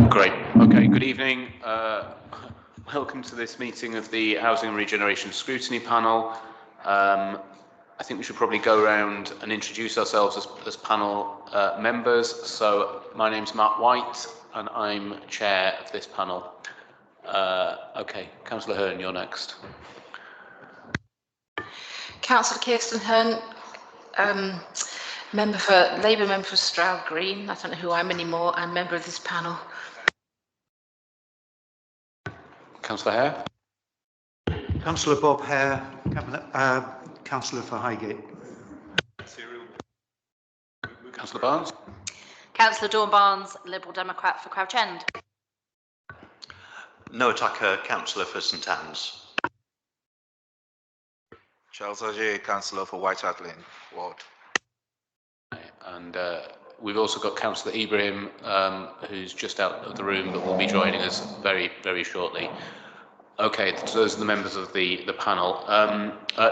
Great. Okay, good evening. Welcome to this meeting of the Housing and Regeneration Scrutiny Panel. I think we should probably go around and introduce ourselves as panel members. So my name's Matt White and I'm chair of this panel. Okay, Councillor Hearn, you're next. Councillor Kirsten Hearn, Labour member for Stroud Green. I don't know who I am anymore, and member of this panel. Councillor Hare. Councillor Bob Hare, Councillor for Highgate. Councillor Barnes. Councillor Dawn Barnes, Liberal Democrat for Crouch End. Noah Tucker, Councillor for St Anne's. Charles Agier, Councillor for White Hart Lane Ward. And we've also got Councillor Ibrahim, who's just out of the room, but will be joining us very, very shortly. Okay, so those are the members of the panel.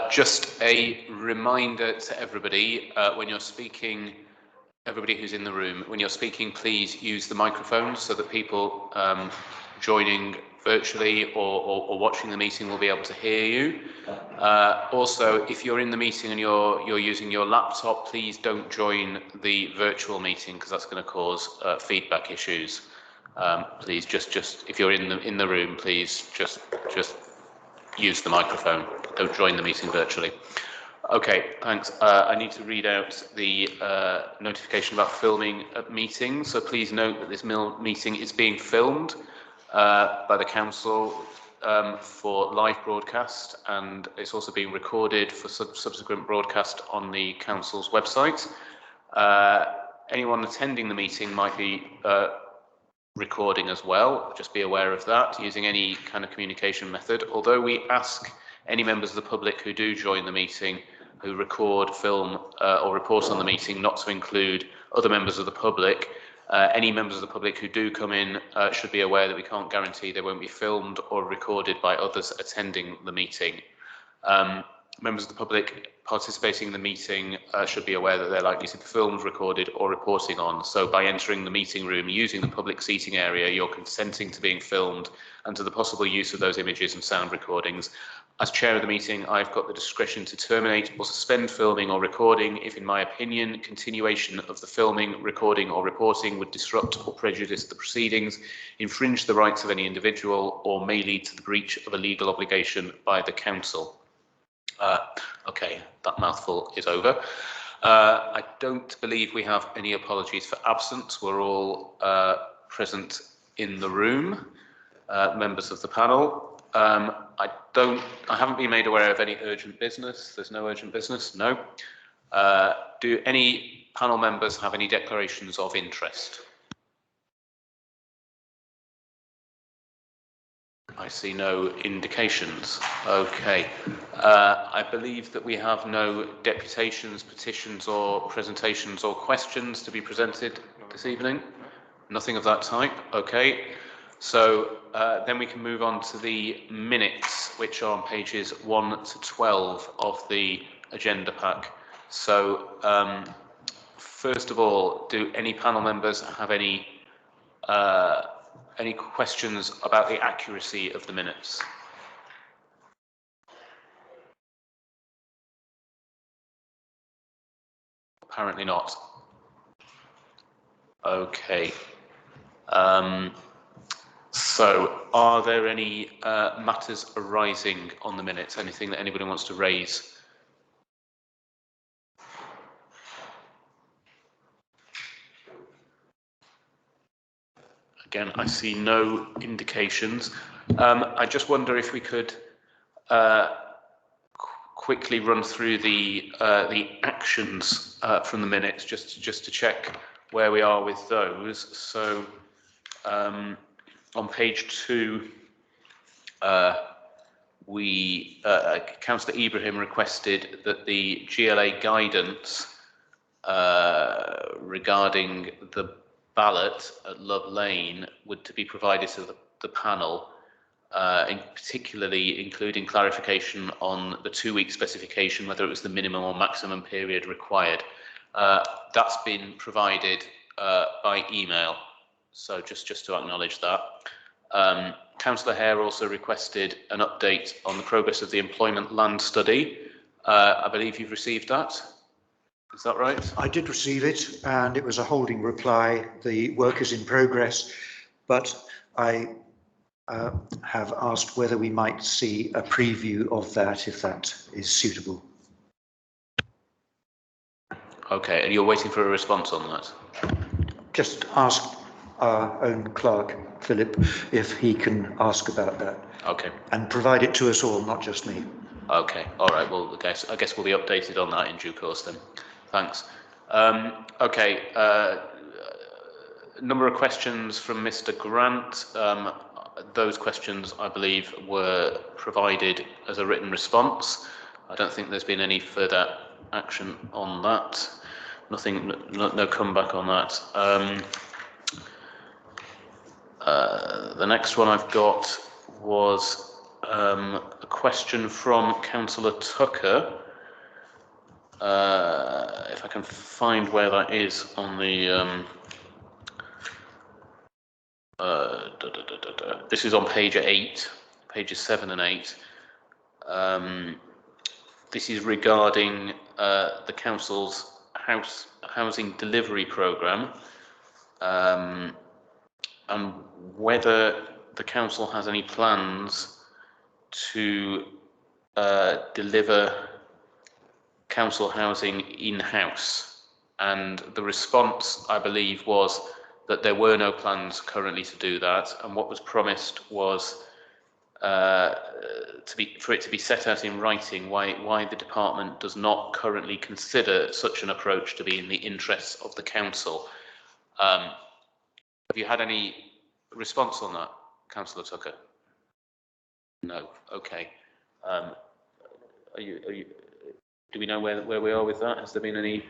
Just a reminder to everybody, when you're speaking, everybody who's in the room, when you're speaking, please use the microphone so that people joining virtually or watching the meeting will be able to hear you. Also, if you're in the meeting and you're using your laptop, please don't join the virtual meeting because that's going to cause feedback issues. Please just if you're in the room, please just use the microphone. Don't join the meeting virtually. Okay, thanks. I need to read out the notification about filming at meetings. So please note that this meeting is being filmed by the council for live broadcast, and it's also being recorded for subsequent broadcast on the council's website. Anyone attending the meeting might be recording as well. Just be aware of that using any kind of communication method. Although we ask any members of the public who do join the meeting, who record, film or report on the meeting, not to include other members of the public. Any members of the public who do come in should be aware that we can't guarantee they won't be filmed or recorded by others attending the meeting. Members of the public participating in the meeting should be aware that they're likely to be filmed, recorded or reporting on. So by entering the meeting room using the public seating area, you're consenting to being filmed and to the possible use of those images and sound recordings. As chair of the meeting, I've got the discretion to terminate or suspend filming or recording if, in my opinion, continuation of the filming, recording or reporting would disrupt or prejudice the proceedings, infringe the rights of any individual, or may lead to the breach of a legal obligation by the council. Okay, that mouthful is over. I don't believe we have any apologies for absence. We're all present in the room, members of the panel. I haven't been made aware of any urgent business. There's no urgent business, no. Do any panel members have any declarations of interest? I see no indications. Okay. I believe that we have no deputations, petitions or presentations or questions to be presented this evening. Nothing of that type. Okay. So then we can move on to the minutes, which are on pages 1 to 12 of the agenda pack. So first of all, do any panel members have any questions about the accuracy of the minutes? Apparently not. Okay. So, are there any matters arising on the minutes? Anything that anybody wants to raise? Again, I see no indications. I just wonder if we could quickly run through the actions from the minutes, just to check where we are with those. So. On page 2, Councillor Ibrahim requested that the GLA guidance regarding the ballot at Love Lane would to be provided to the panel, particularly including clarification on the 2-week specification, whether it was the minimum or maximum period required. That's been provided by email. So just to acknowledge that. Councillor Hare also requested an update on the progress of the employment land study. I believe you've received that. Is that right? I did receive it, and it was a holding reply. The work is in progress, but I have asked whether we might see a preview of that, if that is suitable. Okay, and you're waiting for a response on that? Just ask our own clerk, Philip, if he can ask about that. Okay. And provide it to us all, not just me. Okay, all right. Well, I guess we'll be updated on that in due course then. Thanks. Okay, a number of questions from Mr. Grant. Those questions, I believe, were provided as a written response. I don't think there's been any further action on that. Nothing, no comeback on that. The next one I've got was a question from Councillor Tucker. If I can find where that is on the this is on page 8, pages 7 and 8. This is regarding the council's housing delivery programme, and whether the council has any plans to deliver council housing in-house. And the response, I believe, was that there were no plans currently to do that, and what was promised was for it to be set out in writing why the department does not currently consider such an approach to be in the interests of the council. Have you had any response on that, Councillor Tucker? No. Okay. Do we know where we are with that? Has there been any?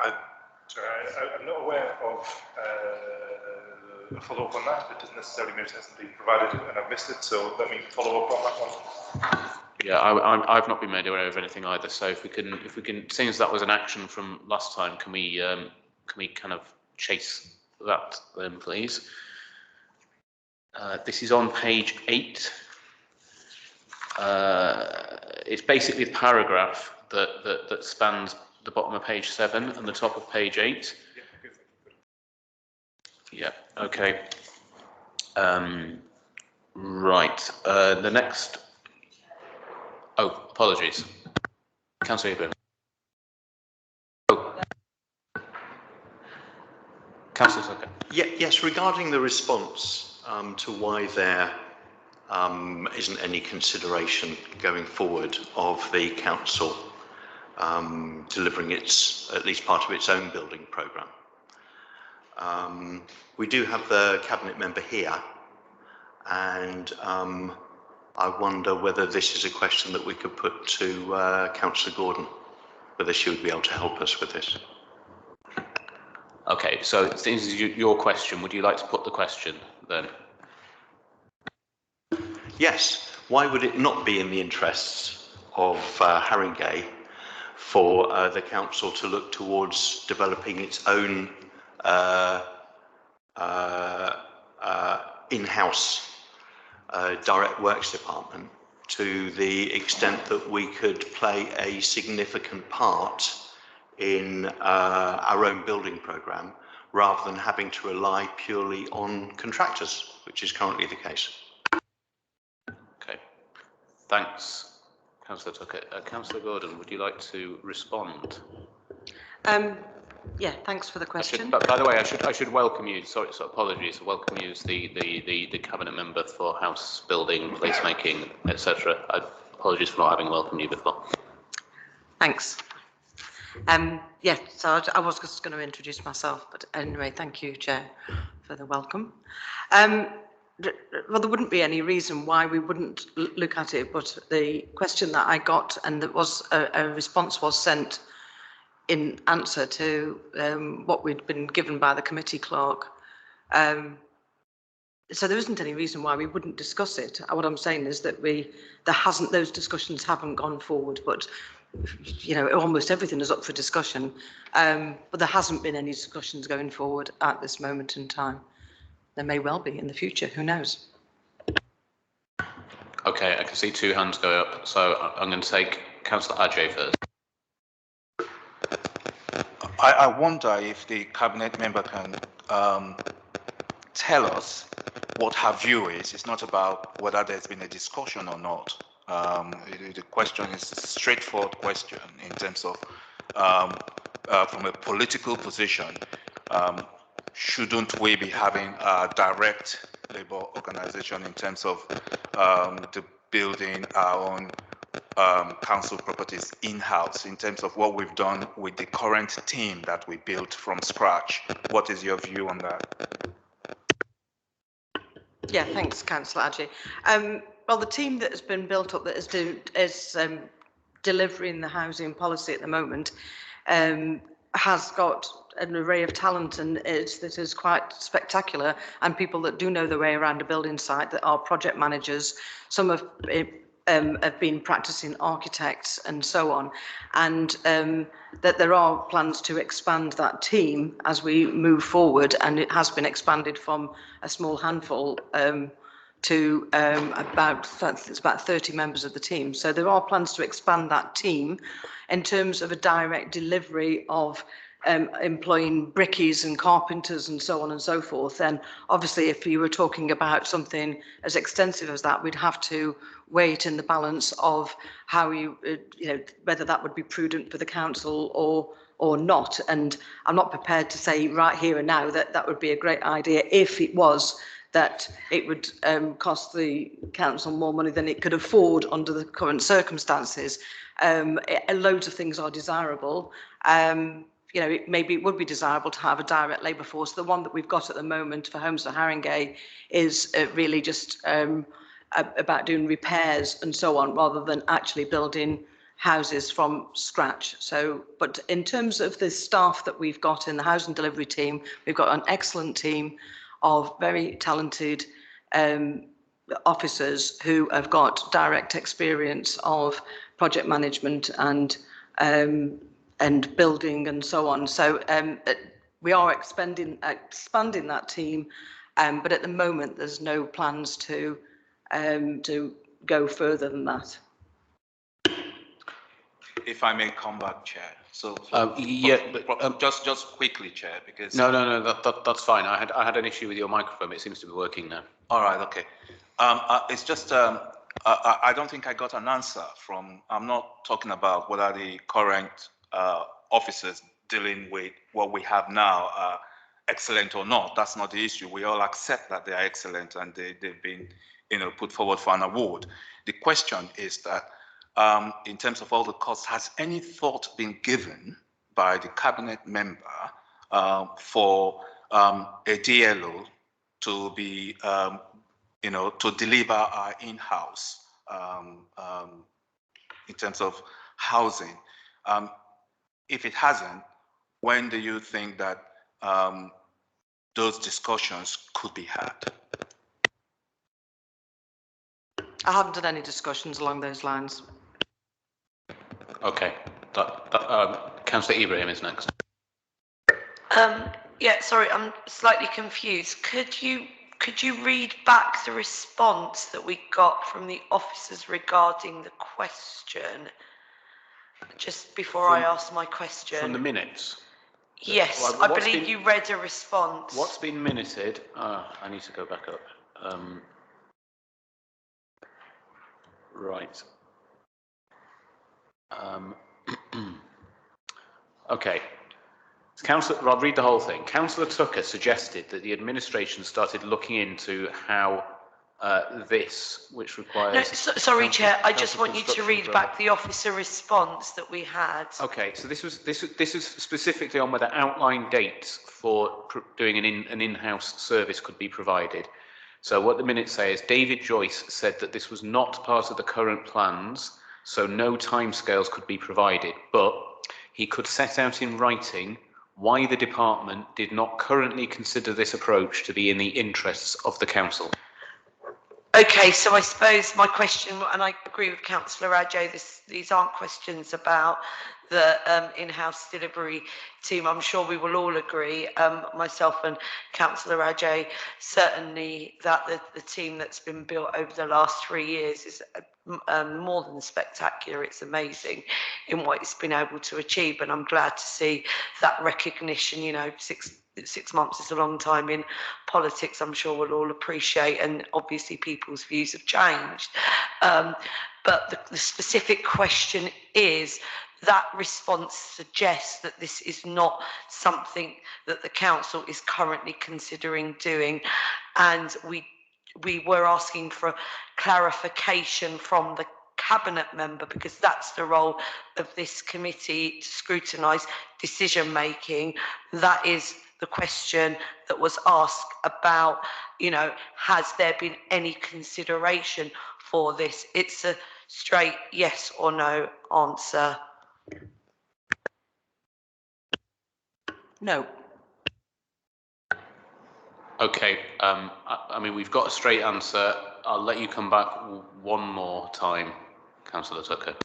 I'm not aware of a follow-up on that. It doesn't necessarily mean it hasn't been provided and I've missed it, so let me follow up on that one. Yeah, I've not been made aware of anything either. So if we can, seeing as that was an action from last time, can we kind of chase that then, please? This is on page 8. It's basically the paragraph that spans the bottom of page 7 and the top of page 8. Yeah, okay. Right, the next... Oh, apologies. Councillor Ibrahim. Oh. Councillor Tucker. Yes, regarding the response to why there isn't any consideration going forward of the council delivering at least part of its own building programme. We do have the cabinet member here, and I wonder whether this is a question that we could put to Councillor Gordon, whether she would be able to help us with this. Okay, so this is your question. Would you like to put the question then? Yes. Why would it not be in the interests of Haringey for the council to look towards developing its own in-house direct works department, to the extent that we could play a significant part in our own building programme, rather than having to rely purely on contractors, which is currently the case. Okay, thanks, Councillor Tucker. Councillor Gordon, would you like to respond? Yeah, thanks for the question. By the way, I should welcome you. Sorry, so apologies. Welcome you as the cabinet member for house building, placemaking, etc. Apologies for not having welcomed you before. Thanks. Yeah, so I was just going to introduce myself, but anyway, thank you, Chair, for the welcome. Well, there wouldn't be any reason why we wouldn't look at it, but the question that I got, and that was a response was sent in answer to what we'd been given by the committee clerk. So there isn't any reason why we wouldn't discuss it. What I'm saying is that those discussions haven't gone forward, but you know, almost everything is up for discussion, but there hasn't been any discussions going forward at this moment in time. There may well be in the future, who knows? Okay, I can see two hands go up, so I'm going to take Councillor Ajay first. I wonder if the cabinet member can tell us what her view is. It's not about whether there's been a discussion or not. The question is a straightforward question in terms of from a political position, shouldn't we be having a direct labour organisation in terms of the building our own council properties in-house, in terms of what we've done with the current team that we built from scratch? What is your view on that? Yeah, thanks, Councillor Ajay. Well, the team that has been built up that is delivering the housing policy at the moment has got an array of talent, and that is quite spectacular, and people that do know their way around a building site, that are project managers. Some have been practicing architects and so on, and that there are plans to expand that team as we move forward, and it has been expanded from a small handful to about 30 members of the team. So there are plans to expand that team. In terms of a direct delivery of employing brickies and carpenters and so on and so forth, then obviously if you were talking about something as extensive as that, we'd have to weigh it in the balance of how you know, whether that would be prudent for the council or not. And I'm not prepared to say right here and now that that would be a great idea if it was that it would cost the council more money than it could afford under the current circumstances. Loads of things are desirable. You know, maybe it would be desirable to have a direct labour force. The one that we've got at the moment for Homes for Haringey is really just about doing repairs and so on, rather than actually building houses from scratch. So, but in terms of the staff that we've got in the housing delivery team, we've got an excellent team of very talented officers who have got direct experience of project management and building and so on. So we are expanding that team, but at the moment there's no plans to go further than that. If I may come back, Chair. Just quickly, Chair, because No, that's fine. I had an issue with your microphone. It seems to be working now. all right, okay. It's just I don't think I got an answer from. I'm not talking about whether the current officers dealing with what we have now are excellent or not. That's not the issue. We all accept that they are excellent and they've been, you know, put forward for an award. The question is that in terms of all the costs, has any thought been given by the cabinet member for a DLO to be, you know, to deliver our in-house in terms of housing? If it hasn't, when do you think that those discussions could be had? I haven't done any discussions along those lines. Okay. Councillor Ibrahim is next. Yeah, sorry, I'm slightly confused. Could you read back the response that we got from the officers regarding the question, just before I ask my question? From the minutes? Yes, I believe you read a response. What's been minuted? I need to go back up. Right. Okay. I'll read the whole thing. Councillor Tucker suggested that the administration started looking into how this, which requires... No, sorry, Chair, I just want you to read back the officer response that we had. Okay, so this is specifically on whether outline dates for doing an in-house service could be provided. So what the minutes say is David Joyce said that this was not part of the current plans, so no timescales could be provided, but he could set out in writing why the department did not currently consider this approach to be in the interests of the council. Okay, so I suppose my question, and I agree with Councillor Adjo, these aren't questions about the in-house delivery team. I'm sure we will all agree, myself and Councillor Adjo, certainly that the team that's been built over the last 3 years is more than spectacular. It's amazing in what it's been able to achieve, and I'm glad to see that recognition. You know, six months is a long time in politics, I'm sure we'll all appreciate, and obviously people's views have changed. But the specific question is, that response suggests that this is not something that the council is currently considering doing, and we were asking for clarification from the cabinet member, because that's the role of this committee, to scrutinise decision making. That is the question that was asked about, you know, has there been any consideration for this? It's a straight yes or no answer. No. Okay, I mean, we've got a straight answer. I'll let you come back one more time, Councillor Tucker.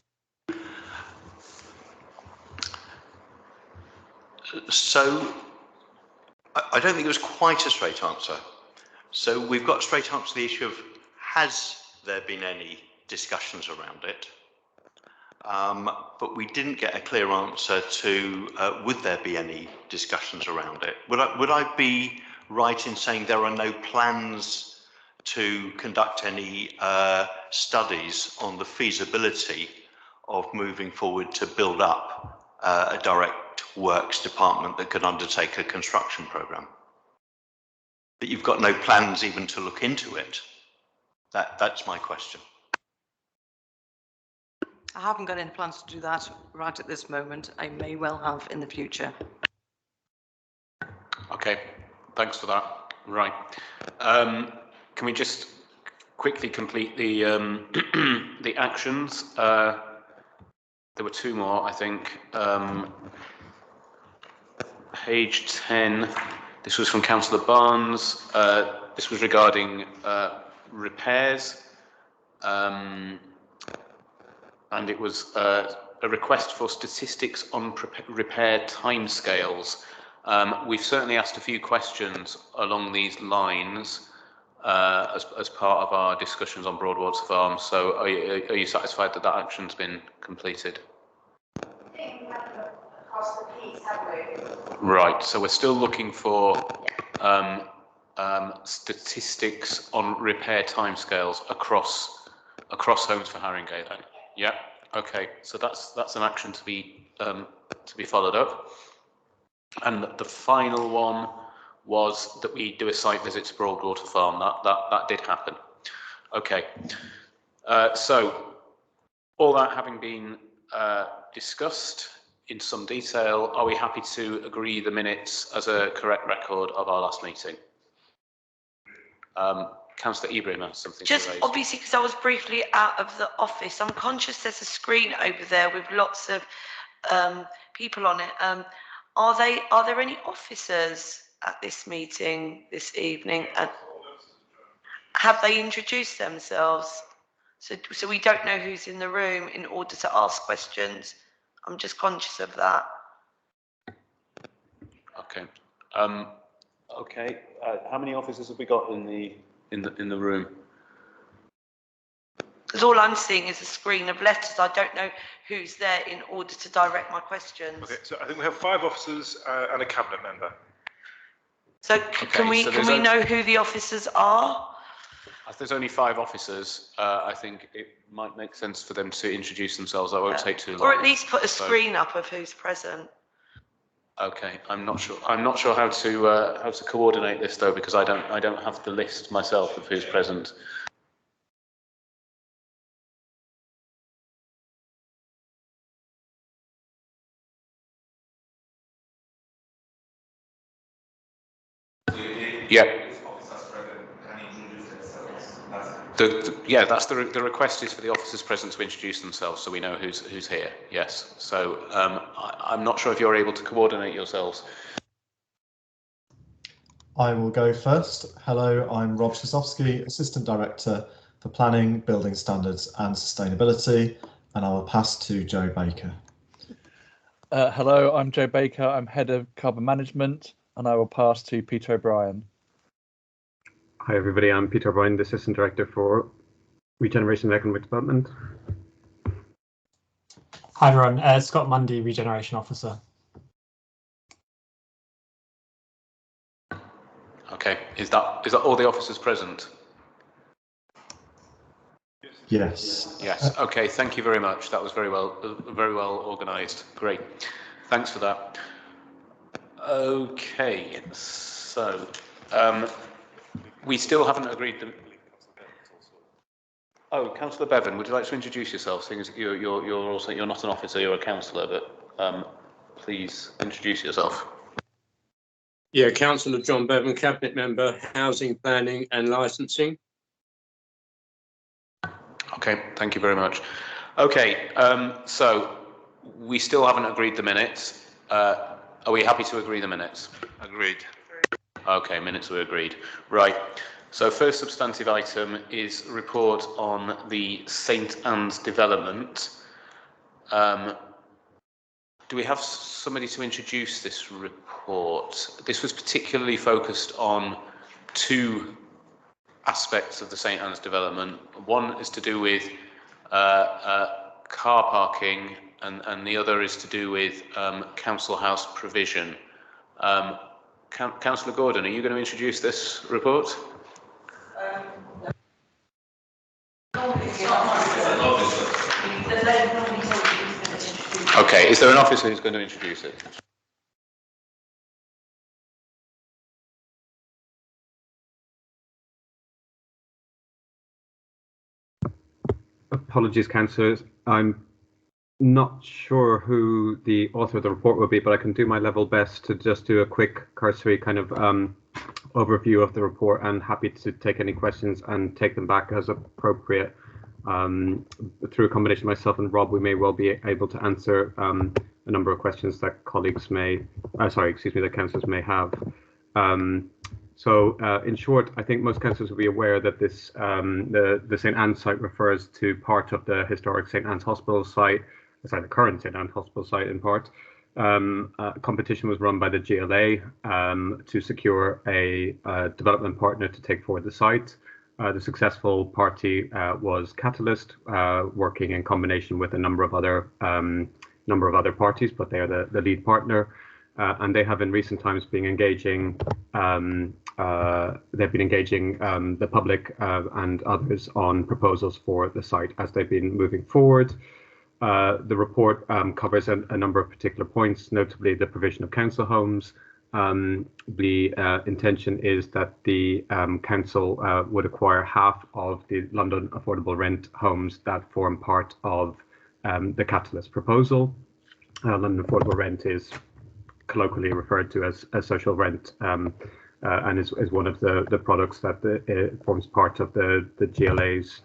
So I don't think it was quite a straight answer. So we've got a straight answer to the issue of, has there been any discussions around it? But we didn't get a clear answer to, would there be any discussions around it? Would I be right in saying there are no plans to conduct any studies on the feasibility of moving forward to build up a direct works department that could undertake a construction programme? But you've got no plans even to look into it. That's my question. I haven't got any plans to do that right at this moment. I may well have in the future. Okay, thanks for that. Right. Can we just quickly complete the the actions? There were two more, I think. Page 10. This was from Councillor Barnes. This was regarding repairs. And it was a request for statistics on repair timescales. We've certainly asked a few questions along these lines as part of our discussions on Broadwater Farm. So are you satisfied that that action's been completed? I think we have looked across the piece, have we? Right, so we're still looking for statistics on repair timescales across homes for Haringey then. Yeah. Okay. So that's an action to be followed up. And the final one was that we do a site visit to Broadwater Farm. That did happen. Okay. So all that having been discussed in some detail, are we happy to agree the minutes as a correct record of our last meeting? Councillor Ibrahim has something Just to raise. obviously, because I was briefly out of the office, I'm conscious there's a screen over there with lots of people on it. Are there any officers at this meeting this evening? Have they introduced themselves? So we don't know who's in the room in order to ask questions. I'm just conscious of that. Okay. Okay. How many officers have we got in the room? Because all I'm seeing is a screen of letters. I don't know who's there in order to direct my questions. Okay, so I think we have 5 officers and a cabinet member. So can we know who the officers are? If there's only 5 officers, I think it might make sense for them to introduce themselves. I won't take too long. Or at least put a screen up of who's present. Okay, I'm not sure how to coordinate this though, because I don't have the list myself of who's present. Yeah. That's the request is for the officers present to introduce themselves, so we know who's here. Yes. So I'm not sure if you're able to coordinate yourselves. I will go first. Hello, I'm Rob Szosowski, Assistant Director for Planning, Building Standards and Sustainability, and I will pass to Joe Baker. Hello, I'm Joe Baker. I'm Head of Carbon Management, and I will pass to Peter O'Brien. Hi everybody, I'm Peter O'Brien, the Assistant Director for Regeneration and Economic Development. Hi everyone, Scott Mundy, Regeneration Officer. Okay, is that all the officers present? Yes. Yes. Okay. Thank you very much. That was very well organised. Great. Thanks for that. Okay. So we still haven't agreed. Oh, Councillor Bevan, would you like to introduce yourself? Seeing as you're not an officer, you're a councillor, but please introduce yourself. Yeah, Councillor John Bevan, Cabinet Member, Housing, Planning and Licensing. Okay, thank you very much. Okay, so we still haven't agreed the minutes. Are we happy to agree the minutes? Agreed. Okay, minutes are agreed. Right, so first substantive item is report on the St Anne's development. Do we have somebody to introduce this report? This was particularly focused on two aspects of the St Anne's development. One is to do with car parking, and the other is to do with council house provision. Councillor Gordon, are you going to introduce this report? Okay, is there an officer who's going to introduce it? Apologies, councillors. I'm not sure who the author of the report will be, but I can do my level best to just do a quick cursory kind of overview of the report, and happy to take any questions and take them back as appropriate. Through a combination of myself and Rob, we may well be able to answer a number of questions that colleagues may, that councillors may have. So in short, I think most councillors will be aware that this the St Anne's site refers to part of the historic St Anne's Hospital site, the current St Anne's Hospital site in part. Competition was run by the GLA to secure a development partner to take forward the site. The successful party was Catalyst, working in combination with a number of other parties, but they are the lead partner. And they have in recent times been engaging. They've been engaging the public and others on proposals for the site as they've been moving forward. The report covers a number of particular points, notably the provision of council homes. The intention is that the council would acquire half of the London affordable rent homes that form part of the Catalyst proposal. London affordable rent is colloquially referred to as social rent, and is one of the products that forms part of the GLA's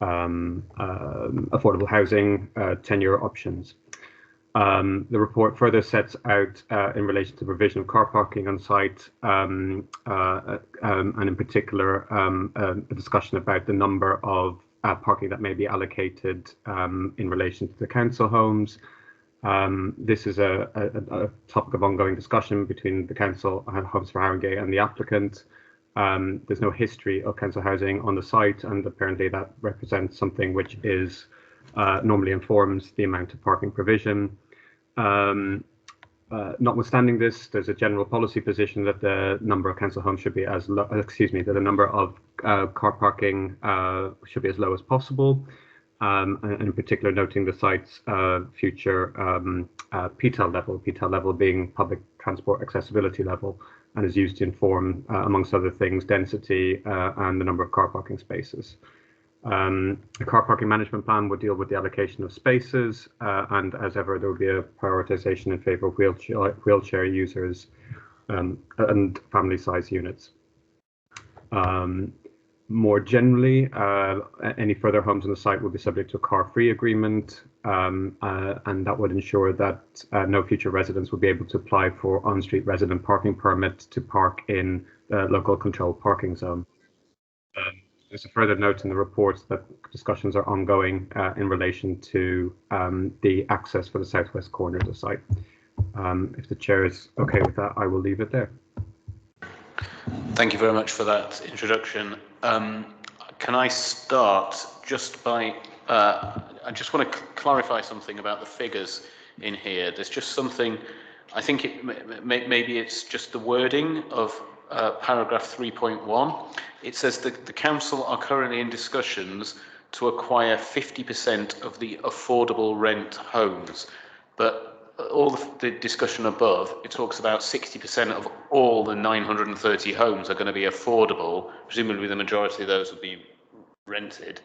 affordable housing tenure options. The report further sets out in relation to provision of car parking on site, and in particular a discussion about the number of parking that may be allocated in relation to the council homes. This is a topic of ongoing discussion between the council, Homes for Haringey, and the applicant. There's no history of council housing on the site, and apparently that represents something which is normally informs the amount of parking provision. Notwithstanding this, there's a general policy position that the number of council homes should be as low, that the number of car parking should be as low as possible. And in particular, noting the site's future PTAL level being public transport accessibility level, and is used to inform, amongst other things, density and the number of car parking spaces. The car parking management plan would deal with the allocation of spaces, and as ever, there will be a prioritisation in favour of wheelchair users and family size units. More generally, any further homes on the site will be subject to a car-free agreement, and that would ensure that no future residents will be able to apply for on-street resident parking permits to park in the local controlled parking zone. there's a further note in the report that discussions are ongoing in relation to the access for the southwest corner of the site. If the chair is okay with that, I will leave it there. Thank you very much for that introduction. Can I start just by, I just want to clarify something about the figures in here. There's just something, I think maybe it's just the wording of paragraph 3.1. It says that the council are currently in discussions to acquire 50% of the affordable rent homes, but all the discussion above, it talks about 60% of all the 930 homes are going to be affordable. Presumably the majority of those will be rented.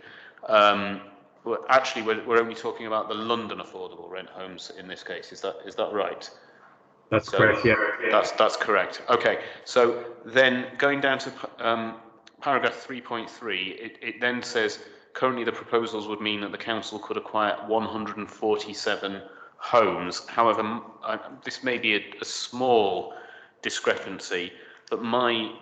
Actually, we're only talking about the London affordable rent homes in this case. Is that right? That's correct, yeah. That's correct. Okay, so then going down to paragraph 3.3, it then says, currently the proposals would mean that the council could acquire 147 homes. However, this may be a small discrepancy, but my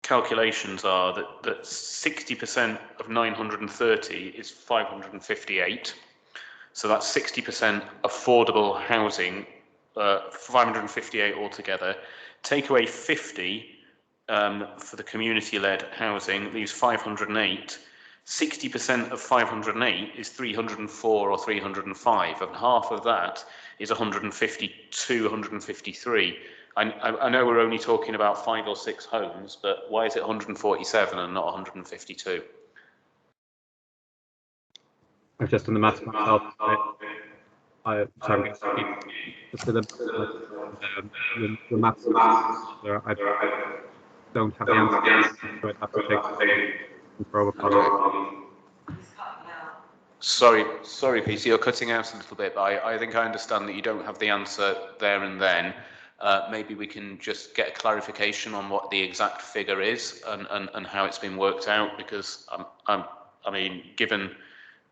calculations are that 60% of 930 is 558. So that's 60% affordable housing, 558 altogether. Take away 50 for the community-led housing, leaves 508. 60% of 508 is 304 or 305, and half of that is 152, 153. I know we're only talking about 5 or 6 homes, but why is it 147 and not 152? I've just done the maths myself. So I'm going to just the maths. I don't have the answer, so I'd have to take control of Sorry, PC, you're cutting out a little bit, but I think I understand that you don't have the answer there and then. Maybe we can just get a clarification on what the exact figure is and how it's been worked out, because I mean, given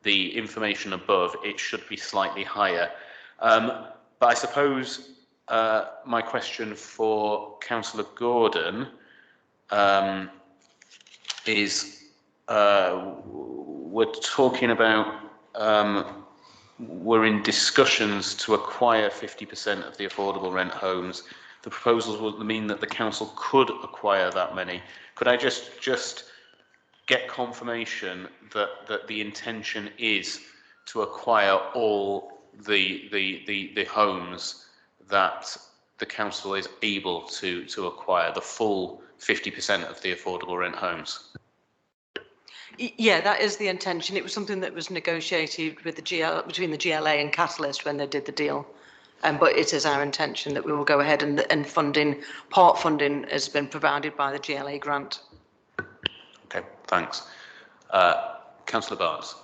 the information above, it should be slightly higher. But I suppose my question for Councillor Gordon is, we're talking about, we're in discussions to acquire 50% of the affordable rent homes. The proposals would mean that the council could acquire that many. Could I just get confirmation that the intention is to acquire all the homes that the council is able to acquire, the full 50% of the affordable rent homes? Yeah, that is the intention. It was something that was negotiated with the between the GLA and Catalyst when they did the deal. But it is our intention that we will go ahead and funding, part funding has been provided by the GLA grant. Okay, thanks. Councillor Barnes.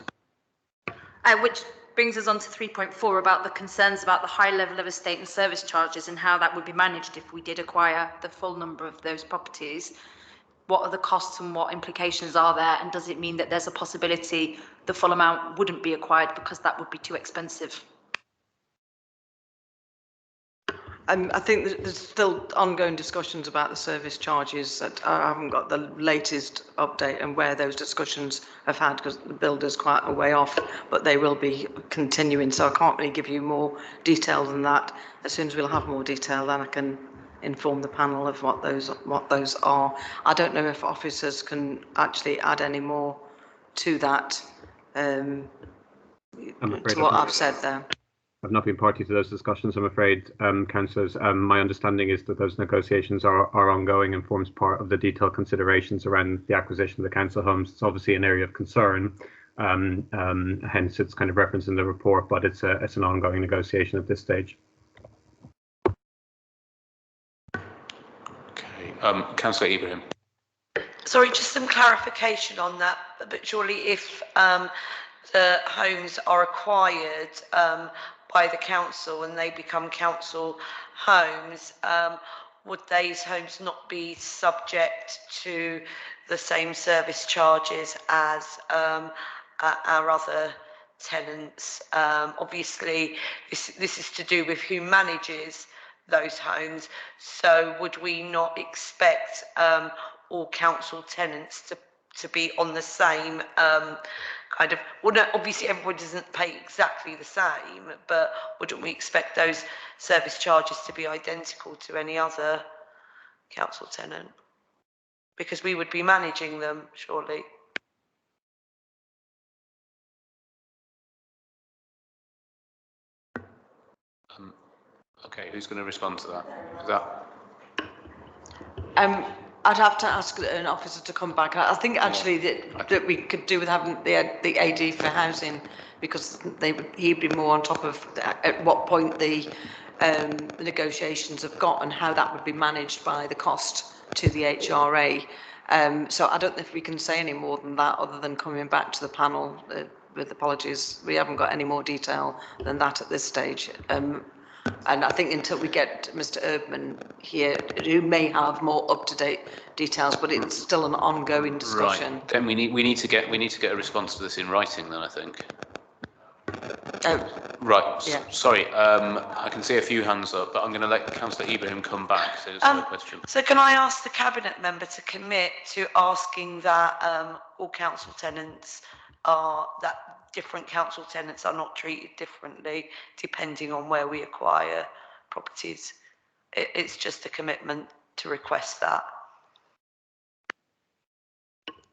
Which brings us on to 3.4 about the concerns about the high level of estate and service charges and how that would be managed if we did acquire the full number of those properties. What are the costs and what implications are there? And does it mean that there's a possibility the full amount wouldn't be acquired because that would be too expensive? I think there's still ongoing discussions about the service charges. That I haven't got the latest update and where those discussions have had, because the builder's quite a way off, but they will be continuing. So I can't really give you more detail than that. As soon as we'll have more detail, then I can inform the panel of what those are. I don't know if officers can actually add any more to that, to what I've said there. I've not been party to those discussions, I'm afraid, councillors. My understanding is that those negotiations are ongoing and forms part of the detailed considerations around the acquisition of the council homes. It's obviously an area of concern, hence it's kind of referenced in the report, but it's an ongoing negotiation at this stage. Okay, Councillor Ibrahim. Sorry, just some clarification on that, but surely if the homes are acquired by the council and they become council homes, would those homes not be subject to the same service charges as our other tenants? Obviously, this is to do with who manages those homes, so would we not expect all council tenants to to be on the same kind of, well, no, obviously everybody doesn't pay exactly the same, but wouldn't we expect those service charges to be identical to any other council tenant? Because we would be managing them, surely. Okay, who's going to respond to that? Is that? I'd have to ask an officer to come back. I think actually that we could do with having the AD for housing, because he'd be more on top of at what point the negotiations have got and how that would be managed by the cost to the HRA. So I don't know if we can say any more than that, other than coming back to the panel with apologies. We haven't got any more detail than that at this stage. And I think until we get Mr. Erdman here, who may have more up-to-date details, but it's still an ongoing discussion. Right. Then we need to get a response to this in writing. Then I think. Oh. Right. Yeah. Sorry. I can see a few hands up, but I'm going to let Councillor Ibrahim come back. So there's no question. So can I ask the cabinet member to commit to asking that all council tenants different council tenants are not treated differently depending on where we acquire properties? It's just a commitment to request that.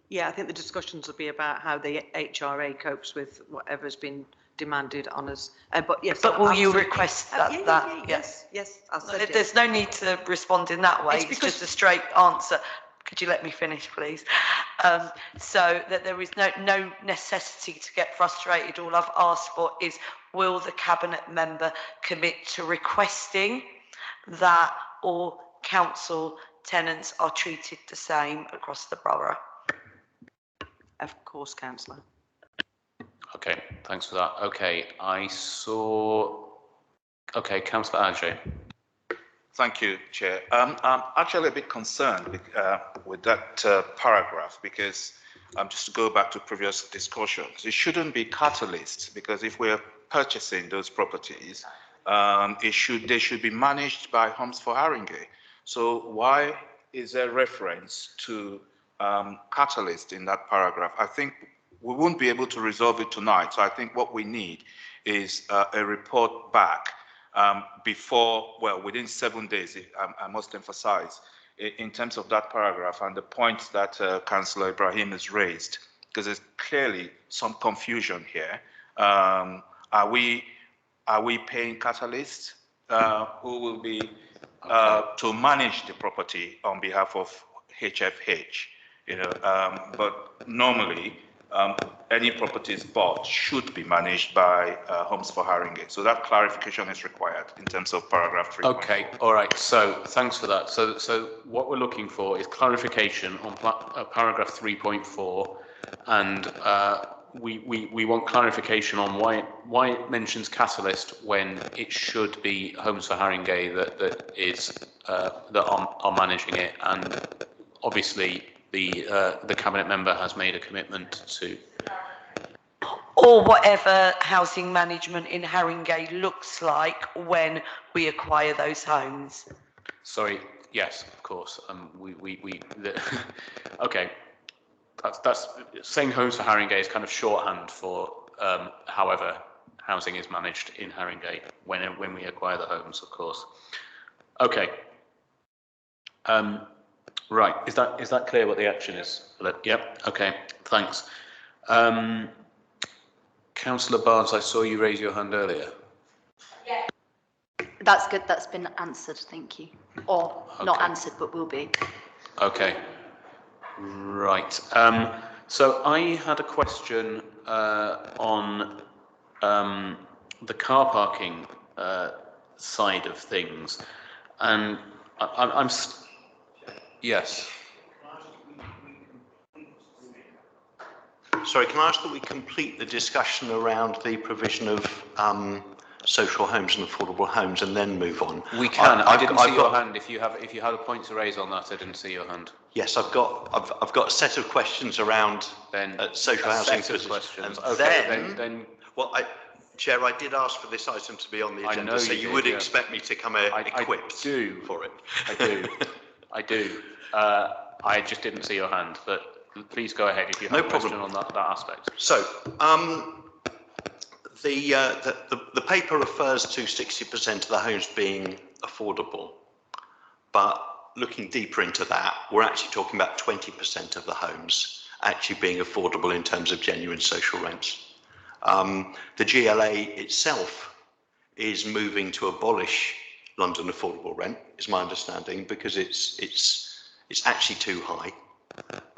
Yeah, I think the discussions will be about how the HRA copes with whatever's been demanded on us. But yes. But will you request that? Yes. I said there's no need to respond in that way. It's just a straight answer. Could you let me finish, please? So that there is no necessity to get frustrated. All I've asked for is, will the cabinet member commit to requesting that all council tenants are treated the same across the borough? Of course, councillor. Okay, thanks for that. Okay, Okay, Councillor Ajay. Thank you, Chair. I'm actually a bit concerned with that paragraph, because just to go back to previous discussions, it shouldn't be catalysts, because if we're purchasing those properties, they should be managed by Homes for Haringey. So why is there reference to catalyst in that paragraph? I think we won't be able to resolve it tonight. So I think what we need is a report back within 7 days, I must emphasize, in terms of that paragraph and the points that Councillor Ibrahim has raised, because there's clearly some confusion here. Are we paying catalysts who will be to manage the property on behalf of HFH? But normally, any properties bought should be managed by Homes for Haringey. So that clarification is required in terms of paragraph 3. Okay, all right. So thanks for that. So what we're looking for is clarification on paragraph 3.4, and we want clarification on why it mentions catalyst when it should be Homes for Haringey that are managing it, and obviously the cabinet member has made a commitment to. Or whatever housing management in Haringey looks like when we acquire those homes. Sorry. Yes, of course. Okay. That's saying Homes for Haringey is kind of shorthand for however housing is managed in Haringey when we acquire the homes, of course. Okay. Right. Is that clear what the action is? Yep. Okay. Thanks. Councillor Barnes, I saw you raise your hand earlier. Yeah. That's good. That's been answered. Thank you. Or not answered, but will be. Okay. Right. So I had a question on the car parking side of things, and yes. Sorry, can I ask that we complete the discussion around the provision of social homes and affordable homes and then move on? We can. I didn't see your hand. If you had a point to raise on that, I didn't see your hand. Yes, I've got a set of questions around social housing. Questions. And okay. Then Chair, I did ask for this item to be on the agenda, so you would expect me to come equipped for it. I do. I just didn't see your hand, but please go ahead if you have a question on that aspect. So, the paper refers to 60% of the homes being affordable, but looking deeper into that, we're actually talking about 20% of the homes actually being affordable in terms of genuine social rents. The GLA itself is moving to abolish London affordable rent, is my understanding, because it's actually too high.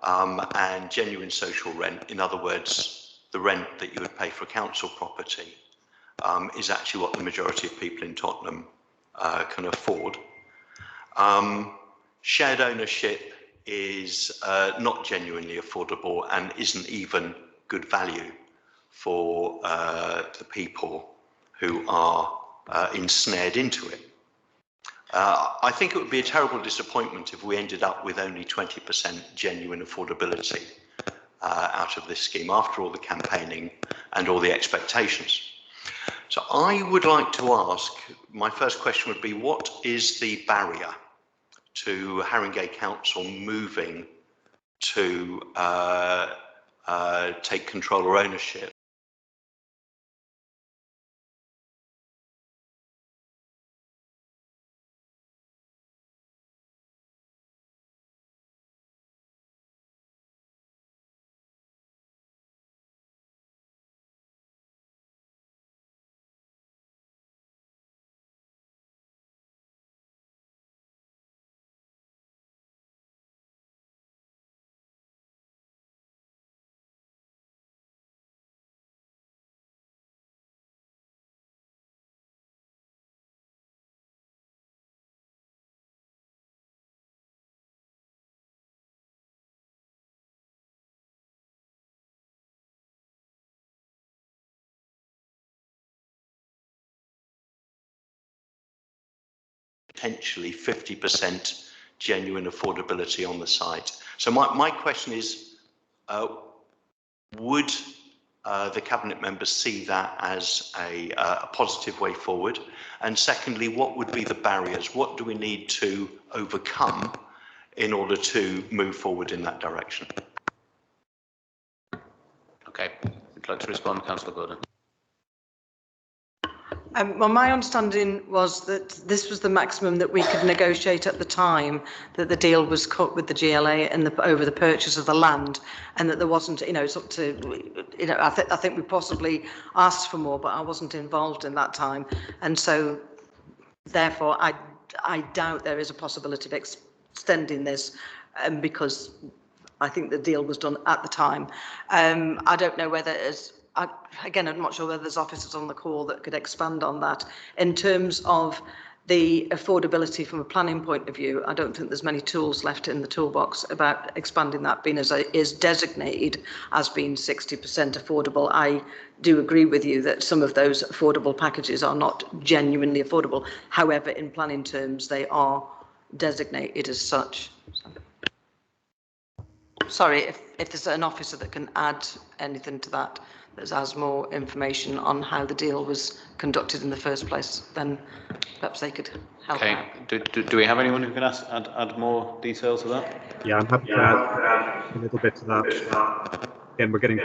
And genuine social rent, in other words, the rent that you would pay for a council property, is actually what the majority of people in Tottenham can afford. Shared ownership is not genuinely affordable and isn't even good value for the people who are ensnared into it. I think it would be a terrible disappointment if we ended up with only 20% genuine affordability out of this scheme after all the campaigning and all the expectations. So I would like to ask, my first question would be, what is the barrier to Haringey Council moving to take control or ownership? Potentially 50% genuine affordability on the site. So my question is, would the Cabinet members see that as a positive way forward? And secondly, what would be the barriers? What do we need to overcome in order to move forward in that direction? Okay, would you like to respond, Councillor Gordon? Well, my understanding was that this was the maximum that we could negotiate at the time that the deal was cut with the GLA and over the purchase of the land, and that there wasn't, it's up to, I think we possibly asked for more, but I wasn't involved in that time, and so therefore I doubt there is a possibility of extending this, because I think the deal was done at the time. I don't know whether again, I'm not sure whether there's officers on the call that could expand on that. In terms of the affordability from a planning point of view, I don't think there's many tools left in the toolbox about expanding that, being as it is designated as being 60% affordable. I do agree with you that some of those affordable packages are not genuinely affordable. However, in planning terms, they are designated as such. Sorry, if there's an officer that can add anything to that has more information on how the deal was conducted in the first place, then perhaps they could help out. Do we have anyone who can add more detail to that? Yeah, I'm happy to add a little bit to that. Again, we're getting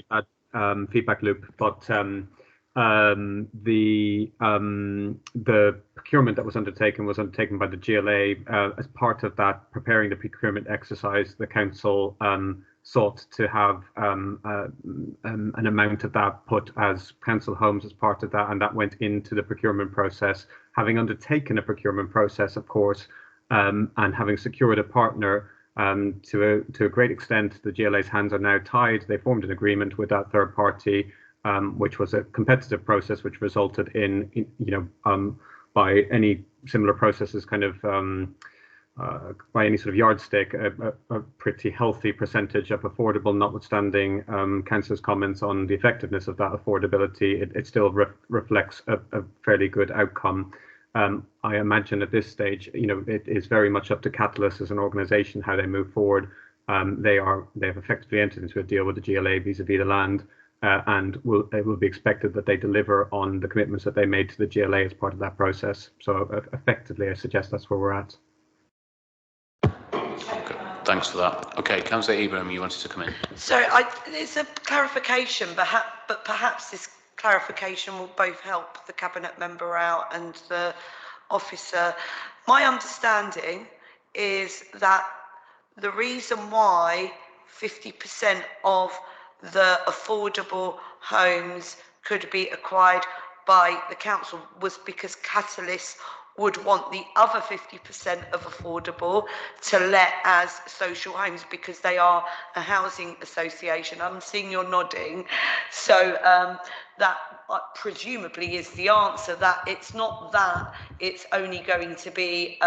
bad feedback loop, but the procurement that was undertaken by the GLA as part of that, preparing the procurement exercise. The council sought to have an amount of that put as council homes as part of that, and that went into the procurement process. Having undertaken a procurement process, of course, and having secured a partner, to a great extent, the GLA's hands are now tied. They formed an agreement with that third party, which was a competitive process, which resulted in by any similar processes, kind of by any sort of yardstick, a pretty healthy percentage of affordable, notwithstanding Councillor's comments on the effectiveness of that affordability. It still reflects a fairly good outcome. I imagine at this stage, it is very much up to Catalyst as an organisation how they move forward. They have effectively entered into a deal with the GLA vis-a-vis the land, and it will be expected that they deliver on the commitments that they made to the GLA as part of that process. So effectively, I suggest that's where we're at. Thanks for that. Okay, Councillor Ibrahim, you wanted to come in. So it's a clarification, but perhaps this clarification will both help the cabinet member out and the officer. My understanding is that the reason why 50% of the affordable homes could be acquired by the council was because Catalyst would want the other 50% of affordable to let as social homes because they are a housing association. I'm seeing you're nodding. So that presumably is the answer, that it's not that it's only going to be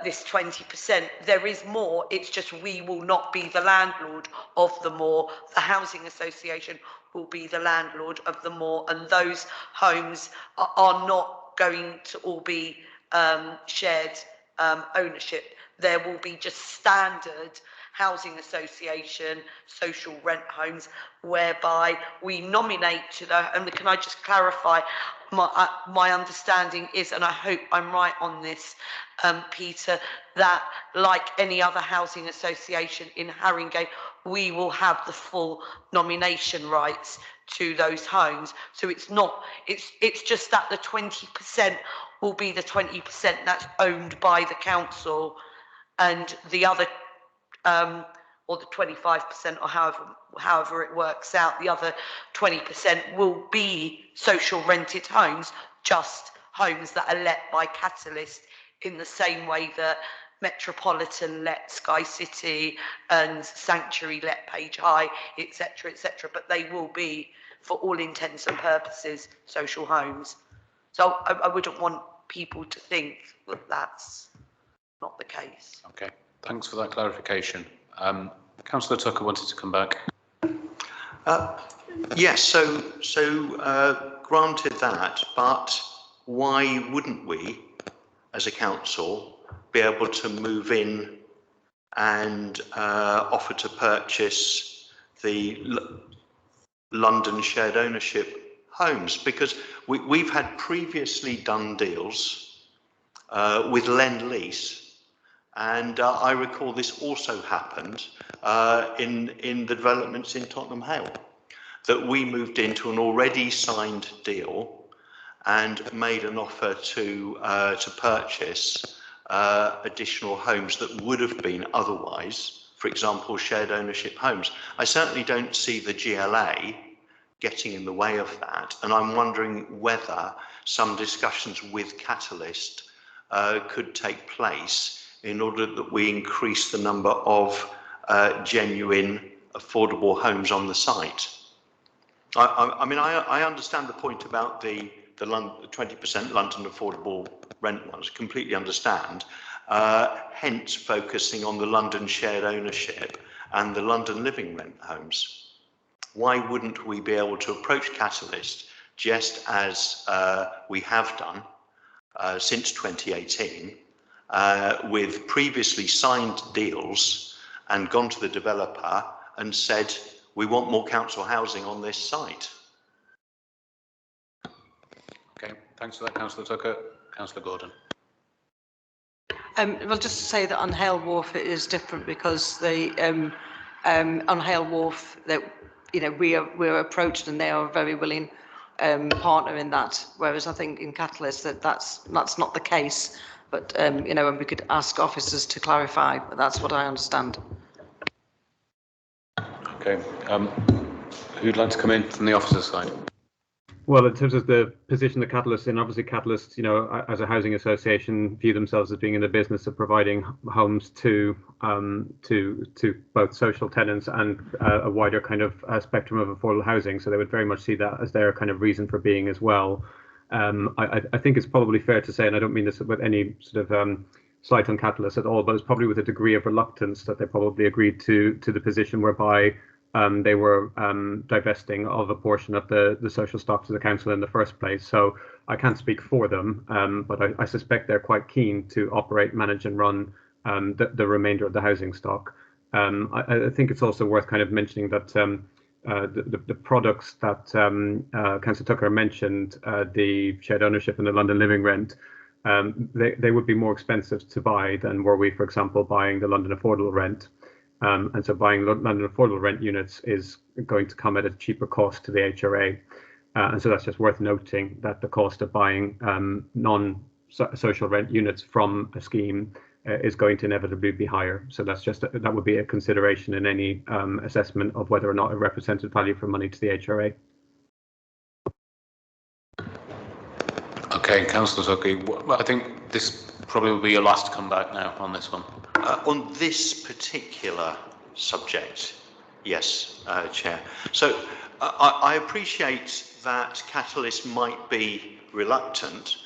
this 20%. There is more, it's just we will not be the landlord of the more. The housing association will be the landlord of the more, and those homes are not going to all be shared ownership. There will be just standard housing association social rent homes whereby we nominate to the, and can I just clarify, my understanding is, and I hope I'm right on this, Peter, that like any other housing association in Haringey, we will have the full nomination rights to those homes. So it's not, it's just that the 20% will be the 20% that's owned by the council, and the other or the 25%, or however it works out, the other 20% will be social rented homes, just homes that are let by Catalyst in the same way that Metropolitan let Sky City and Sanctuary let Page High, etc., etc. But they will be, for all intents and purposes, social homes. So I wouldn't want people to think that that's not the case. Okay, thanks for that clarification. Councillor Tucker wanted to come back. Yes, so granted that, but why wouldn't we, as a council, be able to move in and offer to purchase the London shared ownership homes? Because we've had previously done deals with Lend-Lease, and I recall this also happened in the developments in Tottenham Hale, that we moved into an already signed deal and made an offer to purchase additional homes that would have been otherwise, for example, shared ownership homes. I certainly don't see the GLA getting in the way of that, and I'm wondering whether some discussions with Catalyst could take place in order that we increase the number of genuine affordable homes on the site. I mean, I understand the point about the 20% London affordable rent ones, completely understand, hence focusing on the London shared ownership and the London living rent homes. Why wouldn't we be able to approach Catalyst just as we have done since 2018 with previously signed deals, and gone to the developer and said, we want more council housing on this site? Okay, thanks for that, Councillor Tucker. Councillor Gordon. Well, just to say that on Hale Wharf it is different, because the on Hale Wharf, that we're approached and they are a very willing partner in that. Whereas I think in Catalyst that's not the case. But and we could ask officers to clarify. But that's what I understand. Okay, who'd like to come in from the officers' side? Well, in terms of the position the Catalyst in, obviously Catalyst, as a housing association, view themselves as being in the business of providing homes to both social tenants and a wider kind of spectrum of affordable housing. So they would very much see that as their kind of reason for being as well. I think it's probably fair to say, and I don't mean this with any sort of slight on Catalyst at all, but it's probably with a degree of reluctance that they probably agreed to the position whereby they were divesting of a portion of the social stock to the council in the first place. So I can't speak for them, but I suspect they're quite keen to operate, manage and run the remainder of the housing stock. I think it's also worth kind of mentioning that the products that Councillor Tucker mentioned, the shared ownership and the London living rent, they would be more expensive to buy than were we, for example, buying the London affordable rent. And so buying London affordable rent units is going to come at a cheaper cost to the HRA. And so that's just worth noting, that the cost of buying non-social rent units from a scheme is going to inevitably be higher. So that would be a consideration in any assessment of whether or not it represented value for money to the HRA. Okay, Councillor Zucchi, I think this probably will be your last comeback now on this one. On this particular subject, yes, Chair. So I appreciate that Catalyst might be reluctant,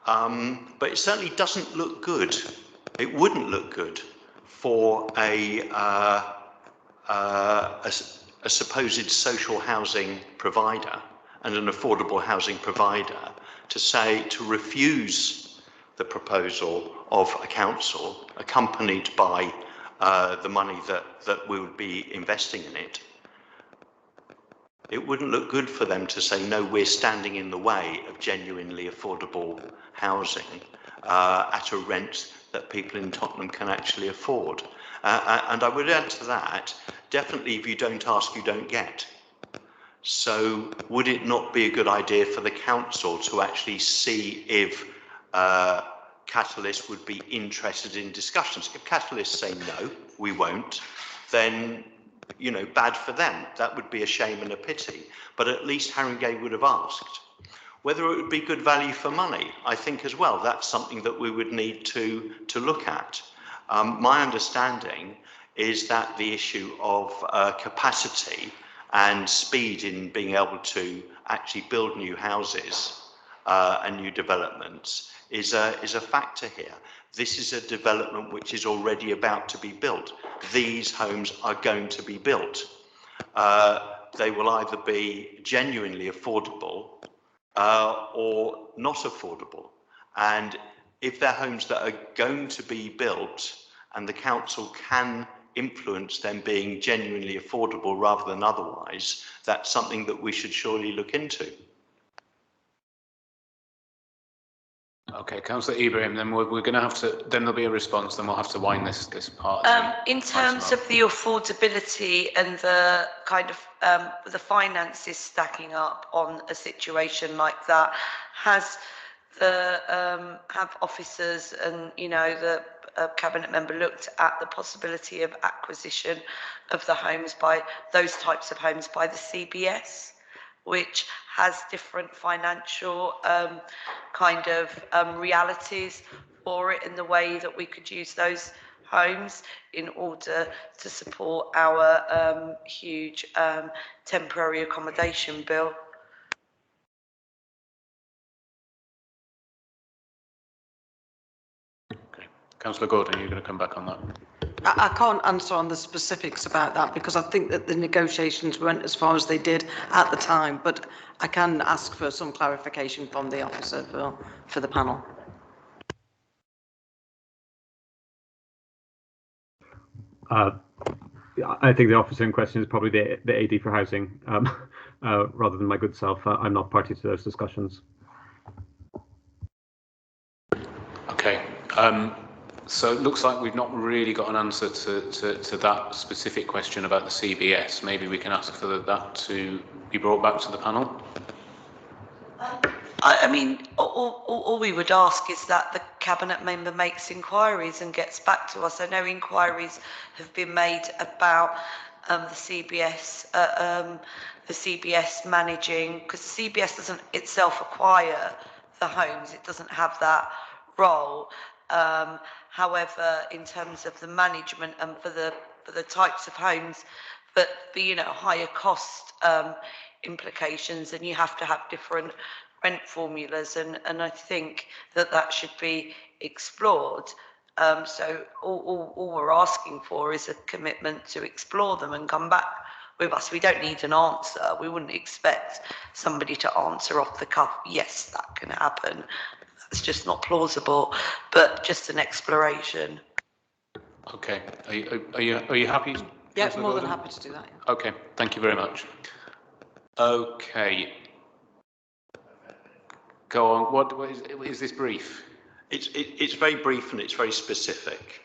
but it certainly doesn't look good. It wouldn't look good for a supposed social housing provider and an affordable housing provider to refuse the proposal of a council accompanied by the money that we would be investing in it. It wouldn't look good for them to say, no, we're standing in the way of genuinely affordable housing at a rent that people in Tottenham can actually afford. And I would add to that, definitely if you don't ask, you don't get. So would it not be a good idea for the council to actually see if Catalyst would be interested in discussions? If Catalyst say no, we won't, then, you know, bad for them. That would be a shame and a pity. But at least Haringey would have asked. Whether it would be good value for money, I think as well, that's something that we would need to look at. My understanding is that the issue of capacity and speed in being able to actually build new houses and new developments is a factor here. This is a development which is already about to be built. These homes are going to be built. They will either be genuinely affordable or not affordable. And if they're homes that are going to be built and the council can influence them being genuinely affordable rather than otherwise, that's something that we should surely look into. Okay, Councillor Ibrahim, then we're going to have to, then there'll be a response, then we'll have to wind this part. In terms of the affordability and the kind of the finances stacking up on a situation like that, have officers and, you know, the cabinet member looked at the possibility of acquisition of the homes by those types of homes by the CBS, which has different financial kind of realities for it, in the way that we could use those homes in order to support our huge temporary accommodation bill. Councillor Gordon, you're going to come back on that. I can't answer on the specifics about that because I think that the negotiations went as far as they did at the time, but I can ask for some clarification from the officer for the panel. I think the officer in question is probably the AD for housing, rather than my good self. I'm not party to those discussions. Okay. So it looks like we've not really got an answer to that specific question about the CBS. Maybe we can ask for that to be brought back to the panel. I mean, all we would ask is that the cabinet member makes inquiries and gets back to us. I know inquiries have been made about the CBS managing, because the CBS doesn't itself acquire the homes. It doesn't have that role. However, in terms of the management and for the types of homes, but you know, higher cost implications, and you have to have different rent formulas, and I think that should be explored. So all we're asking for is a commitment to explore them and come back with us. We don't need an answer. We wouldn't expect somebody to answer off the cuff, yes, that can happen. It's just not plausible, but just an exploration. Okay. Are you happy? Yeah, more than happy to do that. Yeah. Okay. Thank you very much. Okay. Go on. What is this brief? It's very brief and it's very specific.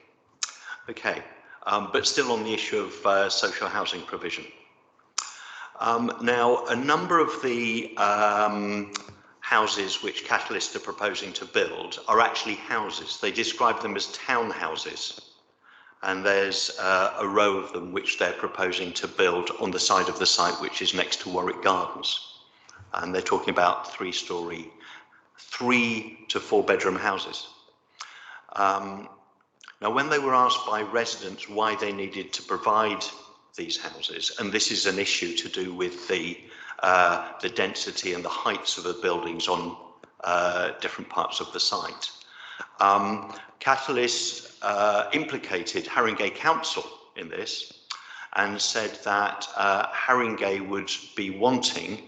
Okay, but still on the issue of social housing provision. Now, a number of the houses which Catalyst are proposing to build are actually houses. They describe them as townhouses. And there's a row of them which they're proposing to build on the side of the site which is next to Warwick Gardens. And they're talking about 3-storey, 3 to 4 bedroom houses. Now, when they were asked by residents why they needed to provide these houses, and this is an issue to do with the density and the heights of the buildings on different parts of the site, Catalyst implicated Haringey Council in this and said that Haringey would be wanting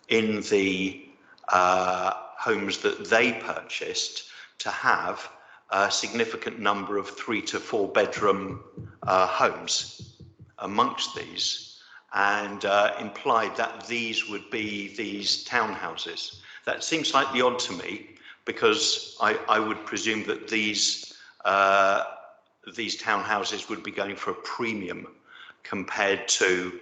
in the homes that they purchased to have a significant number of 3 to 4 bedroom homes amongst these, and implied that these would be these townhouses. That seems slightly odd to me, because I would presume that these townhouses would be going for a premium compared to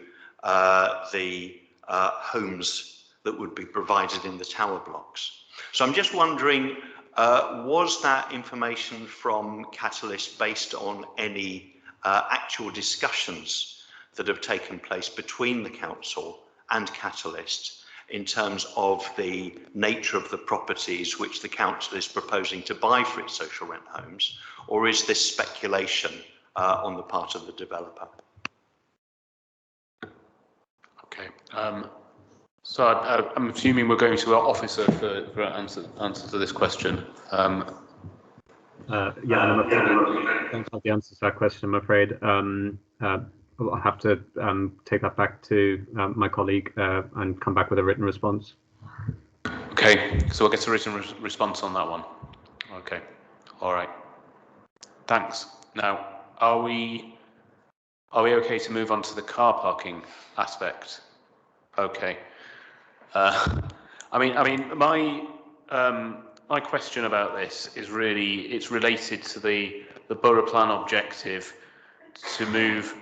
the homes that would be provided in the tower blocks. So I'm just wondering, was that information from Catalyst based on any actual discussions that have taken place between the council and Catalyst in terms of the nature of the properties which the council is proposing to buy for its social rent homes, or is this speculation on the part of the developer? Okay. So I'm assuming we're going to our officer for answer to this question. Yeah, I'm afraid I don't have the answer to that question, I'm afraid. I'll have to take that back to my colleague and come back with a written response. Okay, so we'll get a written response on that one. Okay, all right. Thanks. Now, are we okay to move on to the car parking aspect? Okay. I mean, my question about this is really, it's related to the borough plan objective to move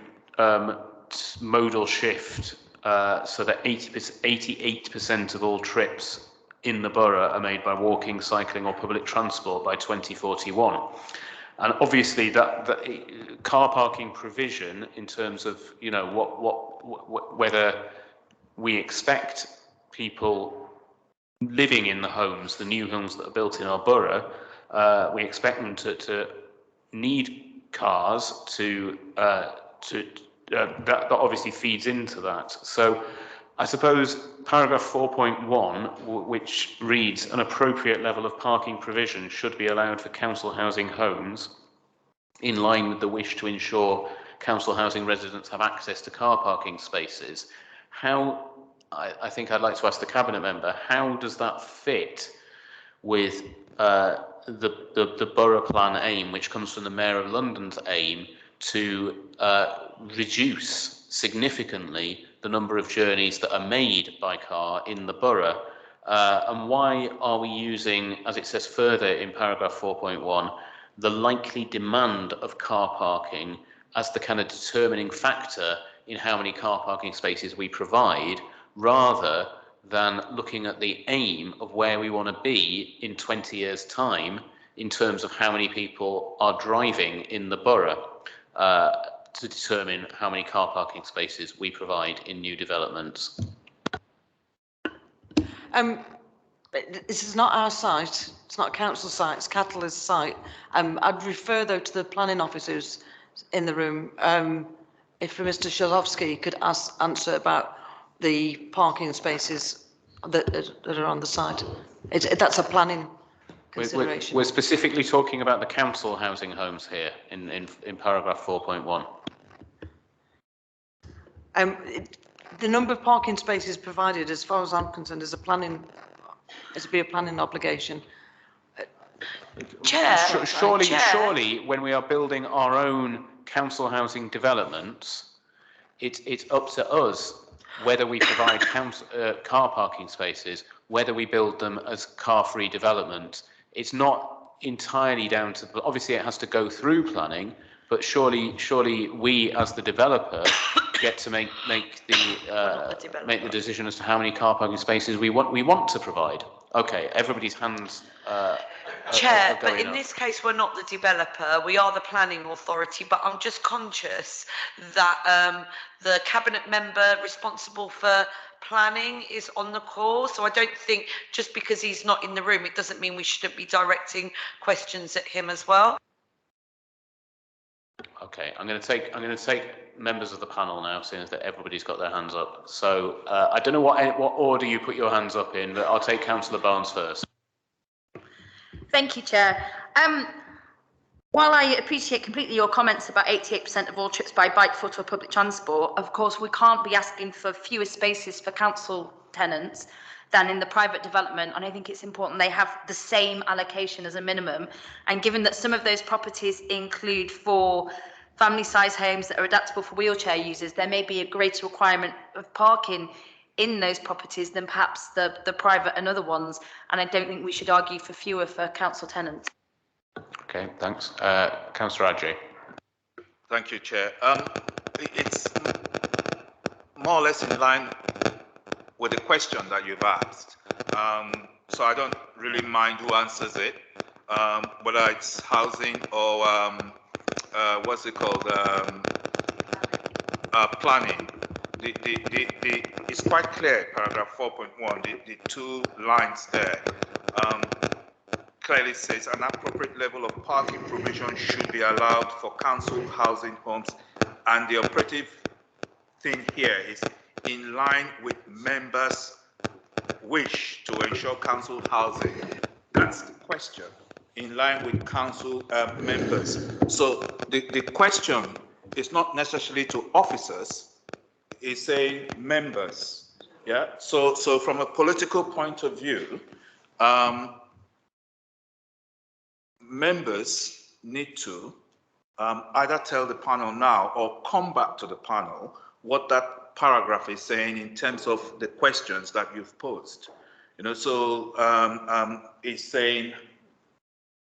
modal shift so that 88% of all trips in the borough are made by walking, cycling or public transport by 2041. And obviously that car parking provision in terms of, you know, whether we expect people living in the homes, the new homes that are built in our borough, we expect them to need cars that obviously feeds into that. So I suppose paragraph 4.1, which reads an appropriate level of parking provision should be allowed for council housing homes in line with the wish to ensure council housing residents have access to car parking spaces. How, I think I'd like to ask the cabinet member, how does that fit with the borough plan aim, which comes from the Mayor of London's aim to reduce significantly the number of journeys that are made by car in the borough? And why are we using, as it says further in paragraph 4.1, the likely demand of car parking as the kind of determining factor in how many car parking spaces we provide, rather than looking at the aim of where we want to be in 20 years' time in terms of how many people are driving in the borough to determine how many car parking spaces we provide in new developments? This is not our site, it's not a council site, it's Catalyst's site. I'd refer though to the planning officers in the room. If Mr. Shalowski could answer about the parking spaces that are on the site. That's a planning consideration. We're specifically talking about the council housing homes here in paragraph 4.1. The number of parking spaces provided, as far as I'm concerned, is a planning obligation. Chair. Surely, when we are building our own council housing developments, it's up to us whether we provide car parking spaces, whether we build them as car-free development. It's not entirely down to, obviously it has to go through planning, but surely we as the developer get to make the decision as to how many car parking spaces we want to provide. Okay, everybody's hands Chair, but in this case, we're not the developer, we are the planning authority, but I'm just conscious that the cabinet member responsible for planning is on the call, so I don't think just because he's not in the room, it doesn't mean we shouldn't be directing questions at him as well. Okay, I'm going to take members of the panel now, seeing as that everybody's got their hands up. So I don't know what order you put your hands up in, but I'll take Councillor Barnes first. Thank you, Chair. While I appreciate completely your comments about 88% of all trips by bike, foot or public transport, of course we can't be asking for fewer spaces for council tenants than in the private development, and I think it's important they have the same allocation as a minimum. And given that some of those properties include 4 family-size homes that are adaptable for wheelchair users, there may be a greater requirement of parking in those properties than perhaps the private and other ones, and I don't think we should argue for fewer for council tenants. Okay, thanks. Councillor Adjei. Thank you, Chair. It's more or less in line with the question that you've asked. So I don't really mind who answers it, whether it's housing or what's it called, planning. It's quite clear, paragraph 4.1, the 2 lines there clearly says an appropriate level of parking provision should be allowed for council housing homes, and the operative thing here is in line with members' wish to ensure council housing. That's the question. In line with council members. So the question is not necessarily to officers, it's saying members. Yeah. So from a political point of view, members need to either tell the panel now or come back to the panel what that paragraph is saying in terms of the questions that you've posed. You know, so it's saying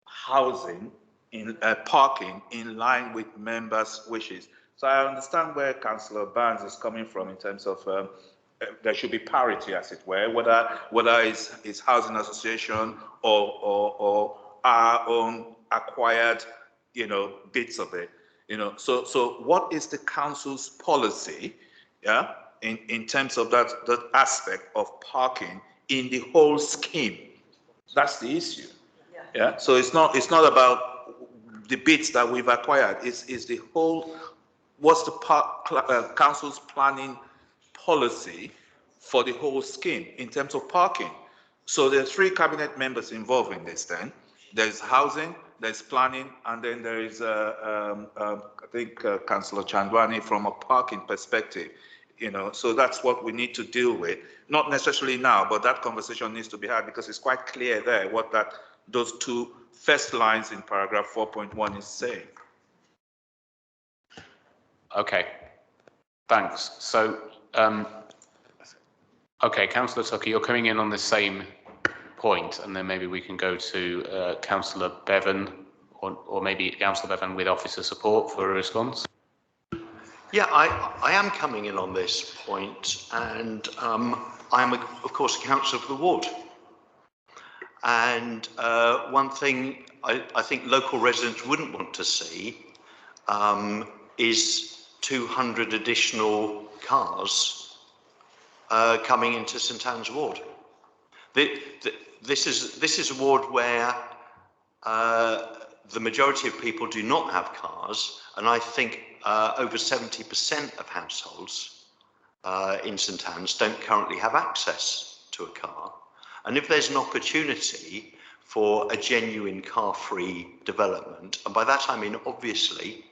housing in parking in line with members' wishes. So I understand where Councillor Barnes is coming from in terms of there should be parity, as it were, whether it's housing association or our own acquired, bits of it, So what is the council's policy, yeah, in terms of that aspect of parking in the whole scheme? That's the issue. Yeah. So it's not about the bits that we've acquired. It's the whole. What's the council's planning policy for the whole scheme in terms of parking? So there are 3 cabinet members involved in this. Then there's housing, there's planning, and then there is I think Councillor Chandwani from a parking perspective. So that's what we need to deal with. Not necessarily now, but that conversation needs to be had because it's quite clear there what those 2 first lines in paragraph 4.1 is saying. Okay, thanks. So, okay, Councillor Tucker, you're coming in on the same point, and then maybe we can go to Councillor Bevan, or maybe Councillor Bevan with officer support for a response. Yeah, I am coming in on this point, and I am, of course, a councillor for the ward. And one thing I think local residents wouldn't want to see is 200 additional cars coming into St Anne's ward. This is a ward where the majority of people do not have cars, and I think over 70% of households in St Anne's don't currently have access to a car. And if there's an opportunity for a genuine car-free development, and by that I mean obviously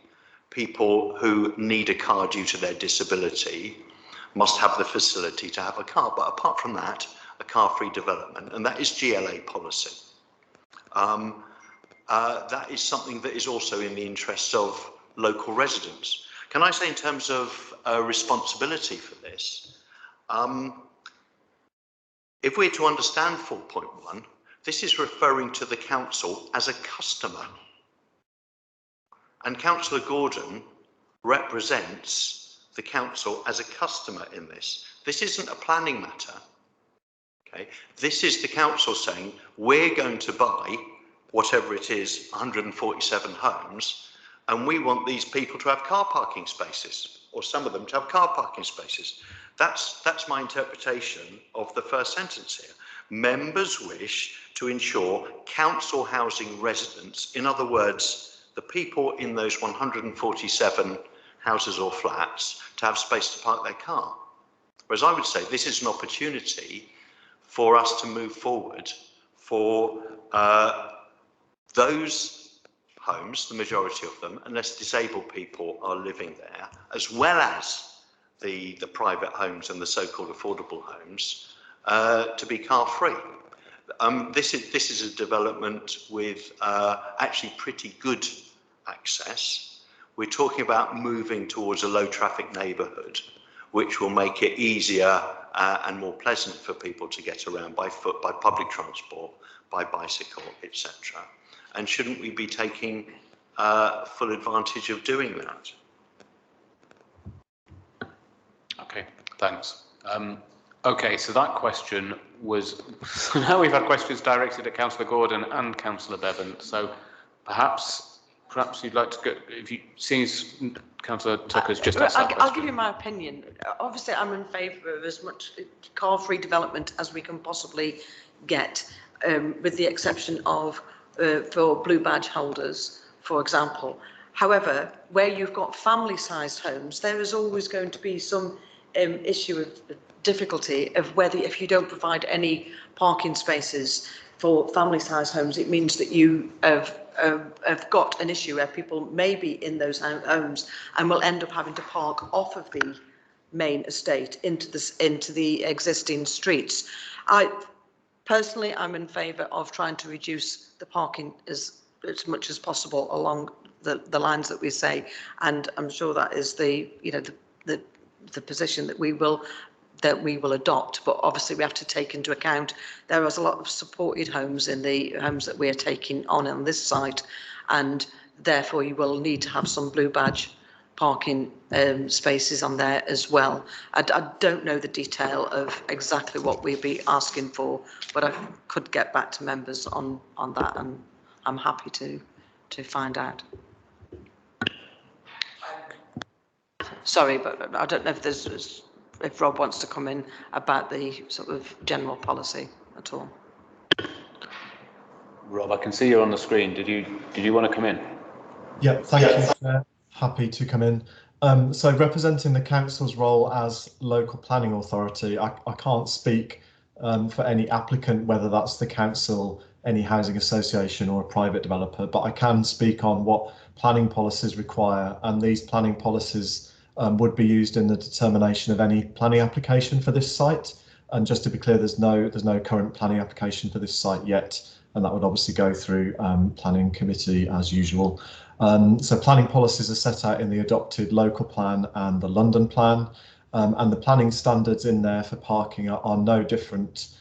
people who need a car due to their disability must have the facility to have a car, but apart from that, a car-free development, and that is GLA policy. That is something that is also in the interests of local residents. Can I say in terms of responsibility for this, if we're to understand 4.1, This is referring to the council as a customer. And Councillor Gordon represents the council as a customer in this. This isn't a planning matter. Okay, this is the council saying we're going to buy whatever it is, 147 homes, and we want these people to have car parking spaces, or some of them to have car parking spaces. That's my interpretation of the first sentence here. Members wish to ensure council housing residents, in other words, the people in those 147 houses or flats, to have space to park their car. Whereas I would say this is an opportunity for us to move forward for those homes, the majority of them, unless disabled people are living there, as well as the private homes and the so-called affordable homes, to be car free. This is a development with actually pretty good access. We're talking about moving towards a low traffic neighbourhood, which will make it easier and more pleasant for people to get around by foot, by public transport, by bicycle, etc. And shouldn't we be taking full advantage of doing that? Okay, thanks. Okay, so that question was, now we've had questions directed at Councillor Gordon and Councillor Bevan, so perhaps you'd like to go, if you, seeing as Councillor Tucker's just asked that question. I'll give you my opinion. Obviously, I'm in favour of as much car-free development as we can possibly get, with the exception of for blue badge holders, for example. However, where you've got family-sized homes, there is always going to be some issue of difficulty of whether, if you don't provide any parking spaces for family-sized homes, it means that you have got an issue where people may be in those homes and will end up having to park off of the main estate into the existing streets. Personally, I'm in favour of trying to reduce the parking as much as possible along the lines that we say, and I'm sure that is the position that we will adopt. But obviously, we have to take into account there is a lot of supported homes in the homes that we are taking on this site, and therefore you will need to have some blue badge parking spaces on there as well. I don't know the detail of exactly what we'd be asking for, but I could get back to members on that, and I'm happy to find out. Sorry, but I don't know if Rob wants to come in about the sort of general policy at all. Rob, I can see you're on the screen. Did you want to come in? Yeah, thank you, Chair. Happy to come in. So representing the council's role as local planning authority, I can't speak for any applicant, whether that's the council, any housing association or a private developer, but I can speak on what planning policies require, and these planning policies would be used in the determination of any planning application for this site. And just to be clear, there's no current planning application for this site yet, and that would obviously go through planning committee as usual. So planning policies are set out in the adopted local plan and the London plan, and the planning standards in there for parking are no different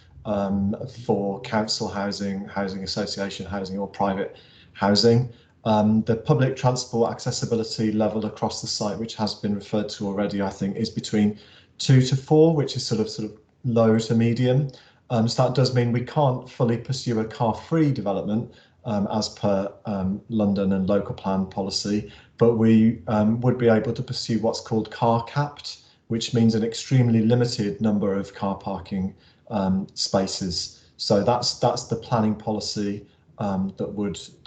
for council housing, housing association housing or private housing. The public transport accessibility level across the site, which has been referred to already, I think, is between 2 to 4, which is sort of low to medium. So that does mean we can't fully pursue a car-free development as per London and local plan policy, but we would be able to pursue what's called car capped, which means an extremely limited number of car parking spaces. So that's the planning policy that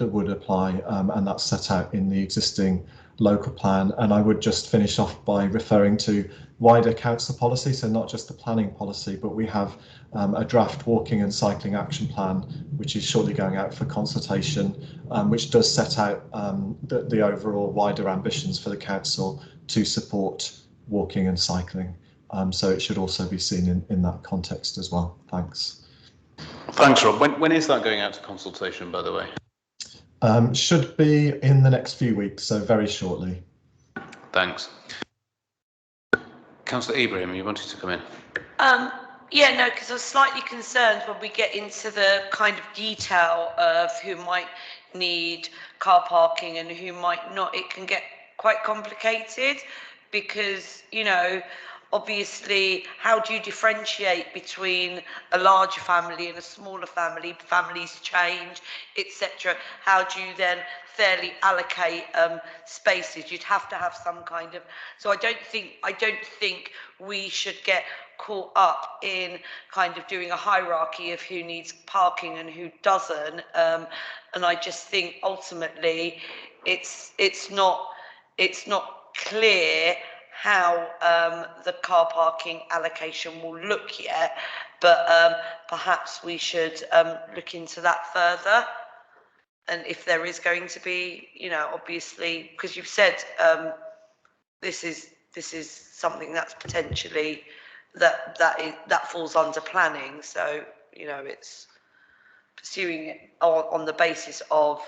would apply, and that's set out in the existing local plan. And I would just finish off by referring to wider council policy, so not just the planning policy, but we have a draft walking and cycling action plan, which is shortly going out for consultation, which does set out the overall wider ambitions for the council to support walking and cycling. So it should also be seen in that context as well. Thanks. Thanks, Rob. When is that going out to consultation, by the way? Should be in the next few weeks, so very shortly. Thanks. Councillor Ibrahim, you wanted to come in? Yeah, no, because I was slightly concerned when we get into the kind of detail of who might need car parking and who might not. It can get quite complicated because, you know, obviously, how do you differentiate between a larger family and a smaller family? Families change, etc. How do you then fairly allocate spaces? You'd have to have some kind of. So I don't think we should get caught up in kind of doing a hierarchy of who needs parking and who doesn't. And I just think ultimately, it's not clear how the car parking allocation will look yet, but perhaps we should look into that further. And if there is going to be, you know, obviously, because you've said this is something that's potentially that falls under planning. So, you know, it's pursuing it on the basis of,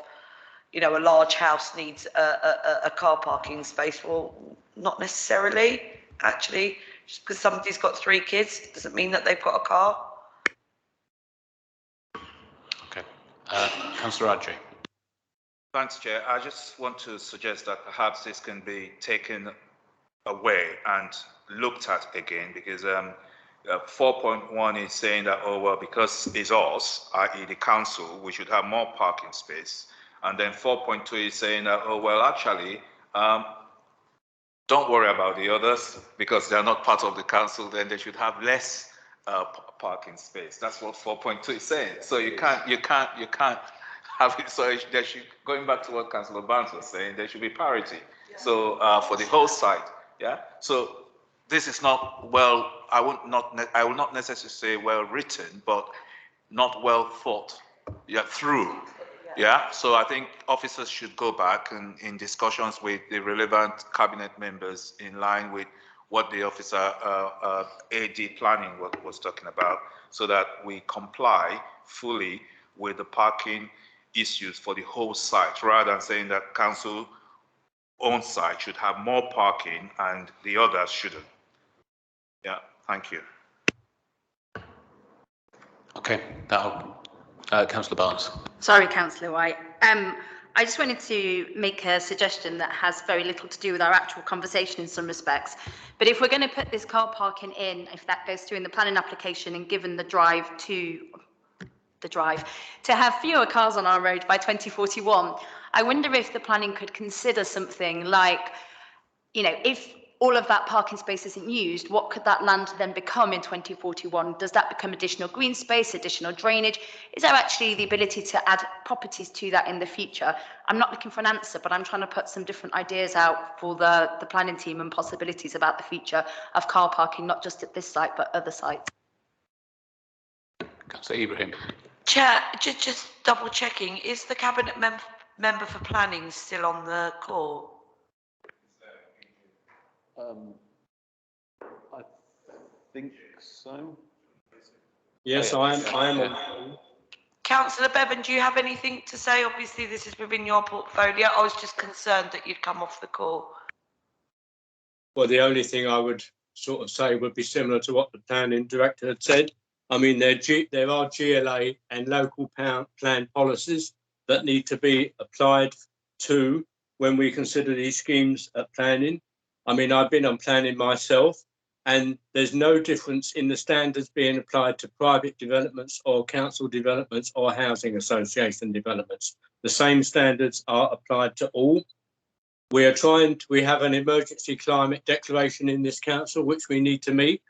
you know, a large house needs a car parking space. Well, not necessarily, actually. Just because somebody's got 3 kids doesn't mean that they've got a car. Okay. Councillor Adjei. Thanks, Chair. I just want to suggest that perhaps this can be taken away and looked at again, because 4.1 is saying that, oh, well, because it's us, i.e. the council, we should have more parking space. And then 4.2 is saying that, oh, well, actually, don't worry about the others because they're not part of the council, then they should have less parking space. That's what 4.2 is saying. So you can't have it. So there should, going back to what Councillor Barnes was saying, there should be parity. Yeah. So for the whole site, yeah. So this is not well. I will not necessarily say well written, but not well thought. Yeah, through. Yeah. So I think officers should go back and in discussions with the relevant cabinet members in line with what the officer AD planning was talking about, so that we comply fully with the parking issues for the whole site, rather than saying that council own site should have more parking and the others shouldn't. Yeah, thank you. Okay, Councillor Barnes. Sorry, Councillor White. I just wanted to make a suggestion that has very little to do with our actual conversation in some respects. But if we're going to put this car parking in, if that goes through in the planning application and given the drive to have fewer cars on our road by 2041, I wonder if the planning could consider something like, you know, if all of that parking space isn't used, what could that land then become in 2041? Does that become additional green space, additional drainage? Is there actually the ability to add properties to that in the future? I'm not looking for an answer, but I'm trying to put some different ideas out for the planning team and possibilities about the future of car parking, not just at this site, but other sites. Councillor Ibrahim. Chair, just double checking, is the cabinet member for planning still on the call? I think so. Yes, Oh, yeah. I am on. Councillor Bevan, do you have anything to say? Obviously, this is within your portfolio. I was just concerned that you'd come off the call. Well, the only thing I would sort of say would be similar to what the planning director had said. I mean, there are GLA and local plan policies that need to be applied to when we consider these schemes at planning. I mean, I've been on planning myself, and there's no difference in the standards being applied to private developments or council developments or housing association developments. The same standards are applied to all. We have an emergency climate declaration in this council, which we need to meet.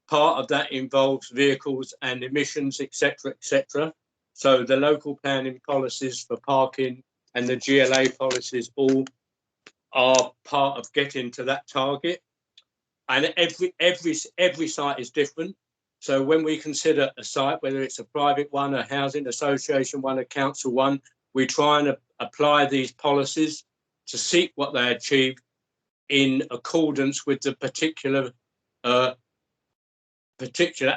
Part of that involves vehicles and emissions, etc., etc. So the local planning policies for parking and the GLA policies all are part of getting to that target. And every site is different. So when we consider a site, whether it's a private one, a housing association one, a council one, we try and apply these policies to seek what they achieve in accordance with the particular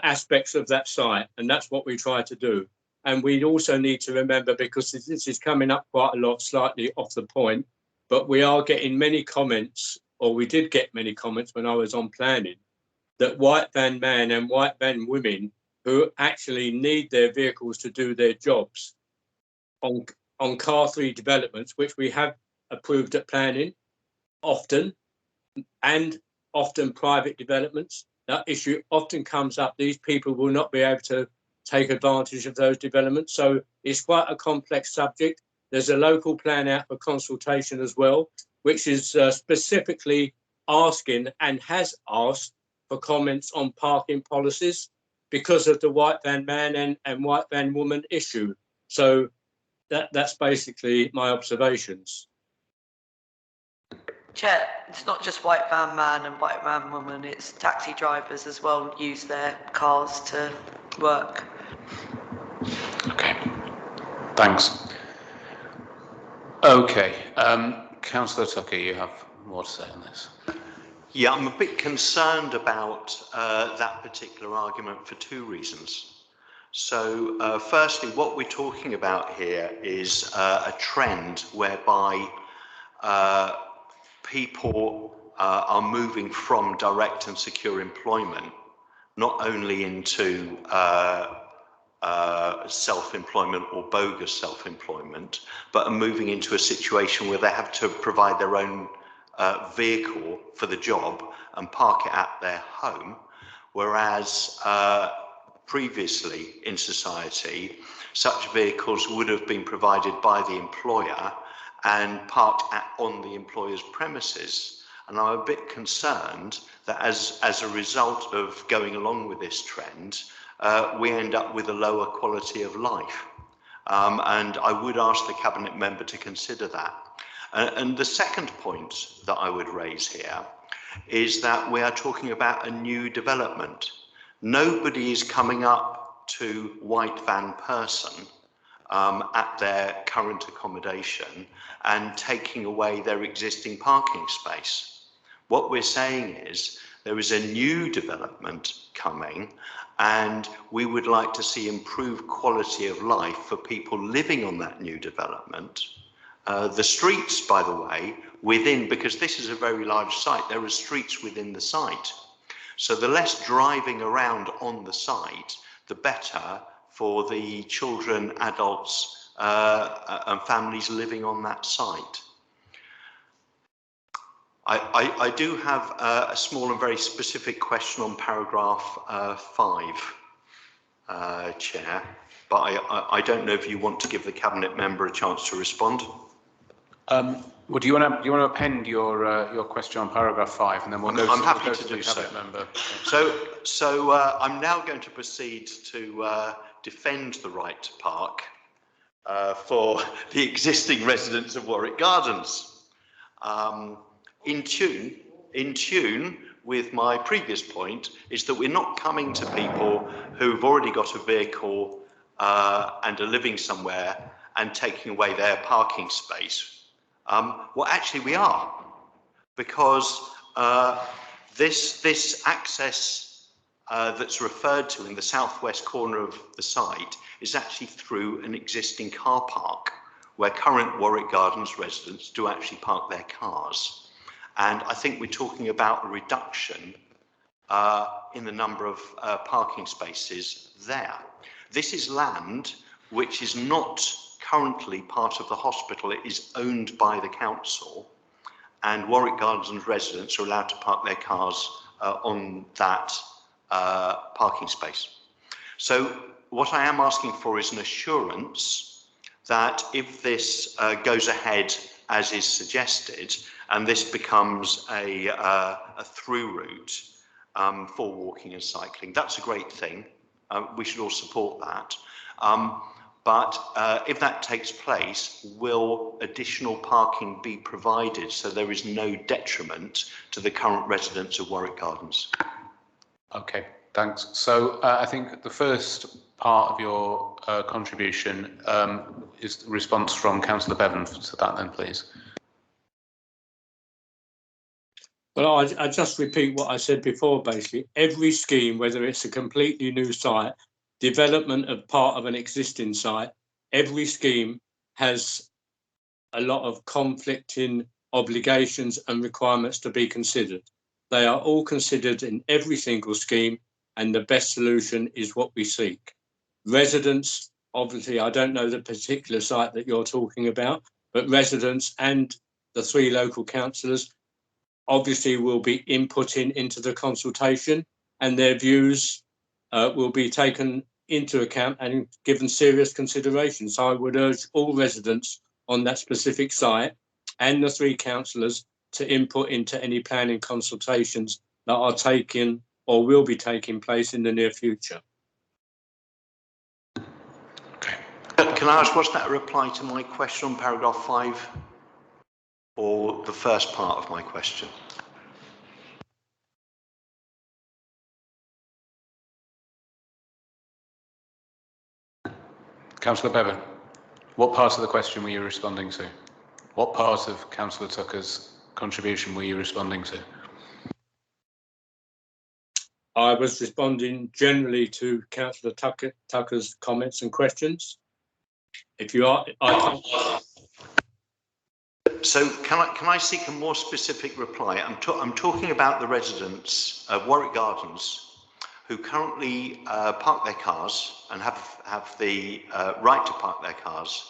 aspects of that site, and that's what we try to do. And we also need to remember, because this is coming up quite a lot, slightly off the point, but we are getting many comments, or we did get many comments when I was on planning, that white van men and white van women who actually need their vehicles to do their jobs on Car 3 developments, which we have approved at planning often, and often private developments, that issue often comes up. These people will not be able to take advantage of those developments. So it's quite a complex subject. There's a local plan out for consultation as well, which is specifically asking and has asked for comments on parking policies because of the white van man and white van woman issue. So that's basically my observations. Chair, it's not just white van man and white van woman, it's taxi drivers as well use their cars to work. Okay, thanks. Okay, Councillor Tucker, you have more to say on this. Yeah, I'm a bit concerned about that particular argument for two reasons. So firstly, what we're talking about here is a trend whereby people are moving from direct and secure employment, not only into self-employment or bogus self-employment, but are moving into a situation where they have to provide their own vehicle for the job and park it at their home, whereas previously in society, such vehicles would have been provided by the employer and parked on the employer's premises. And I'm a bit concerned that as a result of going along with this trend, we end up with a lower quality of life. And I would ask the Cabinet member to consider that. And the second point that I would raise here is that we are talking about a new development. Nobody is coming up to white van person at their current accommodation and taking away their existing parking space. What we're saying is there is a new development coming, and we would like to see improved quality of life for people living on that new development. The streets, by the way, within, because this is a very large site, there are streets within the site. So the less driving around on the site, the better for the children, adults, and families living on that site. I do have a small and very specific question on paragraph 5, Chair, but I don't know if you want to give the Cabinet member a chance to respond. Well, do you want to append your question on paragraph 5, and then we'll go. I'm happy to do so. Member. So I'm now going to proceed to defend the right to park for the existing residents of Warwick Gardens. In tune with my previous point is that we're not coming to people who've already got a vehicle and are living somewhere and taking away their parking space. Well, actually we are, because this access that's referred to in the southwest corner of the site is actually through an existing car park where current Warwick Gardens residents do actually park their cars. And I think we're talking about a reduction in the number of parking spaces there. This is land which is not currently part of the hospital. It is owned by the council, and Warwick Gardens residents are allowed to park their cars on that parking space. So what I am asking for is an assurance that if this goes ahead as is suggested, and this becomes a through route for walking and cycling, that's a great thing. We should all support that. But if that takes place, will additional parking be provided so there is no detriment to the current residents of Warwick Gardens? Okay, thanks. So I think the first part of your contribution is the response from Councillor Bevan to that then, please. Well, I just repeat what I said before, basically. Every scheme, whether it's a completely new site, development of part of an existing site, every scheme has a lot of conflicting obligations and requirements to be considered. They are all considered in every single scheme, and the best solution is what we seek. Residents, obviously, I don't know the particular site that you're talking about, but residents and the 3 local councillors obviously will be inputting into the consultation, and their views will be taken into account and given serious consideration. So I would urge all residents on that specific site and the 3 councillors to input into any planning consultations that are taking or will be taking place in the near future. Okay. Can I ask, was that a reply to my question on paragraph 5 or the first part of my question? Councillor Bevan, what part of the question were you responding to? What part of Councillor Tucker's contribution were you responding to? I was responding generally to Councillor Tucker's comments and questions. If you are, I can't. So can I seek a more specific reply? I'm talking about the residents of Warwick Gardens who currently park their cars and have the right to park their cars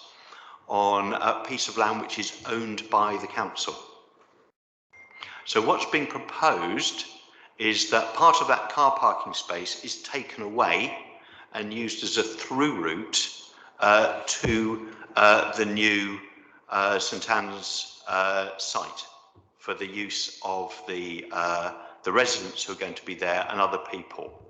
on a piece of land which is owned by the council. So what's being proposed is that part of that car parking space is taken away and used as a through route to the new St Anne's site for the use of the residents who are going to be there and other people.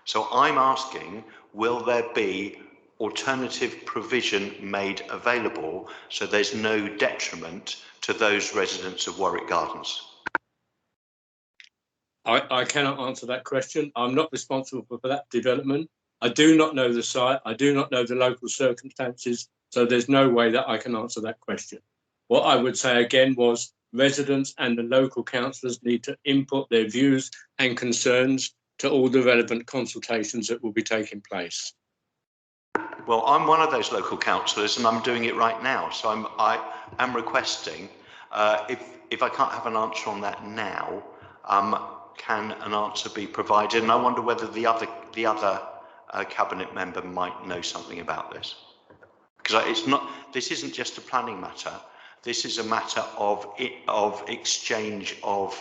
So I'm asking, will there be alternative provision made available so there's no detriment to those residents of Warwick Gardens? I cannot answer that question. I'm not responsible for that development. I do not know the site. I do not know the local circumstances. So there's no way that I can answer that question. What I would say again was residents and the local councillors need to input their views and concerns to all the relevant consultations that will be taking place. Well, I'm one of those local councillors and I'm doing it right now. So I am requesting, if I can't have an answer on that now, can an answer be provided? And I wonder whether the other cabinet member might know something about this. Because this isn't just a planning matter. This is a matter of exchange of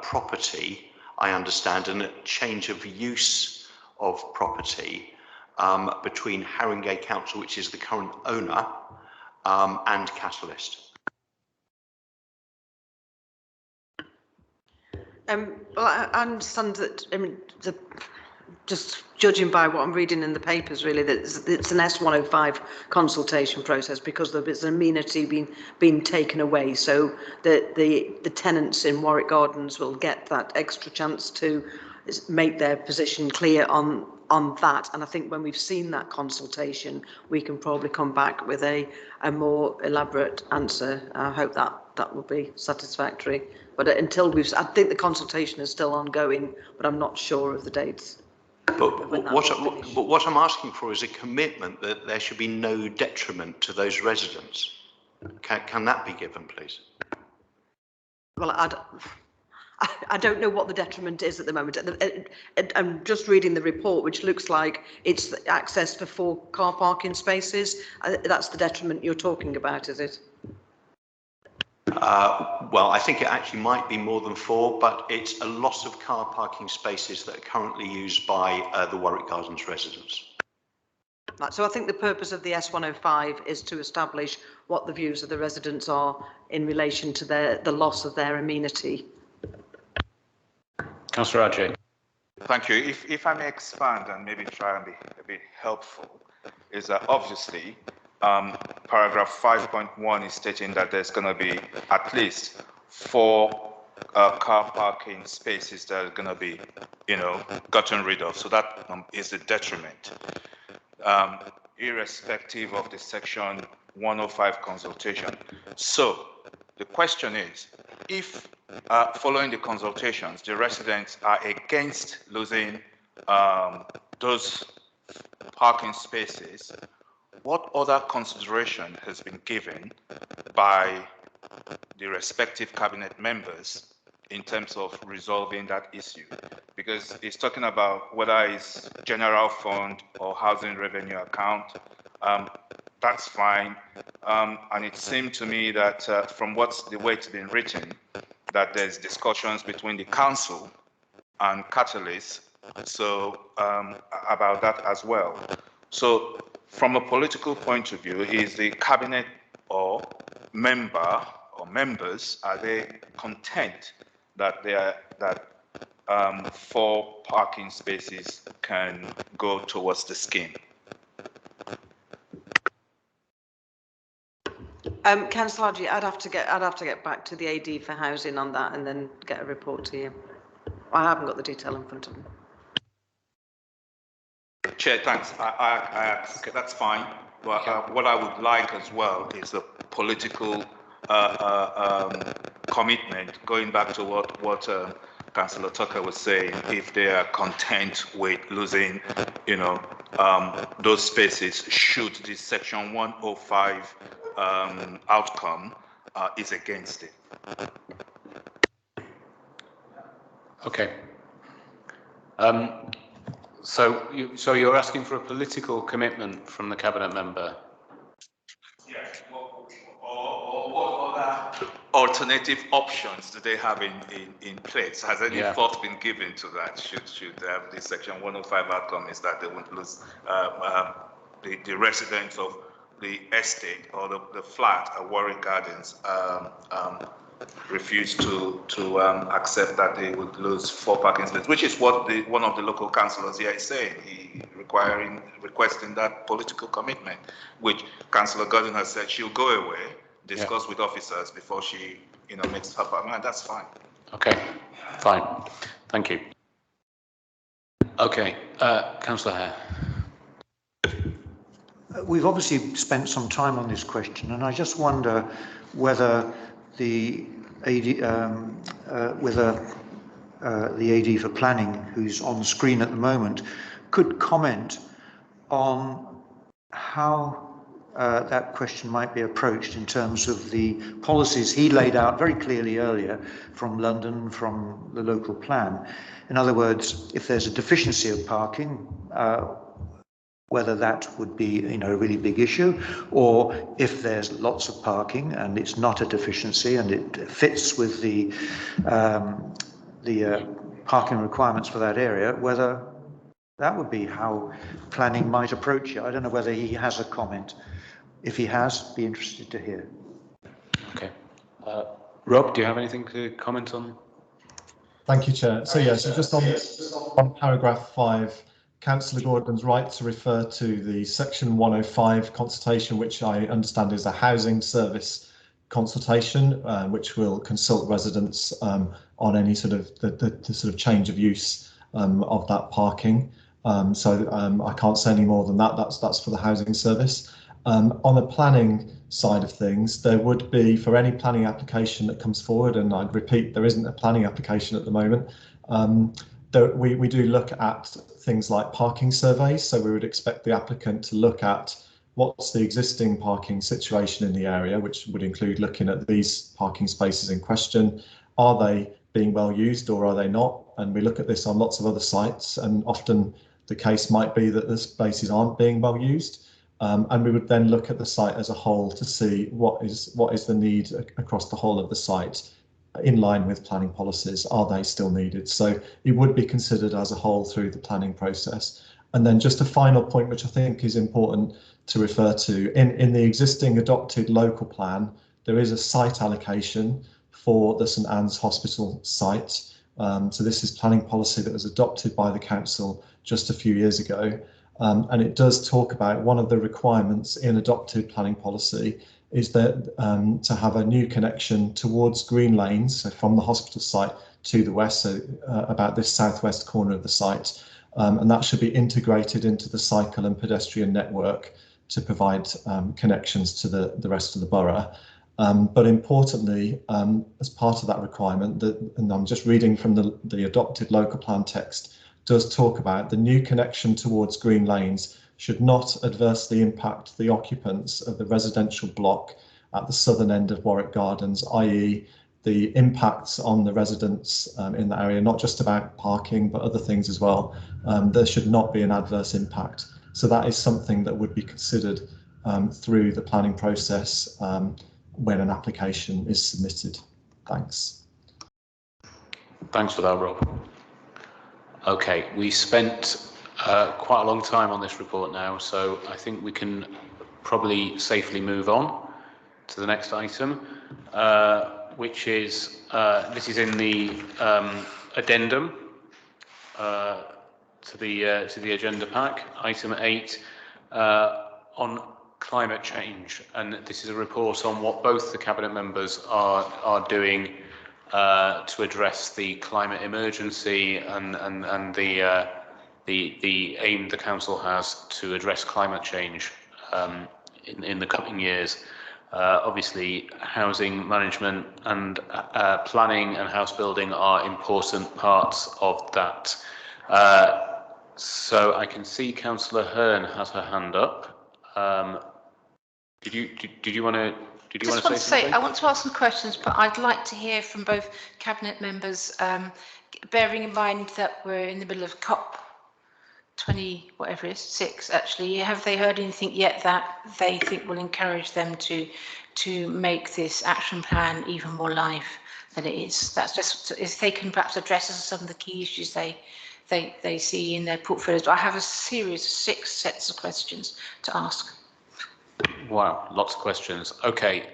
property, I understand, and a change of use of property between Haringey Council, which is the current owner, and Catalyst. Well, I understand that, I mean, just judging by what I'm reading in the papers, really, that it's an S105 consultation process because there's an amenity being taken away. So the tenants in Warwick Gardens will get that extra chance to make their position clear on that. And I think when we've seen that consultation, we can probably come back with a more elaborate answer. I hope that will be satisfactory. But until I think the consultation is still ongoing, but I'm not sure of the dates. But what I'm asking for is a commitment that there should be no detriment to those residents. Can that be given, please? Well, I don't know what the detriment is at the moment. I'm just reading the report, which looks like it's access for 4 car parking spaces. That's the detriment you're talking about, is it? Well, I think it actually might be more than 4, but it's a loss of car parking spaces that are currently used by the Warwick Gardens residents. So I think the purpose of the S105 is to establish what the views of the residents are in relation to the loss of their amenity. Councillor Ajay. Thank you. If I may expand and maybe try and be a bit helpful, is that obviously paragraph 5.1 is stating that there's going to be at least 4 car parking spaces that are going to be, gotten rid of. So that is a detriment, irrespective of the section 105 consultation. So the question is, if following the consultations, the residents are against losing those parking spaces, what other consideration has been given by the respective cabinet members in terms of resolving that issue, because it's talking about whether it's general fund or housing revenue account. That's fine. And it seemed to me that from the way it's been written, that there's discussions between the council and Catalyst, so about that as well. So from a political point of view, is the cabinet or member or members, are they content that 4 parking spaces can go towards the scheme? Councillor Hadji, I'd have to get back to the AD for housing on that and then get a report to you. I haven't got the detail in front of me. Chair, thanks. Okay, that's fine. But what I would like as well is a political commitment, going back to what Councillor Tucker was saying, if they are content with losing, those spaces, should this Section 105 outcome is against it. Okay. So you're asking for a political commitment from the cabinet member? Yes. Or what other alternative options do they have in place? Has any thought been given to that? Should the Section 105 outcome is that they won't lose the residents of the estate or the flat at Warwick Gardens refuse to accept that they would lose 4 parking spaces, which is what one of the local councillors here is saying. He requesting that political commitment, which Councillor Gordon has said she'll go away, discuss with officers before she makes her mind. That's fine. Okay, fine. Thank you. Okay, Councillor Hare. We've obviously spent some time on this question, and I just wonder whether the AD, the AD for planning, who's on screen at the moment, could comment on how that question might be approached in terms of the policies he laid out very clearly earlier from London, from the local plan. In other words, if there's a deficiency of parking, whether that would be a really big issue, or if there's lots of parking and it's not a deficiency and it fits with the parking requirements for that area, whether that would be how planning might approach it. I don't know whether he has a comment. If he has, be interested to hear. Okay. Rob, do you have anything to comment on? Thank you, Chair. So just on paragraph 5, Councillor Gordon's right to refer to the Section 105 consultation, which I understand is a housing service consultation, which will consult residents on any sort of the sort of change of use of that parking. I can't say any more than that. That's for the housing service. On the planning side of things, there would be, for any planning application that comes forward, and I'd repeat, there isn't a planning application at the moment, we do look at things like parking surveys. So we would expect the applicant to look at what's the existing parking situation in the area, which would include looking at these parking spaces in question. Are they being well used or are they not? And we look at this on lots of other sites, and often the case might be that the spaces aren't being well used. And we would then look at the site as a whole to see what is the need across the whole of the site in line with planning policies. Are they still needed? So it would be considered as a whole through the planning process. And then just a final point, which I think is important to refer to, in the existing adopted local plan, there is a site allocation for the St Anne's Hospital site. So this is planning policy that was adopted by the council just a few years ago. And it does talk about one of the requirements in adopted planning policy is that to have a new connection towards Green Lanes, so from the hospital site to the west, so about this southwest corner of the site. And that should be integrated into the cycle and pedestrian network to provide connections to the rest of the borough. But importantly, as part of that requirement, and I'm just reading from the adopted local plan text, does talk about the new connection towards Green Lanes should not adversely impact the occupants of the residential block at the southern end of Warwick Gardens, i.e. the impacts on the residents in that area, not just about parking, but other things as well. There should not be an adverse impact. So that is something that would be considered through the planning process when an application is submitted. Thanks. Thanks for that, Rob. Okay, we spent quite a long time on this report now, so I think we can probably safely move on to the next item, which is, this is in the addendum to the agenda pack, item 8, on climate change, and this is a report on what both the cabinet members are doing to address the climate emergency and the aim the council has to address climate change in the coming years. Obviously, housing management and planning and house building are important parts of that. So I can see Councillor Hearn has her hand up. Did you want to? Did you want to say something? I want to ask some questions, but I'd like to hear from both cabinet members, bearing in mind that we're in the middle of COP 20, whatever it is, 6 actually. Have they heard anything yet that they think will encourage them to make this action plan even more live than it is? That's just, if they can perhaps address some of the key issues they see in their portfolios. But I have a series of 6 sets of questions to ask. Wow, lots of questions. Okay,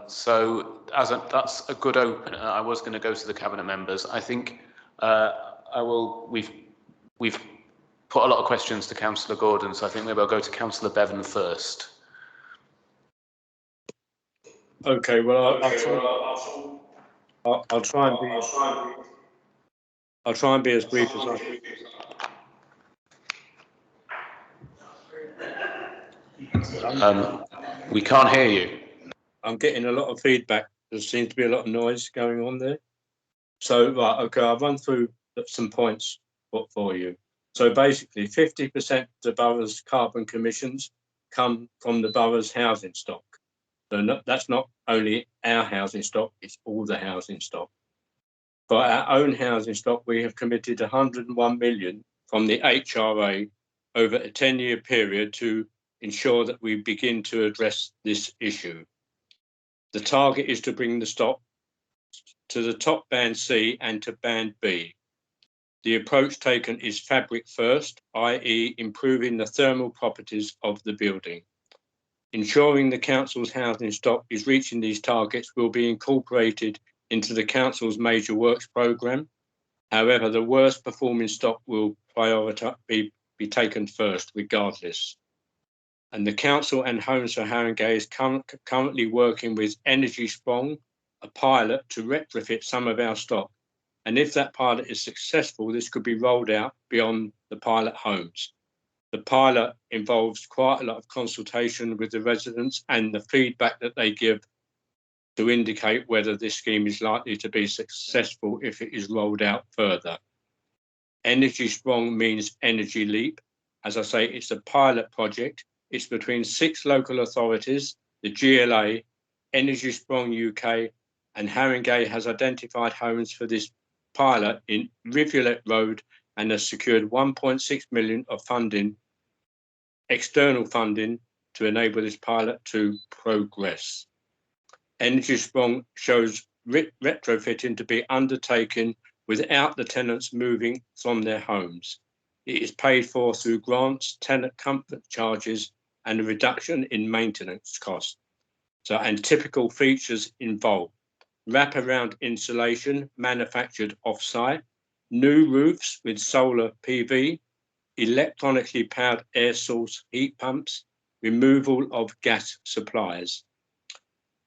so that's a good opener. I was going to go to the cabinet members. I think we've put a lot of questions to Councillor Gordon, so I think maybe I'll go to Councillor Bevan first. Okay, well, I'll try and be as brief as I can. We can't hear you. I'm getting a lot of feedback. There seems to be a lot of noise going on there. So, right, okay, I'll run through some points for you. So basically, 50% of the borough's carbon emissions come from the borough's housing stock. So that's not only our housing stock, it's all the housing stock. For our own housing stock, we have committed 101 million from the HRA over a 10-year period to ensure that we begin to address this issue. The target is to bring the stock to the top band C and to band B. The approach taken is fabric first, i.e. improving the thermal properties of the building. Ensuring the council's housing stock is reaching these targets will be incorporated into the council's major works programme. However, the worst performing stock will be taken first, regardless. And the council and Homes for Haringey is currently working with Energy Strong, a pilot, to retrofit some of our stock. And if that pilot is successful, this could be rolled out beyond the pilot homes. The pilot involves quite a lot of consultation with the residents and the feedback that they give to indicate whether this scheme is likely to be successful if it is rolled out further. Energy Strong means Energy Leap. As I say, it's a pilot project. It's between 6 local authorities, the GLA, Energy Strong UK, and Haringey has identified homes for this pilot in Rivulet Road and has secured 1.6 million of funding, external funding, to enable this pilot to progress. Energy Strong shows retrofitting to be undertaken without the tenants moving from their homes. It is paid for through grants, tenant comfort charges, and a reduction in maintenance costs. And typical features involve wraparound insulation manufactured off-site, new roofs with solar PV, electronically powered air source heat pumps, removal of gas supplies.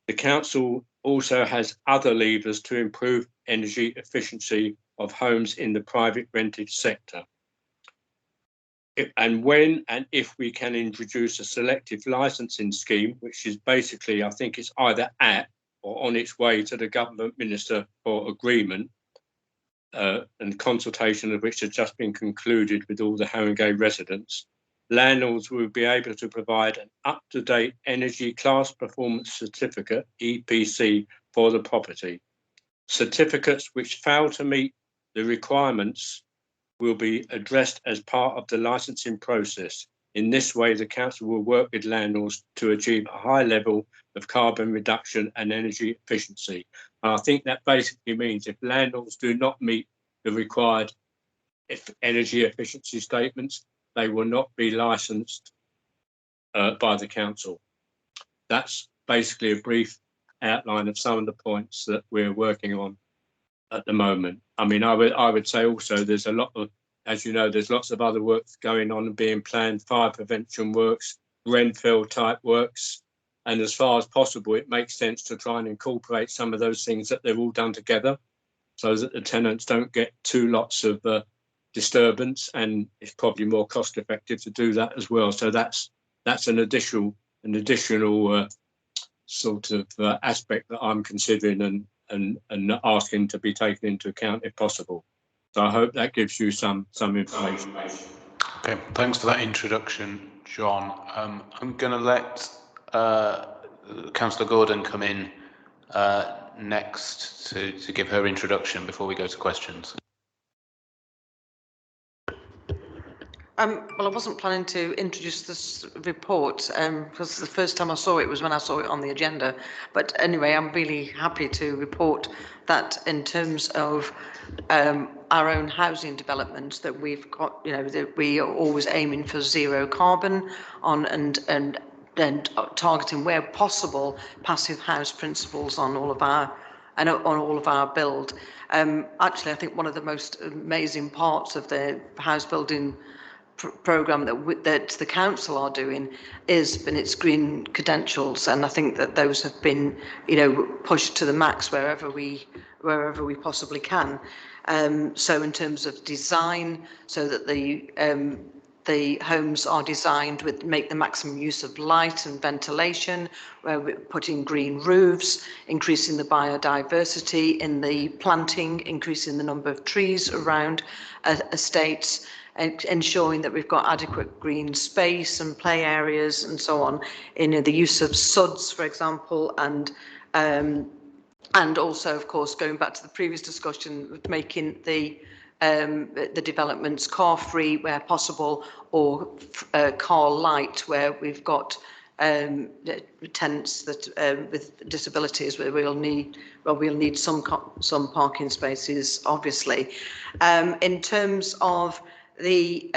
The council also has other levers to improve energy efficiency of homes in the private rented sector. And when and if we can introduce a selective licensing scheme, which is basically, I think it's either at or on its way to the government minister for agreement, and consultation of which has just been concluded with all the Haringey residents, landlords will be able to provide an up-to-date energy class performance certificate, EPC, for the property. Certificates which fail to meet the requirements will be addressed as part of the licensing process. In this way, the council will work with landlords to achieve a high level of carbon reduction and energy efficiency. And I think that basically means if landlords do not meet the required energy efficiency statements, they will not be licensed by the council. That's basically a brief outline of some of the points that we're working on at the moment. I mean, I would say also there's a lot of, as you know, there's lots of other works going on and being planned, fire prevention works, Grenfell type works. And as far as possible, it makes sense to try and incorporate some of those things that they've all done together so that the tenants don't get two lots of disturbance, and it's probably more cost effective to do that as well. So that's an additional sort of aspect that I'm considering and asking to be taken into account if possible. So I hope that gives you some information. Okay, thanks for that introduction, John. I'm going to let Councillor Gordon come in next to give her introduction before we go to questions. Well, I wasn't planning to introduce this report because the first time I saw it was when I saw it on the agenda. But anyway, I'm really happy to report that in terms of our own housing development, that we've got, you know, that we are always aiming for zero carbon on and targeting where possible passive house principles on all of our build. Actually, I think one of the most amazing parts of the house building programme that the council are doing is in its green credentials, and I think that those have been, you know, pushed to the max wherever we possibly can. So in terms of design, so that the homes are designed with make the maximum use of light and ventilation, where we're putting green roofs, increasing the biodiversity in the planting, increasing the number of trees around estates, and ensuring that we've got adequate green space and play areas and so on, in the use of suds, for example, and also, of course, going back to the previous discussion, making the developments car-free where possible, or car light where we've got tenants that with disabilities where we'll need some parking spaces, obviously. In terms of the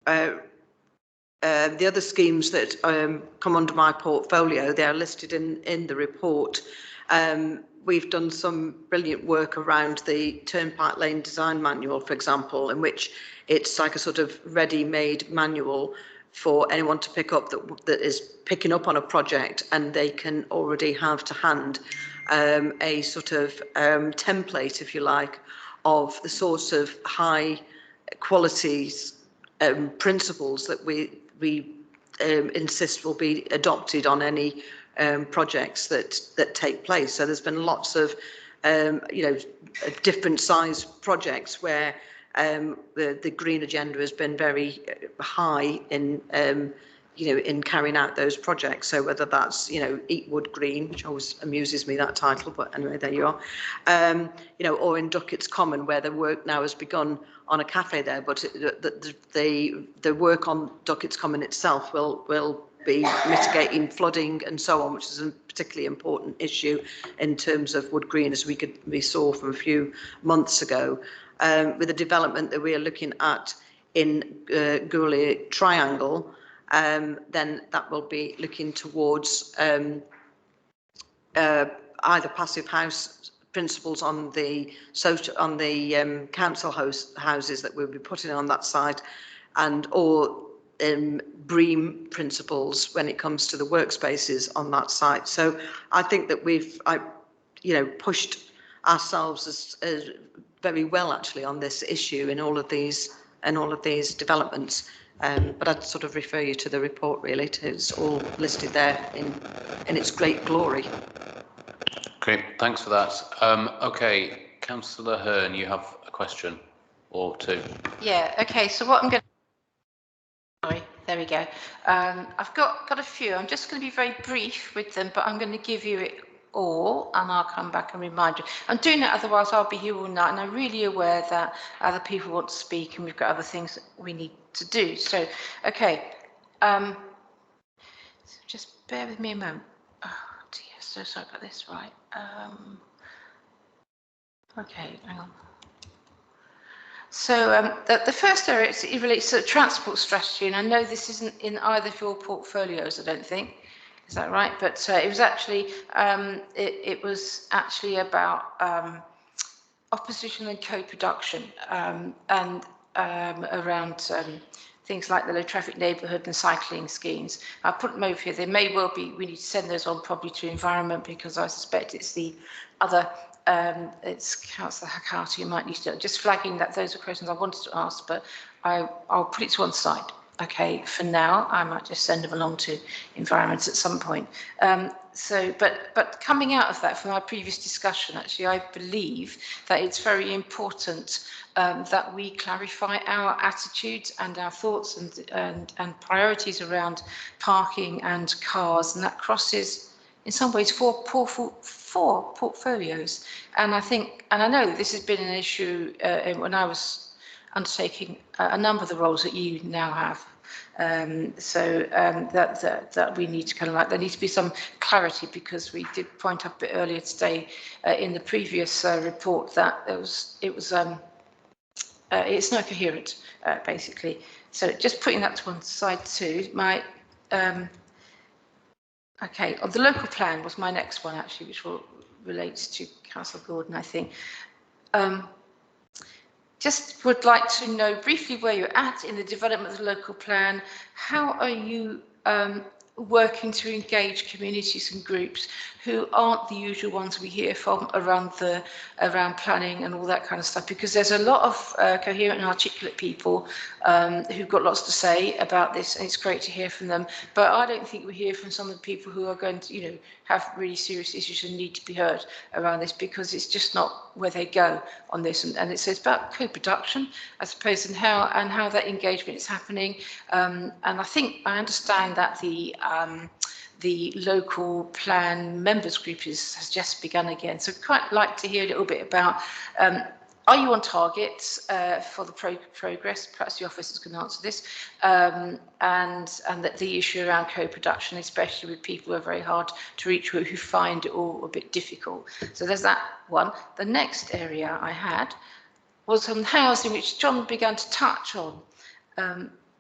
other schemes that come under my portfolio, they are listed in the report. We've done some brilliant work around the Turnpike Lane Design Manual, for example, in which it's like a sort of ready-made manual for anyone to pick up that is picking up on a project, and they can already have to hand a sort of template, if you like, of the sorts of high qualities principles that we insist will be adopted on any projects that take place. So there's been lots of different size projects where the green agenda has been very high in in carrying out those projects. So whether that's Eat Wood Green, which always amuses me, that title, but anyway, there you are. Or in Duckett's Common, where the work now has begun on a cafe there, but the work on Duckett's Common itself will be mitigating flooding and so on, which is a particularly important issue in terms of Wood Green, as we saw from a few months ago. With the development that we are looking at in Gourlay Triangle, then that will be looking towards either passive house principles on the council houses that we'll be putting on that site, or BREEAM principles when it comes to the workspaces on that site. So I think that we've pushed ourselves as very well actually on this issue in all of these developments. But I'd sort of refer you to the report, really. It's all listed there in its great glory. Great, thanks for that. Okay, Councillor Hearn, you have a question or two. Yeah, okay, so what I'm going to... Sorry, there we go. I've got a few. I'm just going to be very brief with them, but I'm going to give you all, and I'll come back and remind you. I'm doing that, otherwise I'll be here all night, and I'm really aware that other people want to speak and we've got other things that we need to do. So, okay, just bear with me a moment. Oh dear, so sorry about this, right. Okay, hang on. So the first area, it relates to the transport strategy, and I know this isn't in either of your portfolios, I don't think. Is that right? But it was actually about opposition and co-production and around things like the low traffic neighbourhood and cycling schemes. I'll put them over here. They may well be, we need to send those on probably to environment, because I suspect it's the other, it's Councillor Hakati who might need to, just flagging that those are questions I wanted to ask, but I'll put it to one side. Okay, for now, I might just send them along to environment at some point. But coming out of that, from our previous discussion, actually, I believe that it's very important that we clarify our attitudes and our thoughts and priorities around parking and cars, and that crosses, in some ways, four portfolios. And I think, and I know this has been an issue when I was undertaking a number of the roles that you now have. That we need to kind of like, there needs to be some clarity, because we did point up a bit earlier today in the previous report that it's not coherent, basically. So just putting that to one side too. My okay, the local plan was my next one actually, which relates to Councillor Gordon, I think. Just would like to know briefly where you're at in the development of the local plan. How are you working to engage communities and groups who aren't the usual ones we hear from around planning and all that kind of stuff? Because there's a lot of coherent and articulate people who've got lots to say about this, and it's great to hear from them. But I don't think we hear from some of the people who are going to, have really serious issues and need to be heard around this, because it's just not where they go on this. And it's about co-production, I suppose, and how that engagement is happening. And I understand that the local plan members group has just begun again. So I'd quite like to hear a little bit about, are you on target for the progress? Perhaps the officers can answer this. And that the issue around co-production, especially with people who are very hard to reach, who find it all a bit difficult. So there's that one. The next area I had was on housing, which John began to touch on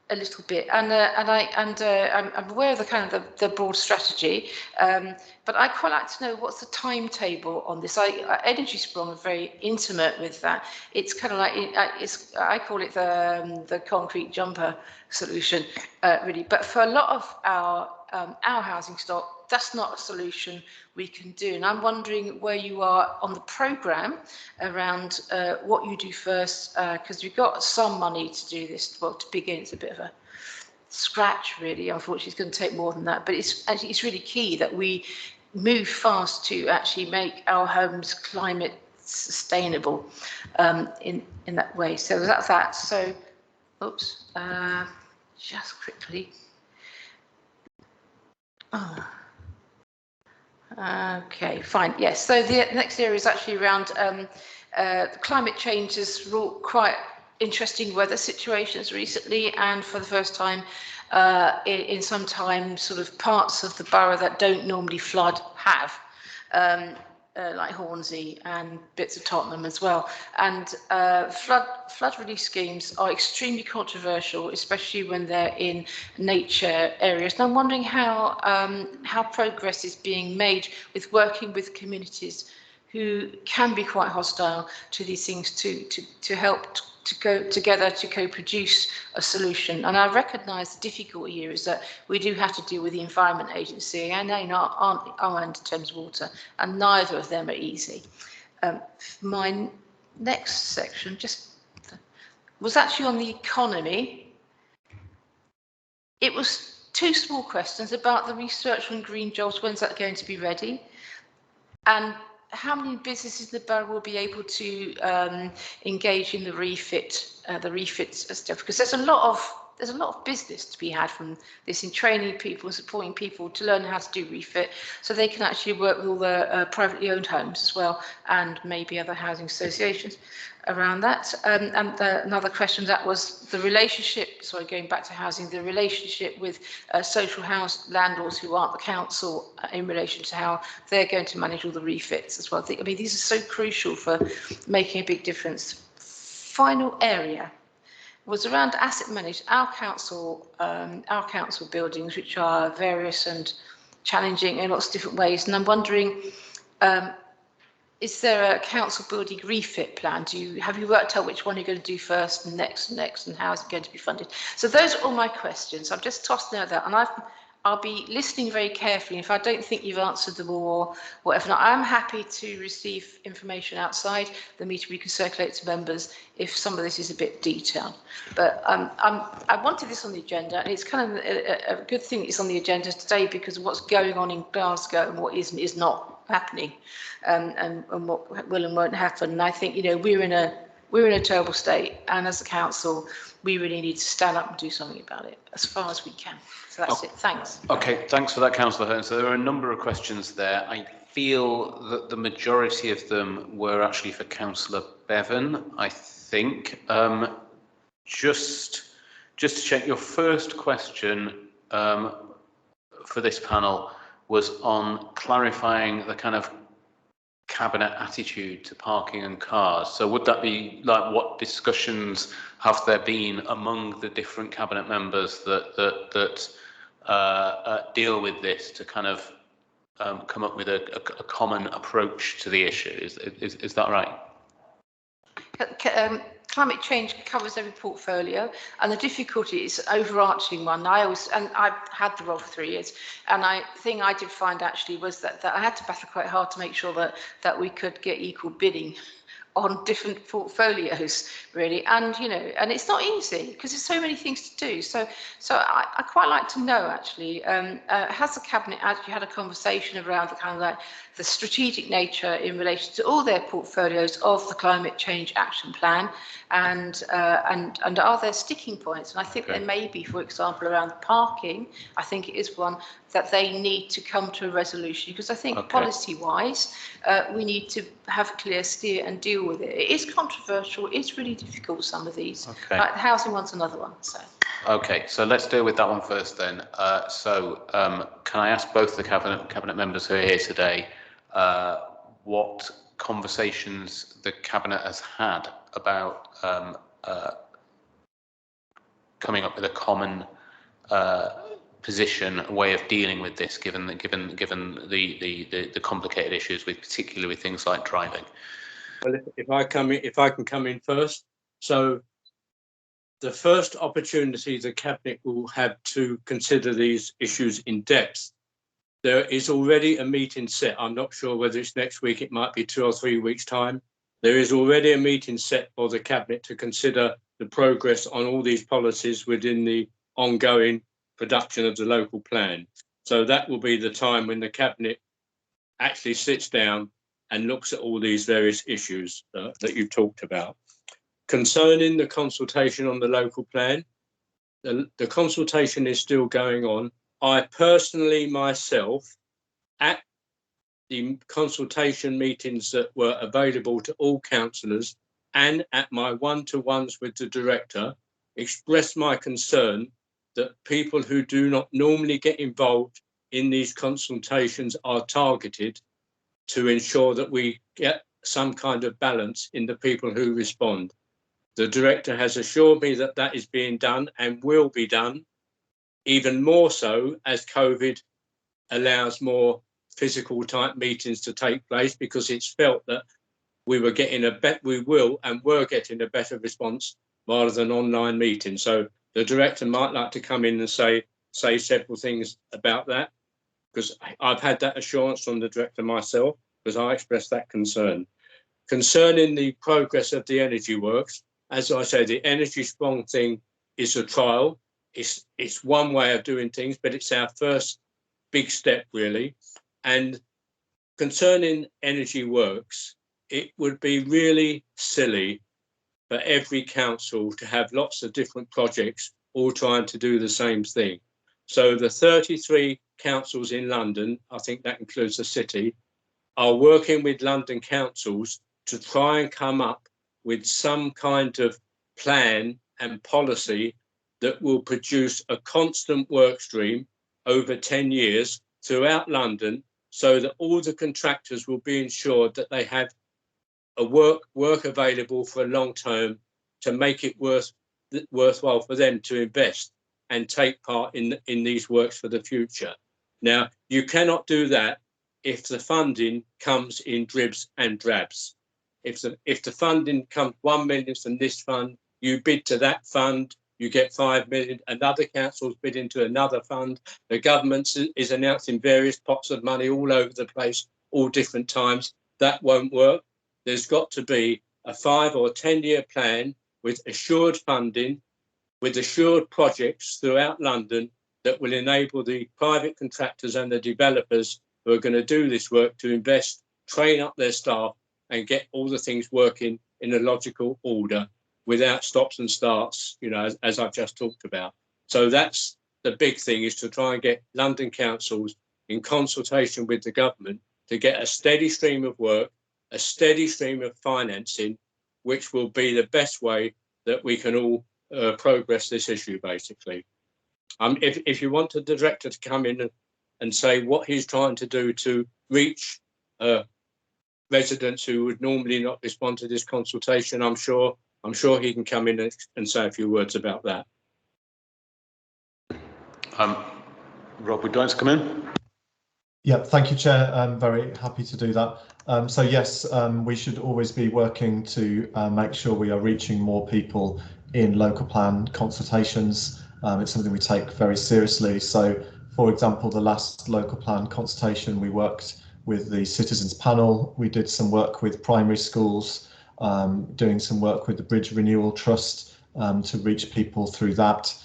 a little bit, and I'm aware of the kind of the broad strategy, but I'd quite like to know what's the timetable on this. Energy Sprong are very intimate with that. It's kind of like I call it the concrete jumper solution, really. But for a lot of our housing stock, that's not a solution we can do. And I'm wondering where you are on the programme around what you do first, because we've got some money to do this. Well, to begin, it's a bit of a scratch, really. Unfortunately, it's going to take more than that. But it's really key that we move fast to actually make our homes climate sustainable in that way. So that's that. So, oops, just quickly. Oh. Okay, fine. Yes, so the next area is actually around climate change has wrought quite interesting weather situations recently, and for the first time in some time, sort of parts of the borough that don't normally flood have. Like Hornsey and bits of Tottenham as well. And flood relief schemes are extremely controversial, especially when they're in nature areas. And I'm wondering how progress is being made with working with communities who can be quite hostile to these things to help to go together to co-produce a solution. And I recognise the difficulty here is that we do have to deal with the Environment Agency, and they aren't under Thames Water, and neither of them are easy. My next section was actually on the economy. It was two small questions about the research on green jobs. When's that going to be ready? And how many businesses in the borough will be able to engage in the refit stuff? Because there's a lot there's a lot of business to be had from this in training people and supporting people to learn how to do refit, so they can actually work with all the privately owned homes as well, and maybe other housing associations around that. Another question that was the relationship, sorry, going back to housing, the relationship with social house landlords who aren't the council in relation to how they're going to manage all the refits as well. I mean, these are so crucial for making a big difference. Final area was around asset management. Our council buildings, which are various and challenging in lots of different ways, and I'm wondering, is there a council building refit plan? Have you worked out which one you're going to do first and next, and how is it going to be funded? So those are all my questions. I'm just tossing out that, and I'll be listening very carefully. If I don't think you've answered them all or whatever, now, I'm happy to receive information outside the meeting. We can circulate to members if some of this is a bit detailed. But I wanted this on the agenda, and it's kind of a good thing it's on the agenda today, because of what's going on in Glasgow and what is not happening, and what will and won't happen. And I think, you know, we're in a terrible state, and as a council, we really need to stand up and do something about it as far as we can. So that's it. Thanks. Okay, thanks for that, Councillor Hearn. So there are a number of questions there. I feel that the majority of them were actually for Councillor Bevan, I think. Just to check, your first question for this panel was on clarifying the kind of cabinet attitude to parking and cars. So would that be like, what discussions have there been among the different cabinet members that deal with this to kind of come up with a common approach to the issue? Is that right? Climate change covers every portfolio, and the difficulty is an overarching one. I've had the role for 3 years, and the thing I did find actually was that I had to battle quite hard to make sure that we could get equal bidding on different portfolios, really. And, you know, and it's not easy because there's so many things to do. So I quite like to know, actually, has the cabinet actually had a conversation around the kind of like the strategic nature in relation to all their portfolios of the climate change action plan, and are there sticking points? And I think there may be, for example, around parking. I think it is one that they need to come to a resolution, because I think policy-wise, we need to have a clear steer and deal with it. It is controversial. It's really difficult, some of these. Okay. Like the housing one's another one. So. Okay, so let's deal with that one first then. Can I ask both the cabinet members who are here today what conversations the cabinet has had about coming up with a common position, a way of dealing with this, given the complicated issues with, particularly with things like driving. Well, if I can come in first. So the first opportunity the cabinet will have to consider these issues in depth, there is already a meeting set. I'm not sure whether it's next week, it might be 2 or 3 weeks' time. There is already a meeting set for the cabinet to consider the progress on all these policies within the ongoing production of the local plan. So that will be the time when the cabinet actually sits down and looks at all these various issues that you've talked about. Concerning the consultation on the local plan, the consultation is still going on. I personally, myself, at the consultation meetings that were available to all councillors and at my one-to-ones with the director, expressed my concern that people who do not normally get involved in these consultations are targeted to ensure that we get some kind of balance in the people who respond. The director has assured me that that is being done and will be done, even more so as COVID allows more physical type meetings to take place, because it's felt that we were getting a better response rather than online meetings. So the director might like to come in and say several things about that, because I've had that assurance from the director myself, because I expressed that concern. Concerning the progress of the energy works, as I say, the Energy Strong thing is a trial. It's one way of doing things, but it's our first big step, really. And concerning energy works, it would be really silly for every council to have lots of different projects all trying to do the same thing. So the 33 councils in London, I think that includes the city, are working with London councils to try and come up with some kind of plan and policy that will produce a constant work stream over 10 years throughout London, so that all the contractors will be ensured that they have a work available for a long term to make it worthwhile for them to invest and take part in these works for the future. Now, you cannot do that if the funding comes in dribs and drabs. If the funding comes 1 million from this fund, you bid to that fund, you get 5 million, another council's bid into another fund. The government is announcing various pots of money all over the place, all different times. That won't work. There's got to be a 5 or 10 year plan with assured funding, with assured projects throughout London that will enable the private contractors and the developers who are going to do this work to invest, train up their staff and get all the things working in a logical order without stops and starts, you know, as I've just talked about. So that's the big thing, is to try and get London councils in consultation with the government to get a steady stream of work, a steady stream of financing, which will be the best way that we can all progress this issue, basically. If you want the director to come in and say what he's trying to do to reach residents who would normally not respond to this consultation, I'm sure he can come in and say a few words about that. Rob, would you like to come in? Yeah, thank you, Chair. I'm very happy to do that. So yes, we should always be working to make sure we are reaching more people in local plan consultations. It's something we take very seriously. So, for example, the last local plan consultation, we worked with the citizens panel. We did some work with primary schools, doing some work with the Bridge Renewal Trust to reach people through that.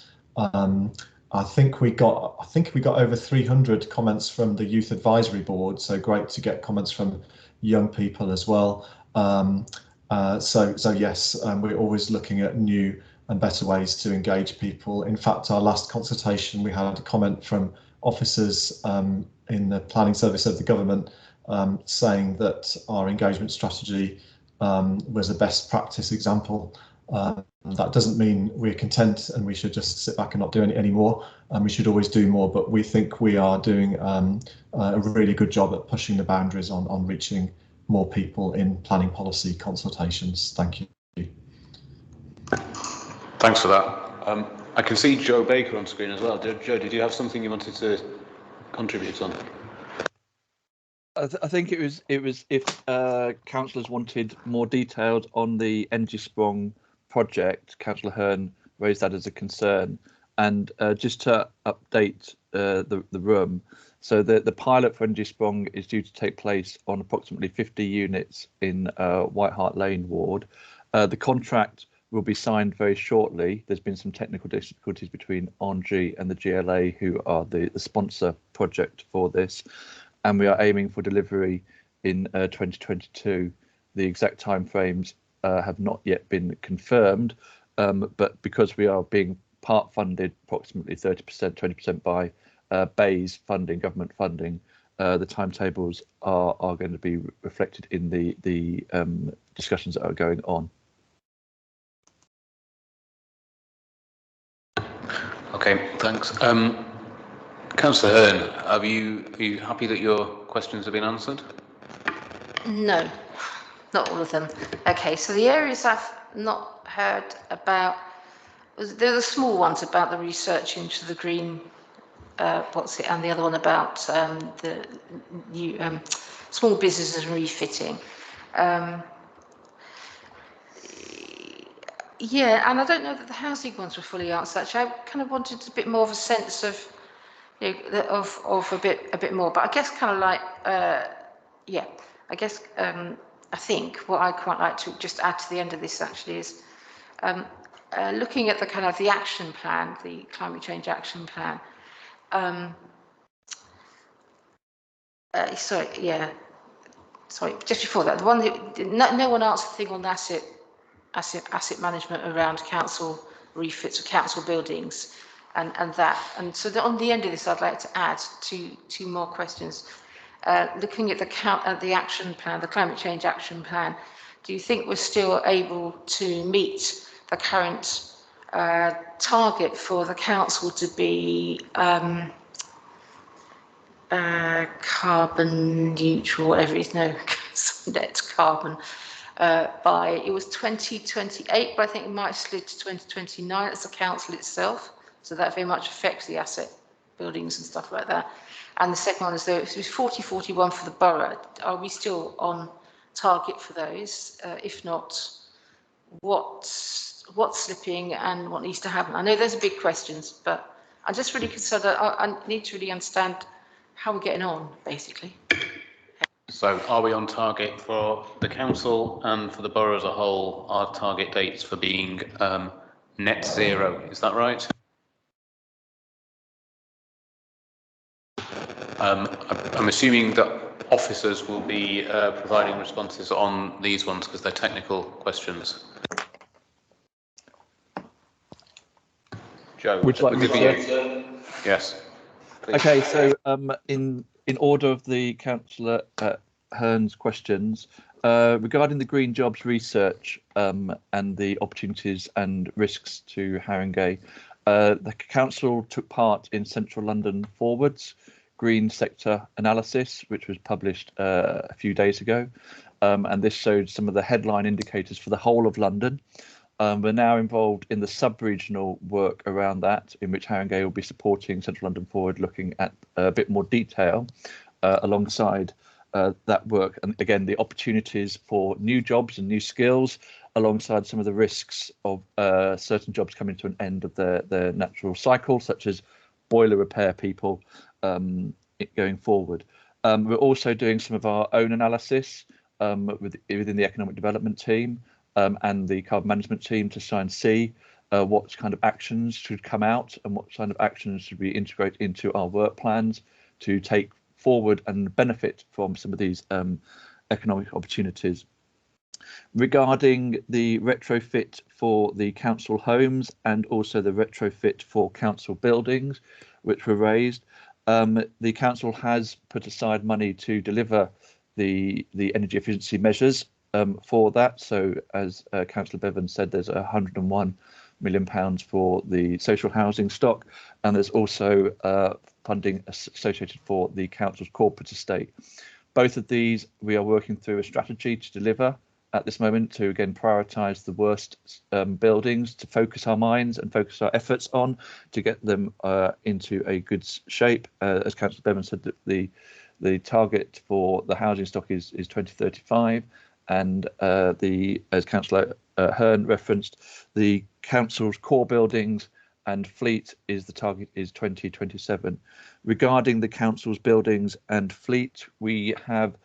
I think we got over 300 comments from the Youth Advisory Board. So great to get comments from young people as well. So yes, we're always looking at new and better ways to engage people. In fact, our last consultation, we had a comment from officers in the planning service of the government saying that our engagement strategy was a best practice example. That doesn't mean we're content and we should just sit back and not do any anymore. We should always do more, but we think we are doing a really good job at pushing the boundaries on reaching more people in planning policy consultations. Thank you. Thanks for that. I can see Joe Baker on screen as well. Joe, did you have something you wanted to contribute on? I think it was if councillors wanted more detailed on the Energy Sprong project, Councillor Hearn raised that as a concern. And just to update the room, so the pilot for Energy Sprong is due to take place on approximately 50 units in White Hart Lane ward. The contract will be signed very shortly. There's been some technical difficulties between ENGIE and the GLA, who are the sponsor project for this. And we are aiming for delivery in 2022. The exact timeframes have not yet been confirmed, but because we are being part funded, approximately 30%, 20% by BEIS funding, government funding, the timetables are going to be reflected in the discussions that are going on. Okay, thanks. Councillor Hearn, are you happy that your questions have been answered? No, not all of them. Okay, so the areas I've not heard about, they're the small ones about the research into the green, and the other one about the new small businesses and refitting. Yeah, and I don't know that the housing ones were fully answered. Actually, I kind of wanted a bit more of a sense of, you know, of a bit more. But I guess kind of like, yeah, I guess I think what I'd quite like to just add to the end of this actually is looking at the kind of the action plan, the climate change action plan. Sorry, just before that, the one that no one asked the thing on asset management around council refits of council buildings and that. And so on the end of this, I'd like to add two more questions. Looking at the action plan, the climate change action plan, do you think we're still able to meet the current target for the council to be carbon neutral, whatever it is, no, net carbon, by, it was 2028, but I think it might slid to 2029. That's the council itself, so that very much affects the asset buildings and stuff like that. And the second one is, though, it was 40-41 for the borough. Are we still on target for those? If not, what's slipping and what needs to happen? I know those are big questions, but I'm just really concerned. I need to really understand how we're getting on, basically. So are we on target for the council and for the borough as a whole? Our target dates for being net zero, is that right? I'm assuming that officers will be providing responses on these ones because they're technical questions. Joe, would you like me to? Yes. Please. Okay, so in order of the Councillor Hearn's questions, regarding the green jobs research and the opportunities and risks to Haringey, the council took part in Central London Forward's green sector analysis, which was published a few days ago, and this showed some of the headline indicators for the whole of London. We're now involved in the sub-regional work around that, in which Haringey will be supporting Central London Forward, looking at a bit more detail alongside that work. And again, the opportunities for new jobs and new skills, alongside some of the risks of certain jobs coming to an end of their natural cycle, such as boiler repair people going forward. We're also doing some of our own analysis within the economic development team and the carbon management team to try and see what kind of actions should come out and what kind of actions should we integrate into our work plans to take forward and benefit from some of these economic opportunities. Regarding the retrofit for the council homes and also the retrofit for council buildings, which were raised, the council has put aside money to deliver the energy efficiency measures for that. So as Councillor Bevan said, there's £101 million for the social housing stock, and there's also funding associated for the council's corporate estate. Both of these we are working through a strategy to deliver at this moment to again prioritise the worst buildings, to focus our minds and focus our efforts on to get them into a good shape. As Councillor Bevan said, that the target for the housing stock is 2035, and as Councillor Hearn referenced, the council's core buildings and fleet is the target is 2027. Regarding the council's buildings and fleet, we have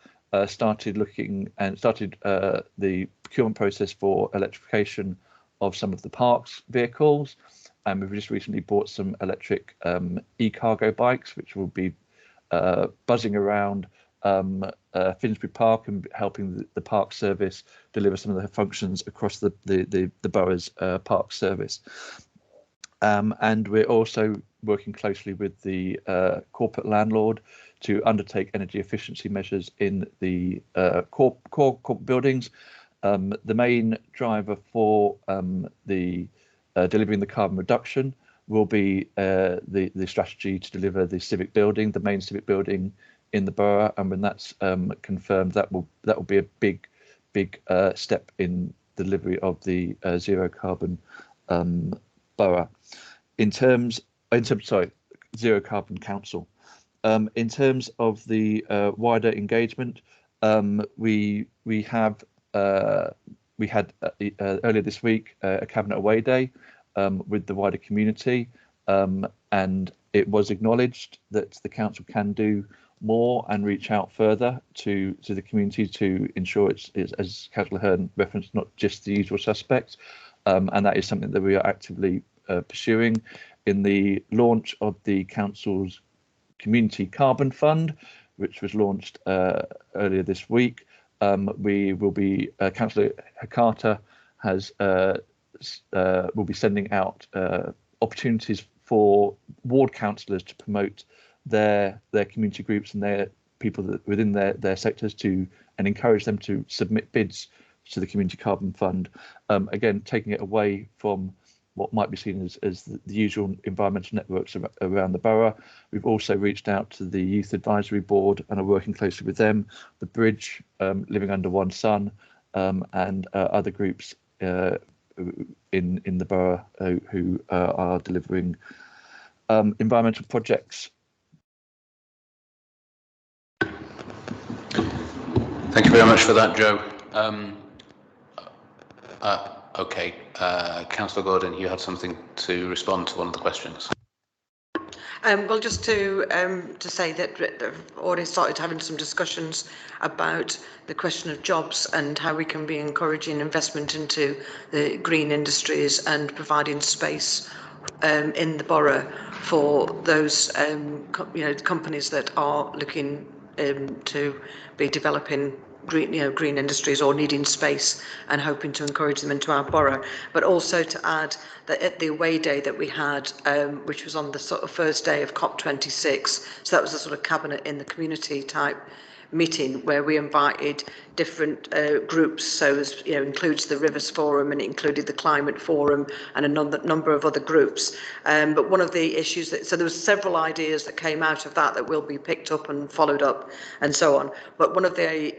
started looking and started the procurement process for electrification of some of the parks vehicles, and we've just recently bought some electric e-cargo bikes, which will be buzzing around Finsbury Park and helping the park service deliver some of the functions across the borough's park service. And we're also working closely with the corporate landlord to undertake energy efficiency measures in the core buildings. The main driver for the delivering the carbon reduction will be the strategy to deliver the civic building, the main civic building in the borough, and when that's confirmed, that will be a big step in delivery of the zero carbon borough. Zero carbon council. In terms of the wider engagement, we had earlier this week a cabinet away day with the wider community, and it was acknowledged that the council can do more and reach out further to the community to ensure it's as Councillor Hearn referenced, not just the usual suspects, and that is something that we are actively pursuing. In the launch of the council's community carbon fund, which was launched earlier this week, we will be Councillor Hakata has will be sending out opportunities for ward councillors to promote their community groups and their people that within their sectors and encourage them to submit bids to the Community Carbon Fund. Again, taking it away from what might be seen as the usual environmental networks around the borough. We've also reached out to the Youth Advisory Board and are working closely with them, the Bridge, Living Under One Sun, and other groups in the borough who are delivering environmental projects. Thank you very much for that, Joe. Okay, Councillor Gordon, you had something to respond to one of the questions. Well, just to say that I've already started having some discussions about the question of jobs and how we can be encouraging investment into the green industries and providing space in the borough for those companies that are looking to be developing green industries or needing space, and hoping to encourage them into our borough. But also to add that at the away day that we had, which was on the sort of first day of COP26, so that was a sort of cabinet in the community type meeting where we invited different groups, so as includes the Rivers Forum, and it included the Climate Forum and a number of other groups. But one of the issues so there was several ideas that came out of that will be picked up and followed up and so on. But one of the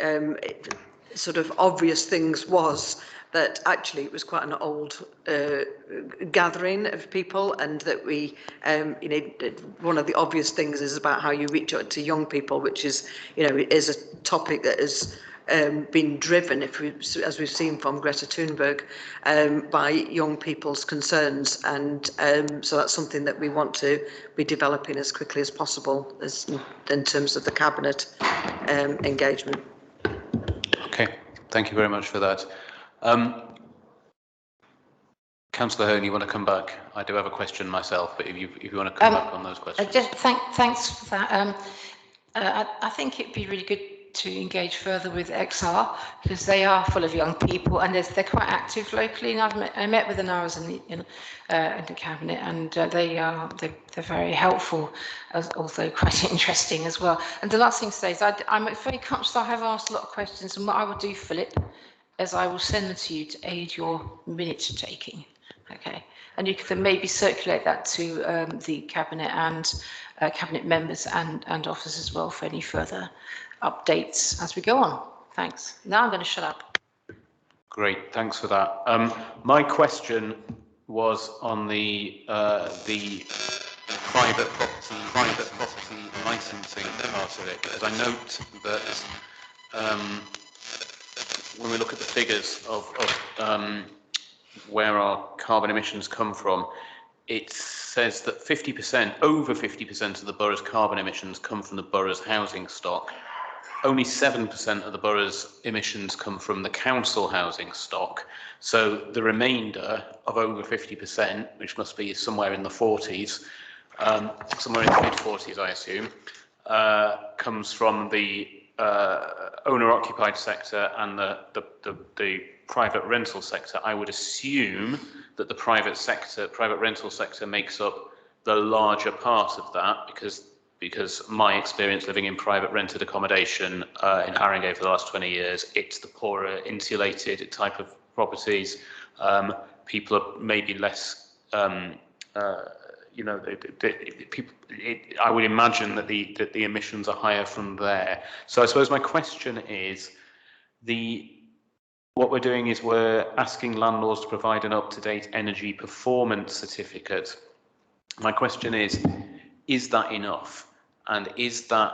sort of obvious things was that actually it was quite an old gathering of people, and that we, one of the obvious things is about how you reach out to young people, which is, is a topic that has been driven, as we've seen from Greta Thunberg, by young people's concerns, and so that's something that we want to be developing as quickly as possible, in terms of the cabinet engagement. Okay, thank you very much for that. Councillor Hearn, you want to come back? I do have a question myself, but if you want to come back on those questions. Thanks for that. I think it'd be really good to engage further with XR, because they are full of young people and they're quite active locally. And I met with them when I was in the cabinet, and they're very helpful, although quite interesting as well. And the last thing to say is I'm very conscious I have asked a lot of questions, and what I will do, Philip, is I will send them to you to aid your minute taking. Okay, and you can maybe circulate that to the cabinet and cabinet members and officers as well for any further updates as we go on. Thanks. Now I'm going to shut up. Great, thanks for that. My question was on the private property licensing part of it, because I note that when we look at the figures of where our carbon emissions come from, it says that over 50% of the borough's carbon emissions come from the borough's housing stock. Only 7% of the borough's emissions come from the council housing stock. So the remainder of over 50%, which must be somewhere in the 40s, somewhere in the mid-40s, I assume, comes from the owner-occupied sector and the private rental sector. I would assume that the private rental sector makes up the larger part of that, because my experience living in private rented accommodation in Haringey for the last 20 years, it's the poorer insulated type of properties. People are maybe less, I would imagine that the emissions are higher from there. So I suppose my question is, what we're doing is we're asking landlords to provide an up-to-date energy performance certificate. My question is that enough? And is that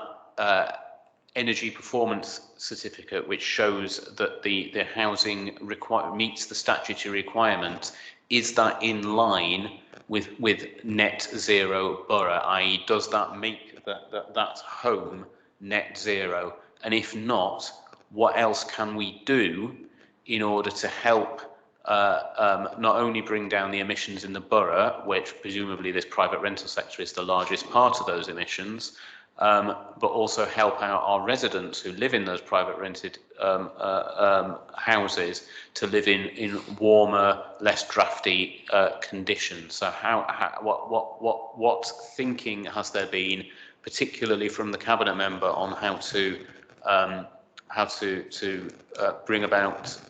energy performance certificate, which shows that the housing meets the statutory requirement, is that in line with net zero borough? I.e., does that make that home net zero? And if not, what else can we do in order to help not only bring down the emissions in the borough, which presumably this private rental sector is the largest part of those emissions, but also help out our residents who live in those private rented houses to live in warmer, less drafty conditions. So what thinking has there been, particularly from the cabinet member, on how to bring about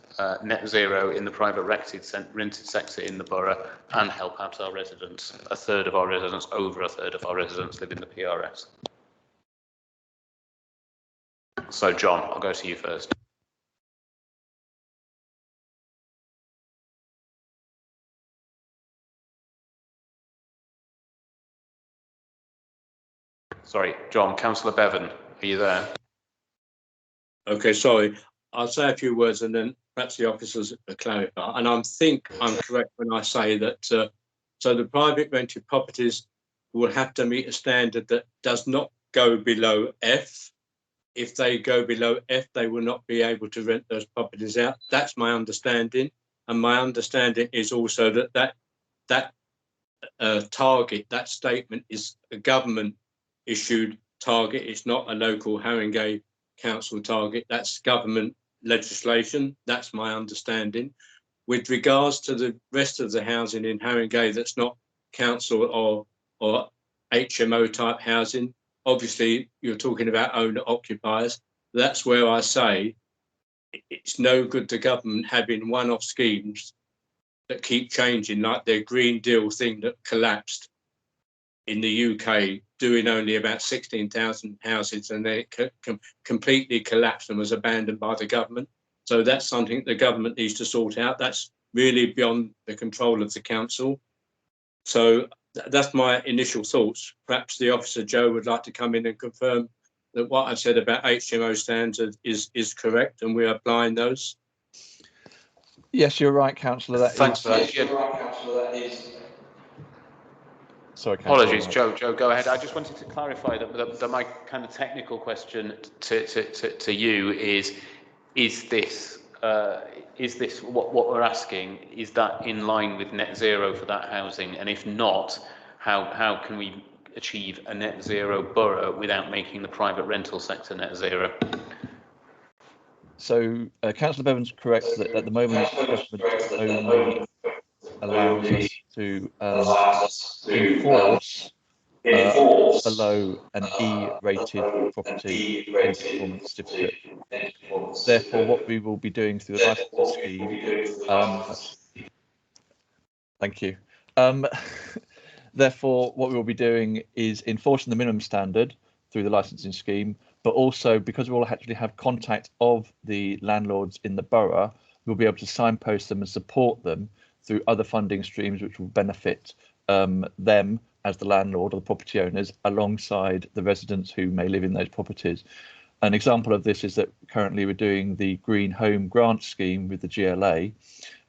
net zero in the private rented sector in the borough and help out our residents? Over a third of our residents live in the PRS. So, John, I'll go to you first. Sorry, John, Councillor Bevan, are you there? Okay, sorry. I'll say a few words and then perhaps the officers clarify. And I think I'm correct when I say that so the private rented properties will have to meet a standard that does not go below F. If they go below F, they will not be able to rent those properties out. That's my understanding. And my understanding is also that target, that statement is a government issued target. It's not a local Haringey council target. That's government legislation. That's my understanding. With regards to the rest of the housing in Haringey that's not council or HMO type housing, obviously you're talking about owner occupiers. That's where I say it's no good the government having one-off schemes that keep changing, like their Green Deal thing that collapsed in the UK, doing only about 16,000 houses, and then it completely collapsed and was abandoned by the government. So that's something the government needs to sort out. That's really beyond the control of the council. So that's my initial thoughts. Perhaps the officer Joe would like to come in and confirm that what I've said about HMO standards is correct and we're applying those. Yes, you're right, Councillor. Thanks for that. Sorry, apologies, Joe, go ahead. I just wanted to clarify that my kind of technical question to you is this what we're asking, is that in line with net zero for that housing? And if not, how can we achieve a net zero borough without making the private rental sector net zero? So, Councillor Bevan's correct that at the moment government only allows us to enforce below an E-rated property energy performance certificate. Therefore, what we will be doing through the licensing scheme, thank you. Therefore, what we will be doing is enforcing the minimum standard through the licensing scheme, but also because we will actually have contact of the landlords in the borough, we'll be able to signpost them and support them through other funding streams which will benefit them as the landlord or the property owners alongside the residents who may live in those properties. An example of this is that currently we're doing the Green Home Grant Scheme with the GLA,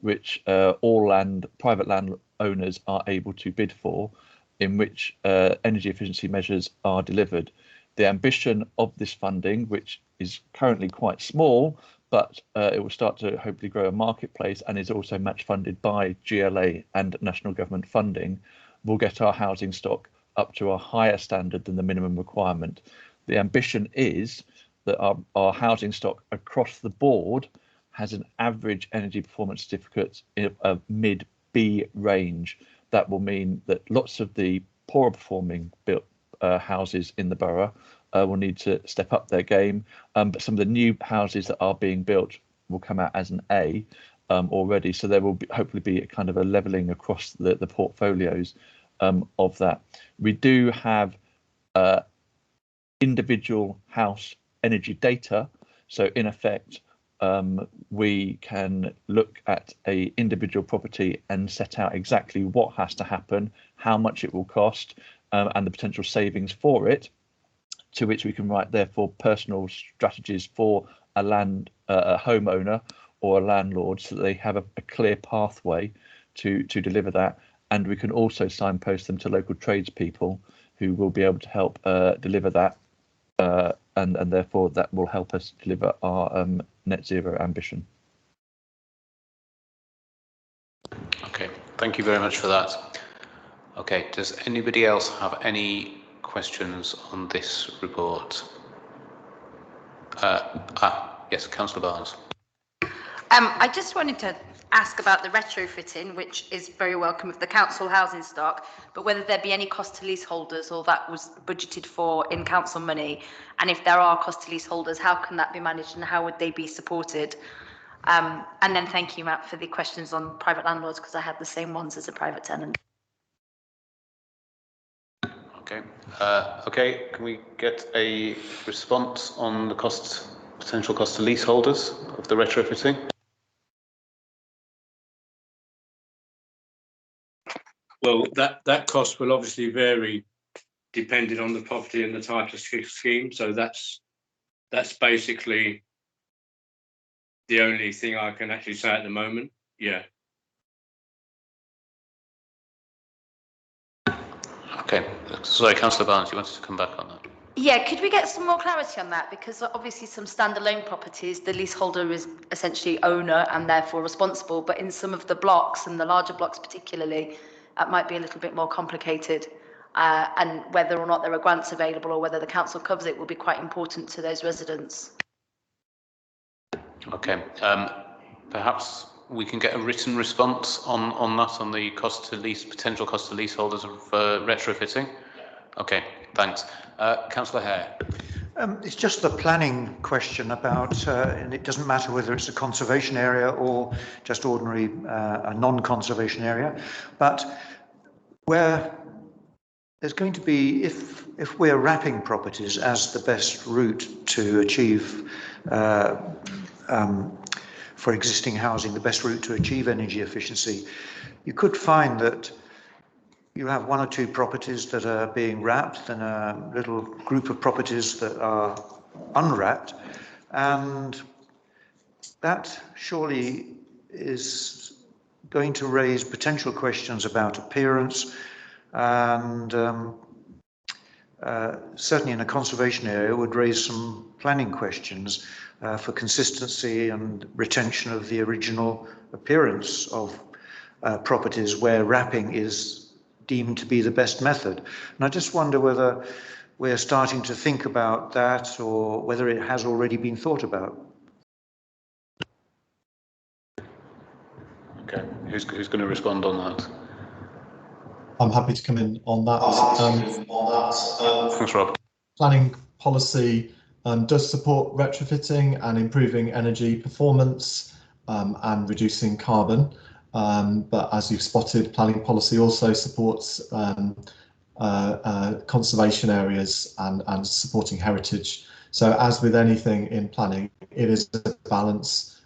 which all private land owners are able to bid for, in which energy efficiency measures are delivered. The ambition of this funding, which is currently quite small, but it will start to hopefully grow a marketplace and is also match funded by GLA and national government funding, will get our housing stock up to a higher standard than the minimum requirement. The ambition is that our housing stock across the board has an average energy performance certificate in a mid B range. That will mean that lots of the poorer performing built houses in the borough will need to step up their game, but some of the new houses that are being built will come out as an A already, so there will hopefully be a kind of a levelling across the portfolios of that. We do have individual house energy data, so in effect we can look at a individual property and set out exactly what has to happen, how much it will cost, and the potential savings for it, to which we can write therefore personal strategies for a homeowner or a landlord, so that they have a clear pathway to deliver that. And we can also signpost them to local tradespeople who will be able to help deliver that, and therefore that will help us deliver our net zero ambition. Okay, thank you very much for that. Okay, does anybody else have any questions on this report? Yes, Councillor Barnes. I just wanted to ask about the retrofitting, which is very welcome of the council housing stock, but whether there be any cost to leaseholders or that was budgeted for in council money, and if there are cost to leaseholders, how can that be managed and how would they be supported? And then thank you, Matt, for the questions on private landlords, because I had the same ones as a private tenant. Okay. Okay. Can we get a response on the potential cost to leaseholders of the retrofitting? Well, that cost will obviously vary depending on the property and the type of scheme. So that's basically the only thing I can actually say at the moment. Yeah. Okay. Sorry, Councillor Barnes, you wanted to come back on that? Yeah, could we get some more clarity on that? Because obviously some standalone properties, the leaseholder is essentially owner and therefore responsible, but in some of the blocks and the larger blocks particularly, that might be a little bit more complicated. And whether or not there are grants available or whether the council covers it will be quite important to those residents. Okay. Perhaps we can get a written response on that, on the potential cost to leaseholders of retrofitting. Okay, thanks. Councillor Hare. It's just the planning question about, and it doesn't matter whether it's a conservation area or just ordinary a non-conservation area, but where there's going to be, if we're wrapping properties as the best route to achieve, for existing housing, the best route to achieve energy efficiency, you could find that you have one or two properties that are being wrapped, then a little group of properties that are unwrapped, and that surely is going to raise potential questions about appearance, and certainly in a conservation area would raise some planning questions for consistency and retention of the original appearance of properties where wrapping is deemed to be the best method. And I just wonder whether we're starting to think about that or whether it has already been thought about. Okay, who's going to respond on that? I'm happy to come in on that. Thanks, Rob. Planning policy does support retrofitting and improving energy performance and reducing carbon. But as you've spotted, planning policy also supports conservation areas and supporting heritage. So as with anything in planning, it is a balance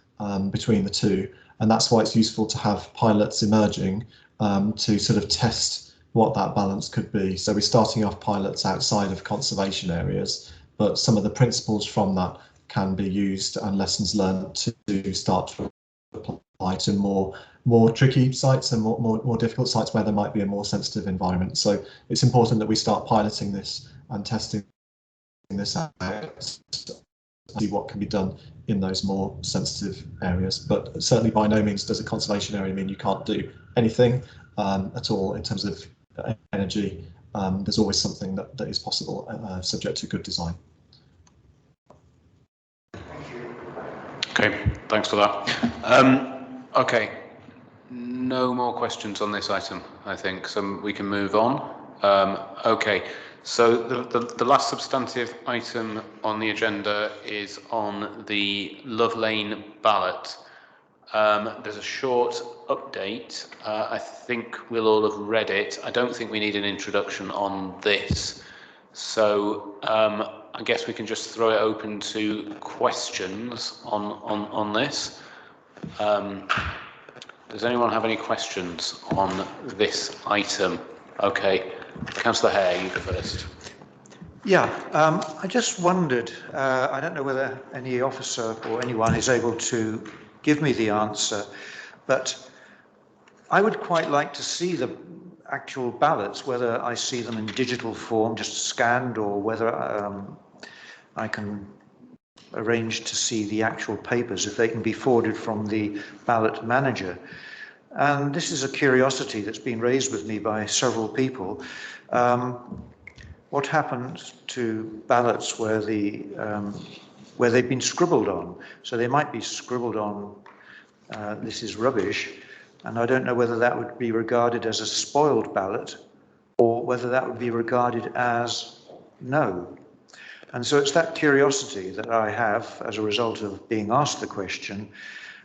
between the two. And that's why it's useful to have pilots emerging to sort of test what that balance could be. So we're starting off pilots outside of conservation areas, but some of the principles from that can be used and lessons learned to start to apply to more tricky sites and more difficult sites where there might be a more sensitive environment. So it's important that we start piloting this and testing this out to see what can be done in those more sensitive areas. But certainly by no means does a conservation area mean you can't do anything at all in terms of energy. There's always something that is possible subject to good design. Okay, thanks for that. Okay, no more questions on this item, I think, so we can move on. Okay, so the last substantive item on the agenda is on the Love Lane ballot. There's a short update. I think we'll all have read it. I don't think we need an introduction on this. So I guess we can just throw it open to questions on this. Does anyone have any questions on this item? Okay, Councillor Hare, you go first. Yeah, I just wondered, I don't know whether any officer or anyone is able to give me the answer, but I would quite like to see the actual ballots, whether I see them in digital form, just scanned, or whether I can arrange to see the actual papers, if they can be forwarded from the ballot manager. And this is a curiosity that's been raised with me by several people. what happens to ballots where where they've been scribbled on? So they might be scribbled on, this is rubbish, and I don't know whether that would be regarded as a spoiled ballot or whether that would be regarded as no. And so it's that curiosity that I have as a result of being asked the question.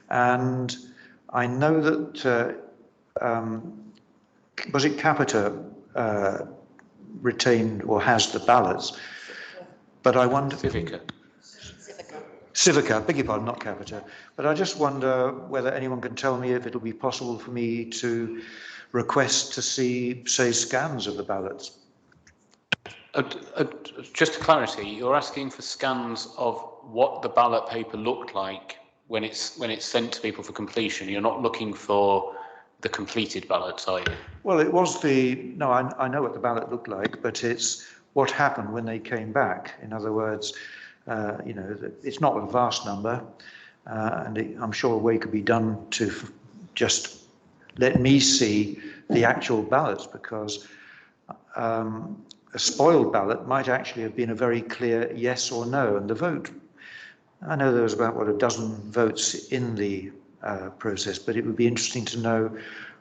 And I know that, was it Capita retained or has the ballots? But I wonder... Civica, beg your pardon, not Capita. But I just wonder whether anyone can tell me if it'll be possible for me to request to see, say, scans of the ballots. Just for clarity, you're asking for scans of what the ballot paper looked like when it's sent to people for completion. You're not looking for the completed ballots, are you? Well, it was no, I know what the ballot looked like, but it's what happened when they came back. In other words, you know, it's not a vast number, and I'm sure a way could be done to just let me see the actual ballots, because a spoiled ballot might actually have been a very clear yes or no, and the vote, I know there was about, what, a dozen votes in the process, but it would be interesting to know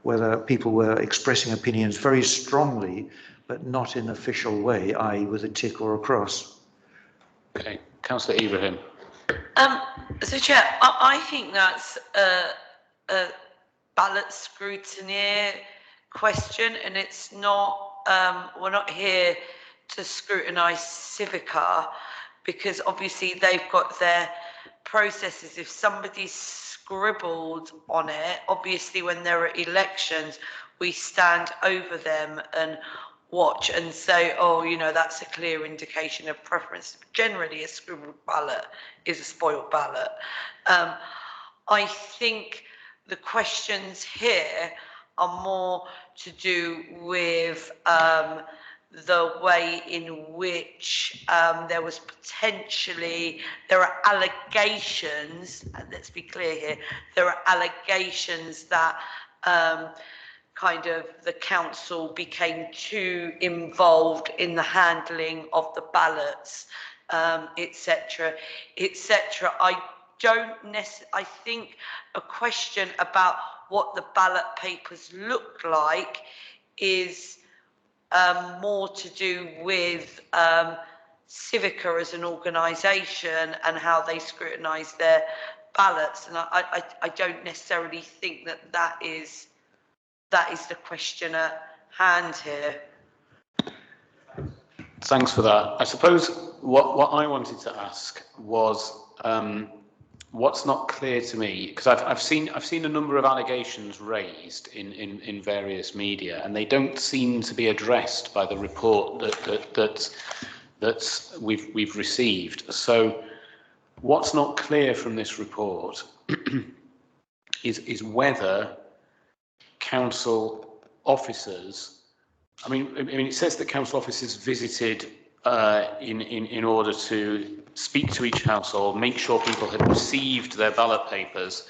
whether people were expressing opinions very strongly, but not in an official way, i.e. with a tick or a cross. Okay, Councillor Ibrahim. So Chair, I think that's a ballot scrutiny question, and it's not, we're not here to scrutinise Civica, because obviously they've got their processes. If somebody's scribbled on it, obviously when there are elections, we stand over them and watch and say, oh, you know, that's a clear indication of preference. Generally, a scribbled ballot is a spoiled ballot. I think the questions here are more to do with the way in which there are allegations, and let's be clear here, there are allegations that kind of the council became too involved in the handling of the ballots, etc., etc. I think a question about what the ballot papers look like is more to do with Civica as an organisation and how they scrutinise their ballots, and I don't necessarily think that is the question at hand here. Thanks for that. I suppose what I wanted to ask was what's not clear to me, because I've seen a number of allegations raised in various media, and they don't seem to be addressed by the report that we've received. So what's not clear from this report is whether council officers, I mean, it says that council officers visited in order to speak to each household, make sure people had received their ballot papers,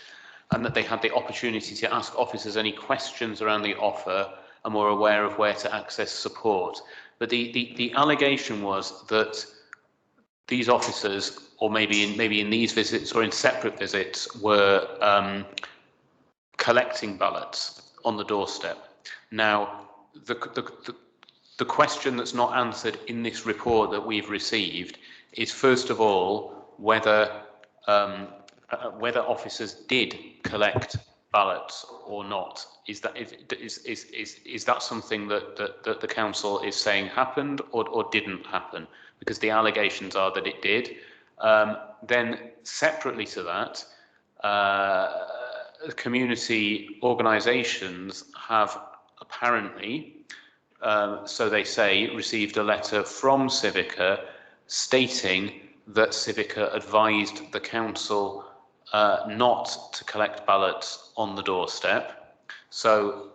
and that they had the opportunity to ask officers any questions around the offer and were aware of where to access support. But the allegation was that these officers, or maybe in these visits or in separate visits, were collecting ballots on the doorstep. Now, the question that's not answered in this report that we've received is, first of all, whether officers did collect ballots or not. Is that something that the council is saying happened or didn't happen? Because the allegations are that it did. Then, separately to that, community organisations have apparently, so they say, received a letter from Civica stating that Civica advised the council not to collect ballots on the doorstep. So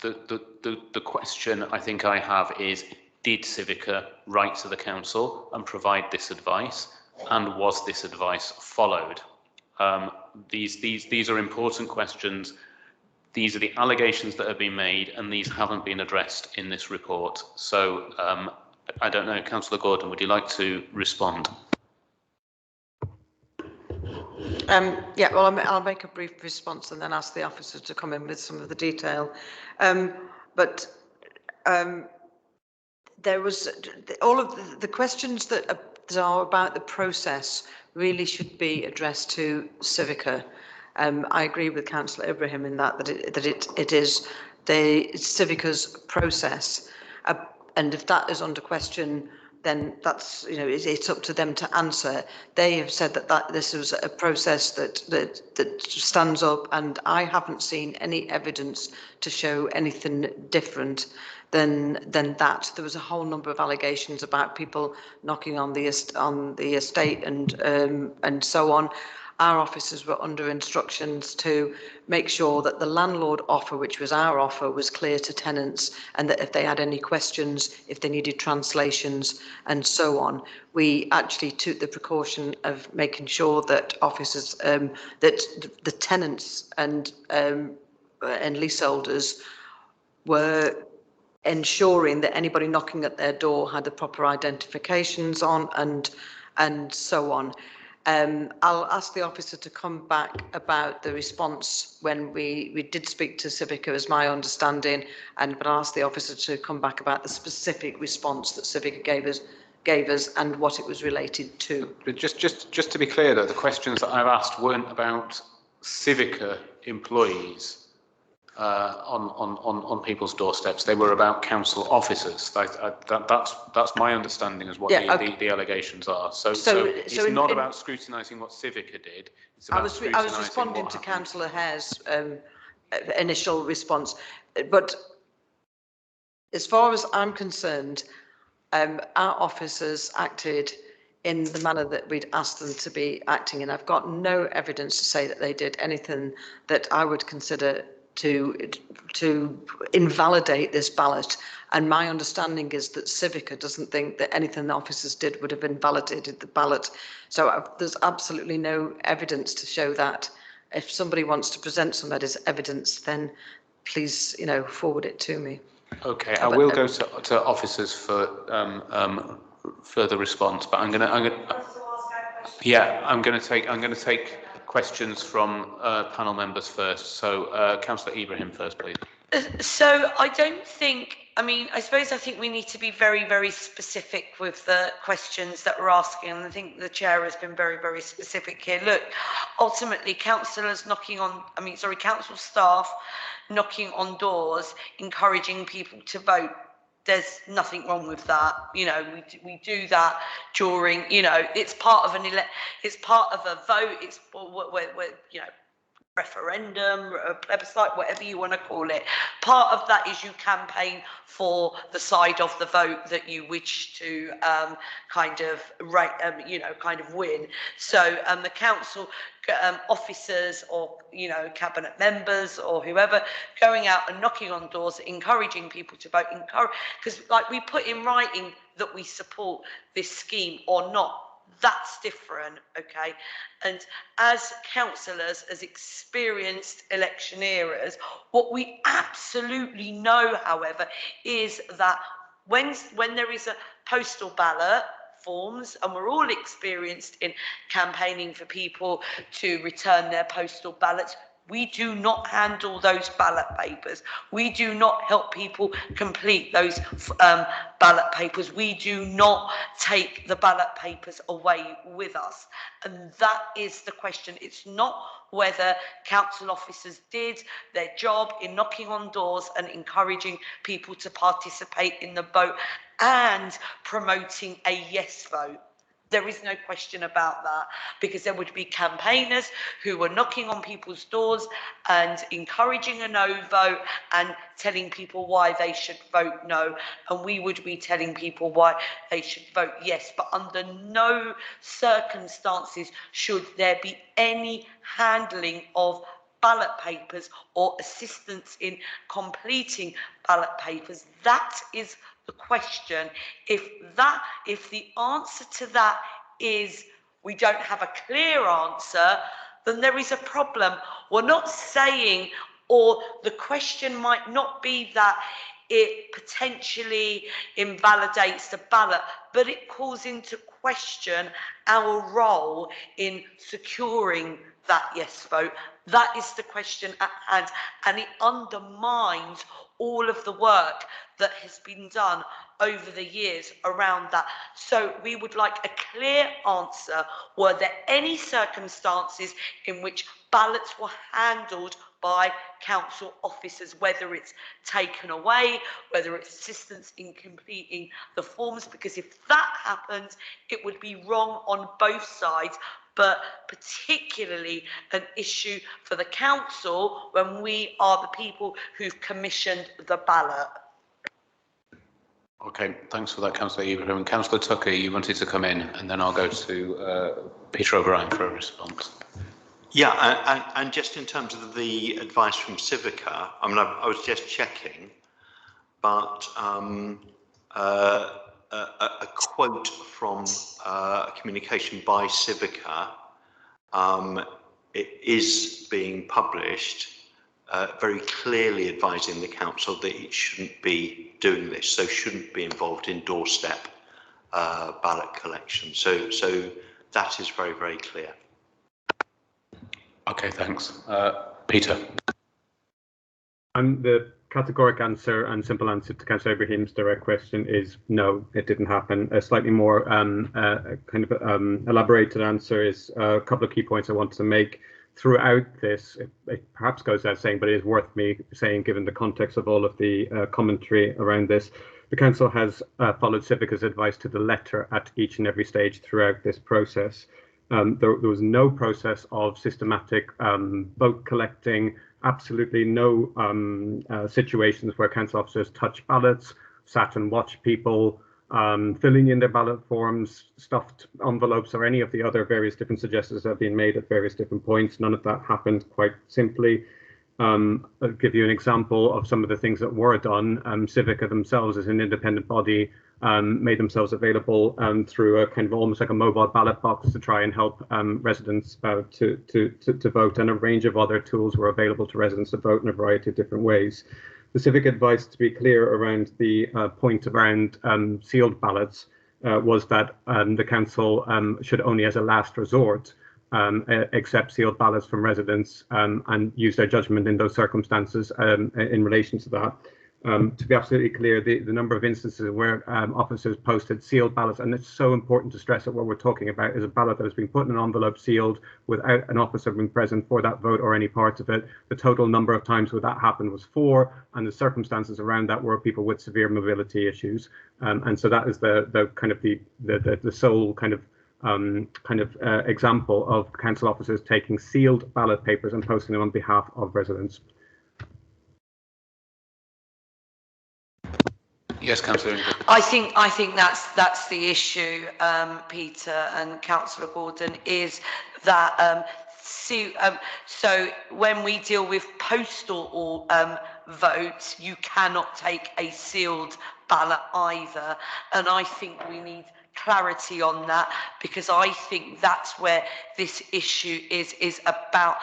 the question I think I have is, did Civica write to the council and provide this advice, and was this advice followed? These are important questions. These are the allegations that have been made, and these haven't been addressed in this report. So I don't know, Councillor Gordon, would you like to respond? Yeah, well, I'll make a brief response and then ask the officers to come in with some of the detail. There was all of the questions that are about the process really should be addressed to Civica. I agree with Councillor Ibrahim in that it is Civica's process, and if that is under question, then that's, you know, it's up to them to answer. They have said that this was a process that stands up, and I haven't seen any evidence to show anything different than that. There was a whole number of allegations about people knocking on the estate and so on. Our officers were under instructions to make sure that the landlord offer, which was our offer, was clear to tenants, and that if they had any questions, if they needed translations and so on, we actually took the precaution of making sure that officers, that the tenants and leaseholders were ensuring that anybody knocking at their door had the proper identifications on and so on. I'll ask the officer to come back about the response when we did speak to Civica, is my understanding, but I'll ask the officer to come back about the specific response that Civica gave us and what it was related to. But just to be clear, though, the questions that I've asked weren't about Civica employees on people's doorsteps. They were about council officers. That's my understanding as what the allegations are. So it's not about scrutinising what Civica did. It's about I was responding to Councillor Hare's initial response, but as far as I'm concerned, our officers acted in the manner that we'd asked them to be acting, and I've got no evidence to say that they did anything that I would consider to invalidate this ballot. And my understanding is that Civica doesn't think that anything the officers did would have invalidated the ballot. So there's absolutely no evidence to show that. If somebody wants to present some evidence, then please, you know, forward it to me. Okay, I will go to officers for further response, but I'm going to take questions from panel members first. So Councillor Ibrahim first, please. So I don't think, I think we need to be very, very specific with the questions that we're asking. And I think the chair has been very, very specific here. Look, ultimately, council staff knocking on doors, encouraging people to vote. There's nothing wrong with that. You know, we do that during, you know, it's part of it's part of a vote. It's you know, referendum, a plebiscite, whatever you want to call it. Part of that is you campaign for the side of the vote that you wish to win. So the council officers or, you know, cabinet members or whoever going out and knocking on doors, encouraging people to vote, because like we put in writing that we support this scheme or not. That's different, okay? And as councillors, as experienced electioneerers, what we absolutely know, however, is that when there is a postal ballot forms, and we're all experienced in campaigning for people to return their postal ballots, we do not handle those ballot papers. We do not help people complete those ballot papers. We do not take the ballot papers away with us. And that is the question. It's not whether council officers did their job in knocking on doors and encouraging people to participate in the vote and promoting a yes vote. There is no question about that, because there would be campaigners who were knocking on people's doors and encouraging a no vote and telling people why they should vote no, and we would be telling people why they should vote yes. But under no circumstances should there be any handling of ballot papers or assistance in completing ballot papers. That is the question. If the answer to that is we don't have a clear answer, then there is a problem. We're not saying, or the question might not be that it potentially invalidates the ballot, but it calls into question our role in securing that yes vote. That is the question at hand, and it undermines all of the work that has been done over the years around that. So we would like a clear answer. Were there any circumstances in which ballots were handled by council officers, whether it's taken away, whether it's assistance in completing the forms? Because if that happens, it would be wrong on both sides, but particularly an issue for the council when we are the people who've commissioned the ballot. Okay, thanks for that, Councillor Ibrahim. Councillor Tucker, you wanted to come in, and then I'll go to Peter O'Brien for a response. Yeah, and just in terms of the advice from Civica, I mean, I was just checking, but a quote from a communication by Civica, it is being published, very clearly advising the council that it shouldn't be doing this, so shouldn't be involved in doorstep ballot collection. So that is very, very clear. Okay, thanks. Peter. And the categoric answer and simple answer to Councillor Ibrahim's direct question is no, it didn't happen. A slightly more elaborated answer is a couple of key points I want to make. Throughout this, it perhaps goes without saying, but it is worth me saying given the context of all of the commentary around this. The Council has followed Civica's advice to the letter at each and every stage throughout this process. There was no process of systematic vote collecting, absolutely no situations where council officers touch ballots, sat and watched people filling in their ballot forms, stuffed envelopes, or any of the other various different suggestions that have been made at various different points. None of that happened, quite simply. I'll give you an example of some of the things that were done. Civica themselves, as an independent body, made themselves available through a kind of almost like a mobile ballot box to try and help residents to vote, and a range of other tools were available to residents to vote in a variety of different ways. The civic advice, to be clear around the point around sealed ballots, was that the council should only as a last resort accept sealed ballots from residents and use their judgment in those circumstances in relation to that. To be absolutely clear, the number of instances where officers posted sealed ballots, and it's so important to stress that what we're talking about is a ballot that has been put in an envelope sealed without an officer being present for that vote or any parts of it. The total number of times where that happened was 4, and the circumstances around that were people with severe mobility issues. And so that is the kind of the sole kind of example of council officers taking sealed ballot papers and posting them on behalf of residents. Yes, Councillor. I think that's the issue, Peter and Councillor Gordon, is that so when we deal with postal votes, you cannot take a sealed ballot either, and I think we need clarity on that, because I think that's where this issue is about.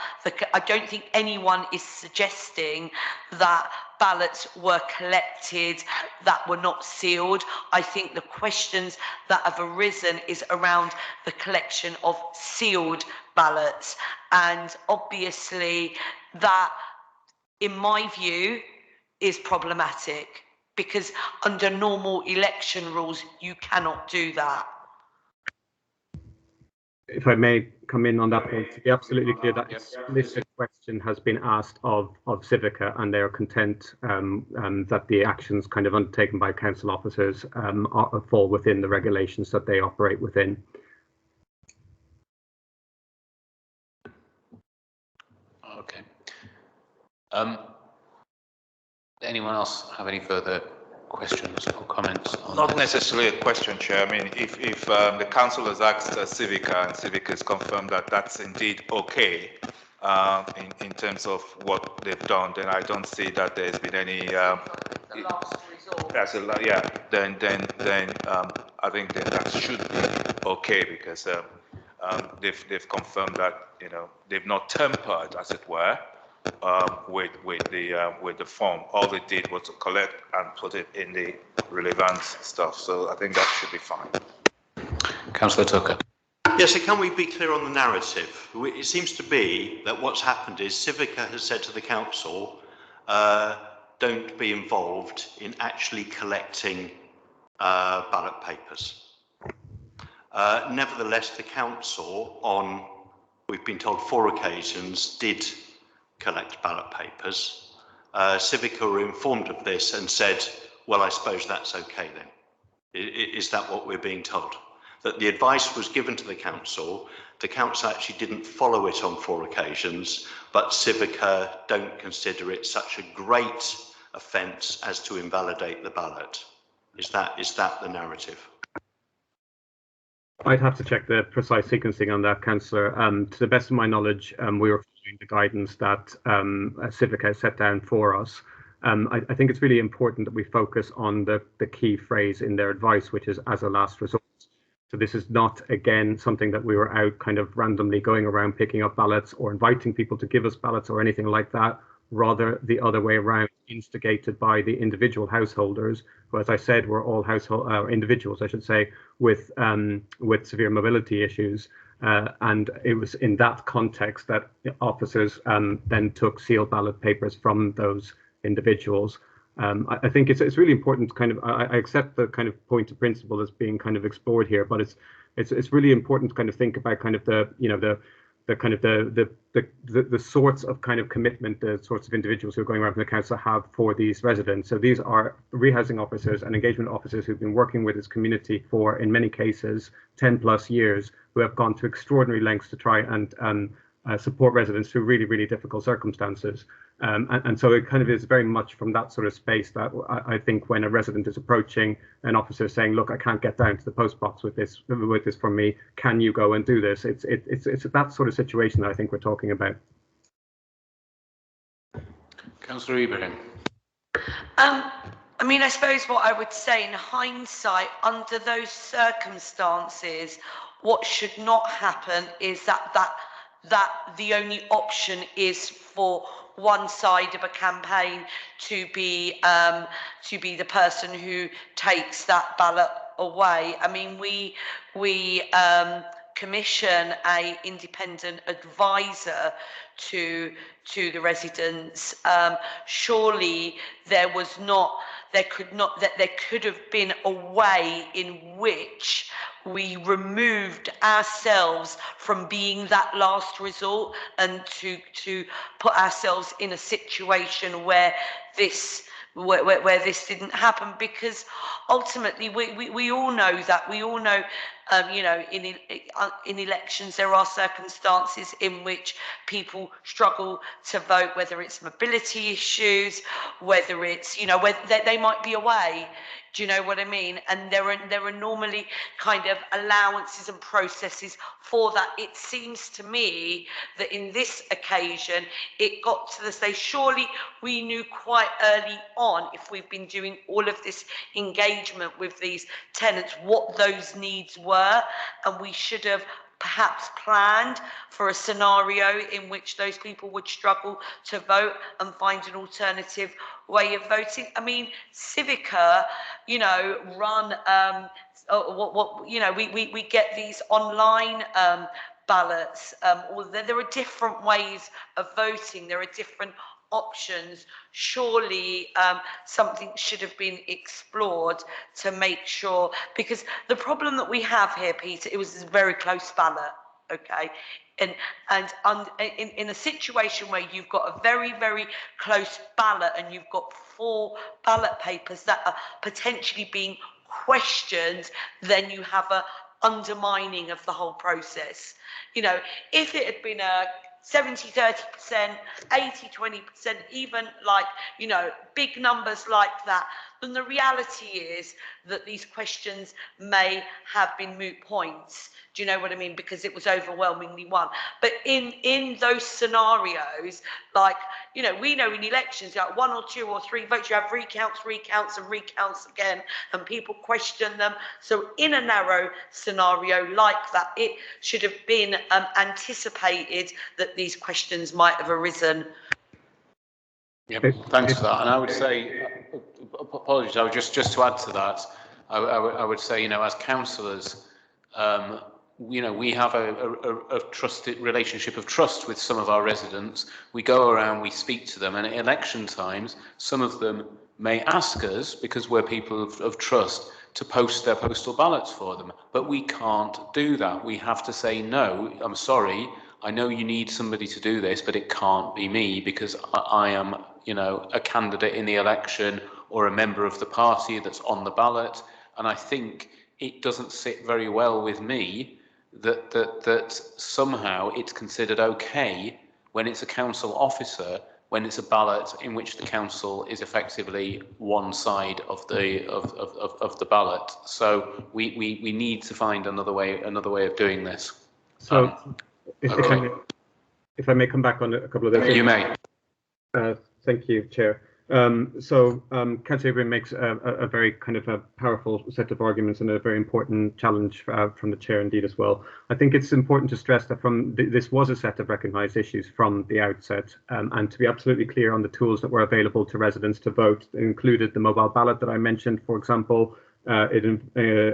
I don't think anyone is suggesting that ballots were collected that were not sealed. I think the questions that have arisen is around the collection of sealed ballots, and obviously that, in my view, is problematic, because under normal election rules, you cannot do that. If I may come in on that point, to be absolutely clear, that explicit question has been asked of Civica, and they are content that the actions kind of undertaken by council officers fall within the regulations that they operate within. Okay. Anyone else have any further questions or comments on Not this? necessarily a question, Chair. I mean, if the council has asked Civica and Civica has confirmed that that's indeed okay in terms of what they've done, then I don't see that there's been any. The last resort. Then I think that should be okay, because they've confirmed that they've not tempered, as it were, with the form. All they did was to collect and put it in the relevant stuff. So I think that should be fine. Councillor Tucker. Yes, so can we be clear on the narrative? It seems to be that what's happened is Civica has said to the council, don't be involved in actually collecting ballot papers. Nevertheless, the council on, we've been told 4 occasions, did collect ballot papers. Civica were informed of this and said, well, I suppose that's okay then. Is that what we're being told? That the advice was given to the council actually didn't follow it on 4 occasions, but Civica don't consider it such a great offence as to invalidate the ballot. Is that the narrative? I'd have to check the precise sequencing on that, Councillor. To the best of my knowledge, we were following the guidance that Civica set down for us. I think it's really important that we focus on the key phrase in their advice, which is as a last resort. So this is not, again, something that we were out kind of randomly going around picking up ballots or inviting people to give us ballots or anything like that. Rather, the other way around, instigated by the individual householders, who, as I said, were all individuals, I should say, with severe mobility issues. And it was in that context that officers then took sealed ballot papers from those individuals. I think it's really important. Kind of, I accept the kind of point of principle that's being kind of explored here, but it's really important to kind of think about kind of the sorts of kind of commitment, the sorts of individuals who are going around from the council have for these residents. So these are rehousing officers and engagement officers who've been working with this community for, in many cases, 10+ years, who have gone to extraordinary lengths to try and support residents through really, really difficult circumstances. And so it kind of is very much from that sort of space that I think when a resident is approaching an officer saying, look, I can't get down to the post box with this from me, can you go and do this? It's that sort of situation that I think we're talking about. Councillor Ibrahim. I mean, I suppose what I would say in hindsight, under those circumstances, what should not happen is that the only option is for one side of a campaign to be the person who takes that ballot away. I mean, we commission a independent advisor to the residents. Surely there could have been a way in which we removed ourselves from being that last resort and to put ourselves in a situation where this didn't happen, because ultimately we all know that. We all know, you know, in elections there are circumstances in which people struggle to vote, whether it's mobility issues, whether it's, you know, whether they might be away. Do you know what I mean? And there are normally kind of allowances and processes for that. It seems to me that in this occasion, it got to the stage, surely we knew quite early on, if we've been doing all of this engagement with these tenants, what those needs were, and we should have perhaps planned for a scenario in which those people would struggle to vote and find an alternative way of voting. I mean, Civica, you know, run you know, we get these online ballots, or there are different ways of voting, there are different options. Surely something should have been explored to make sure, because the problem that we have here, Peter, it was a very close ballot, okay, and in a situation where you've got a very, very close ballot and you've got 4 ballot papers that are potentially being questioned, then you have a undermining of the whole process. You know, if it had been a 70-30%, 80-20%, even like, you know, big numbers like that, then the reality is that these questions may have been moot points. Do you know what I mean? Because it was overwhelmingly won. But in those scenarios, like, you know, we know in elections, like 1 or 2 or 3 votes, you have recounts and recounts again, and people question them. So in a narrow scenario like that, it should have been anticipated that these questions might have arisen. Yeah, thanks for that. And I would say, apologies, I would just to add to that, I would say, you know, as councillors, you know, we have a trusted relationship of trust with some of our residents. We go around, we speak to them, and at election times, some of them may ask us, because we're people of trust, to post their postal ballots for them. But we can't do that. We have to say, no, I'm sorry, I know you need somebody to do this, but it can't be me, because I am, you know, a candidate in the election or a member of the party that's on the ballot. And I think it doesn't sit very well with me that somehow it's considered okay when it's a council officer, when it's a ballot in which the council is effectively one side of the ballot. So we need to find another way of doing this. So Okay. if I may come back on a couple of those. You may. Thank you, Chair. Councillor Abraham makes a very kind of a powerful set of arguments and a very important challenge from the Chair indeed as well. I think it's important to stress that this was a set of recognised issues from the outset, and to be absolutely clear on the tools that were available to residents to vote. It included the mobile ballot that I mentioned, for example. It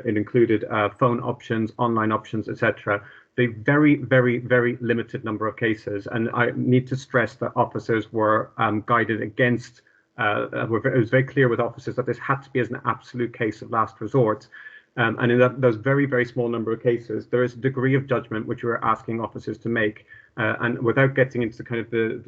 included phone options, online options, etc. The very, very, very limited number of cases, and I need to stress that officers were guided against. It was very clear with officers that this had to be as an absolute case of last resort. And in those very, very small number of cases, there is a degree of judgment which we are asking officers to make. And without getting into the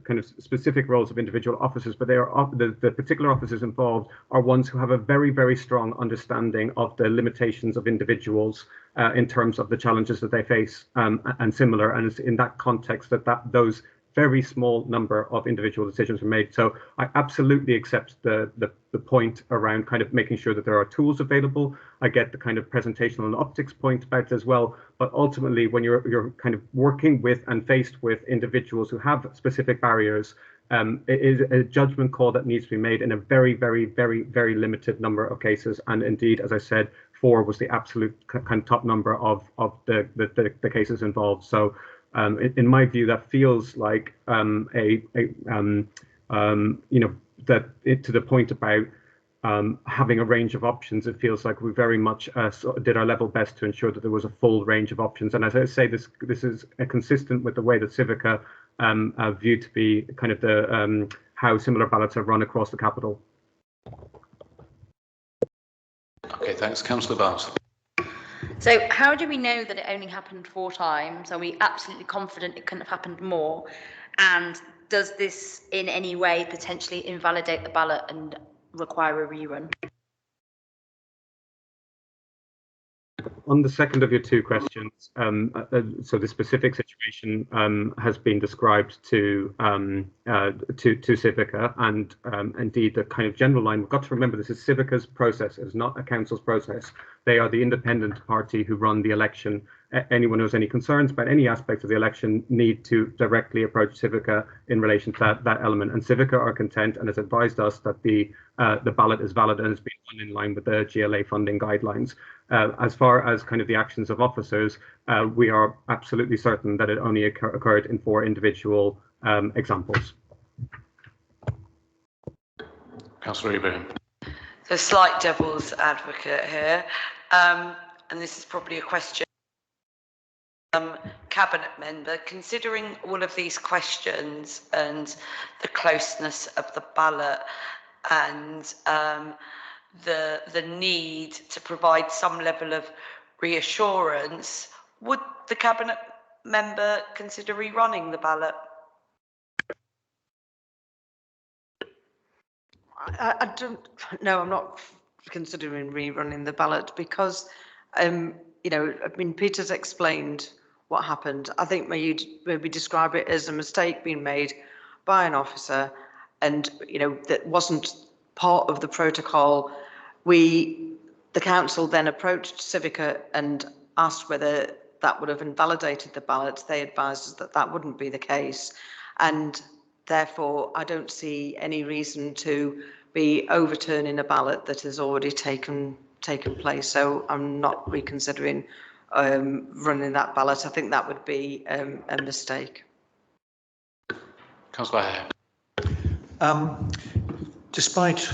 kind of specific roles of individual officers, but they are the particular officers involved are ones who have a very, very strong understanding of the limitations of individuals in terms of the challenges that they face and similar. And it's in that context that those very small number of individual decisions were made. So I absolutely accept the point around kind of making sure that there are tools available. I get the kind of presentational and optics point about it as well. But ultimately, when you're kind of working with and faced with individuals who have specific barriers, it is a judgment call that needs to be made in a very, very, very, very limited number of cases. And indeed, as I said, 4 was the absolute kind of top number of the cases involved. So in my view, that feels like to the point about having a range of options. It feels like we very much did our level best to ensure that there was a full range of options. And as I say, this is consistent with the way that Civica viewed to be kind of the how similar ballots have run across the capital. Okay, thanks, Councillor Barnes. So how do we know that it only happened 4 times? Are we absolutely confident it couldn't have happened more? And does this in any way potentially invalidate the ballot and require a rerun? On the second of your 2 questions, so the specific situation has been described to Civica, and indeed the kind of general line. We've got to remember this is Civica's process. It is not a council's process. They are the independent party who run the election. Anyone who has any concerns about any aspect of the election need to directly approach Civica in relation to that element. And Civica are content and has advised us that the ballot is valid and has been done in line with the GLA funding guidelines. As far as kind of the actions of officers, we are absolutely certain that it only occurred in 4 individual examples. Councillor Ibrahim. So slight devil's advocate here, and this is probably a question. Cabinet member, considering all of these questions and the closeness of the ballot and the need to provide some level of reassurance, would the cabinet member consider rerunning the ballot? I don't know. I'm not considering rerunning the ballot because, Peter's explained what happened. I think maybe describe it as a mistake being made by an officer, and that wasn't part of the protocol. The council then approached Civica and asked whether that would have invalidated the ballot. They advised us that that wouldn't be the case, and therefore I don't see any reason to be overturning a ballot that has already taken place. So I'm not reconsidering running that ballot. I think that would be a mistake. Councillor Hare. Despite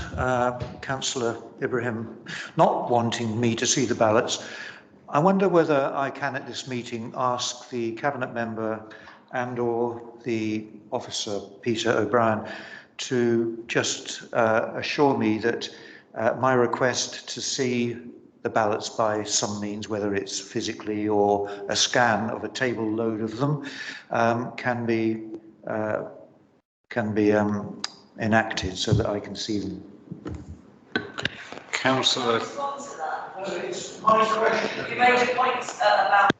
Councillor Ibrahim not wanting me to see the ballots, I wonder whether I can at this meeting ask the Cabinet Member and/or the officer, Peter O'Brien, to just assure me that my request to see the ballots by some means, whether it's physically or a scan of a table load of them, can be enacted so that I can see them. Councillor. It's my question. You made a point about.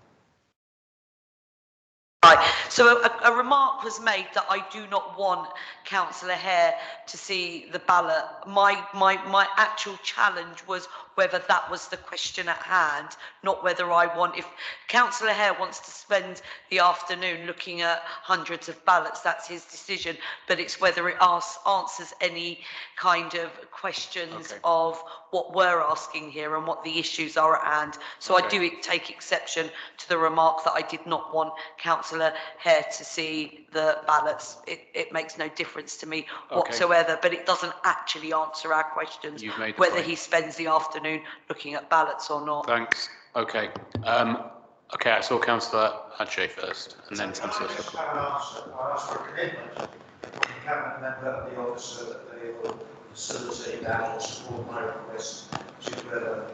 Right, so a remark was made that I do not want Councillor Hare to see the ballot. My actual challenge was whether that was the question at hand, not whether I want, if Councillor Hare wants to spend the afternoon looking at hundreds of ballots, that's his decision, but it's whether it answers any kind of questions of what we're asking here and what the issues are at hand. So I do take exception to the remark that I did not want Councillor Hare to see the ballots. It makes no difference to me whatsoever, but it doesn't actually answer our questions, whether he spends the afternoon looking at ballots or not. Thanks. Okay. Okay, I saw Councillor Adjei first, and then Councillor Tucker. I asked for a commitment from the Cabinet Member and the officer that they will facilitate that or support my request to whether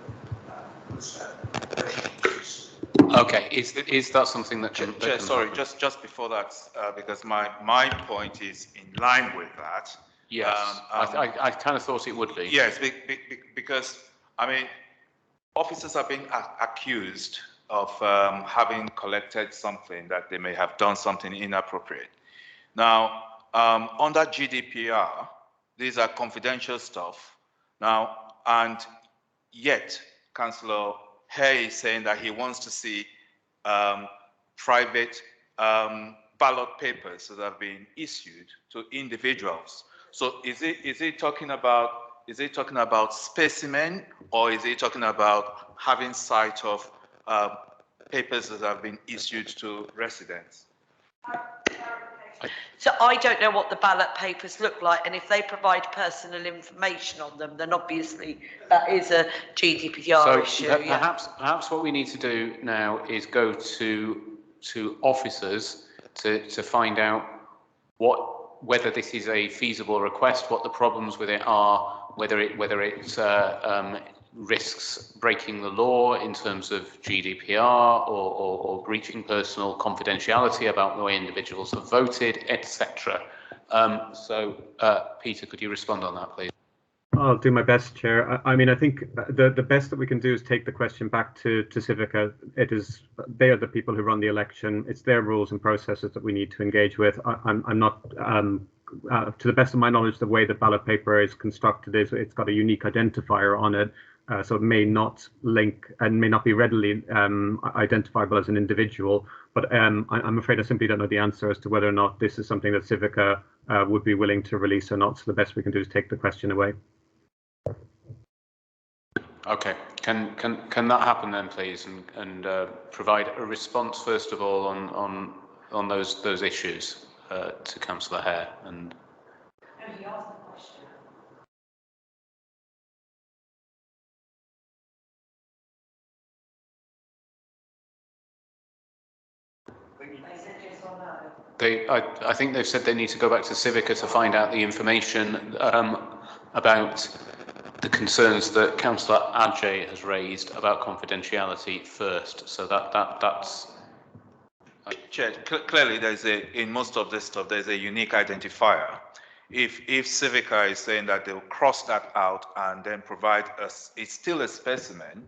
Okay, is that something that can... Chair, sorry, just before that, because my point is in line with that. Yes, I kind of thought it would be. Yes, because, I mean, officers are being accused of having collected something that they may have done something inappropriate. Now, under GDPR, these are confidential stuff. Now, and yet, Councillor Hare is saying that he wants to see private ballot papers that have been issued to individuals. So is it talking about specimen, or is it talking about having sight of papers that have been issued to residents? So I don't know what the ballot papers look like, and if they provide personal information on them, then obviously that is a GDPR issue. Perhaps what we need to do now is go to officers to find out whether this is a feasible request, what the problems with it are, whether it risks breaking the law in terms of GDPR or breaching personal confidentiality about the way individuals have voted, etc. Peter, could you respond on that, please? I'll do my best, Chair. I mean, I think the best that we can do is take the question back to Civica. They are the people who run the election. It's their rules and processes that we need to engage with. I'm not, to the best of my knowledge, the way the ballot paper is constructed is it's got a unique identifier on it. So it may not link and may not be readily identifiable as an individual. But I'm afraid I simply don't know the answer as to whether or not this is something that Civica would be willing to release or not. So the best we can do is take the question away. Okay, can that happen then, please, and provide a response first of all on those issues to Councillor Hare and. I think they've said they need to go back to Civica to find out the information about the concerns that Councillor Adjei has raised about confidentiality first. So that's. Chair, clearly in most of this stuff there's a unique identifier. If Civica is saying that they'll cross that out and then provide it's still a specimen,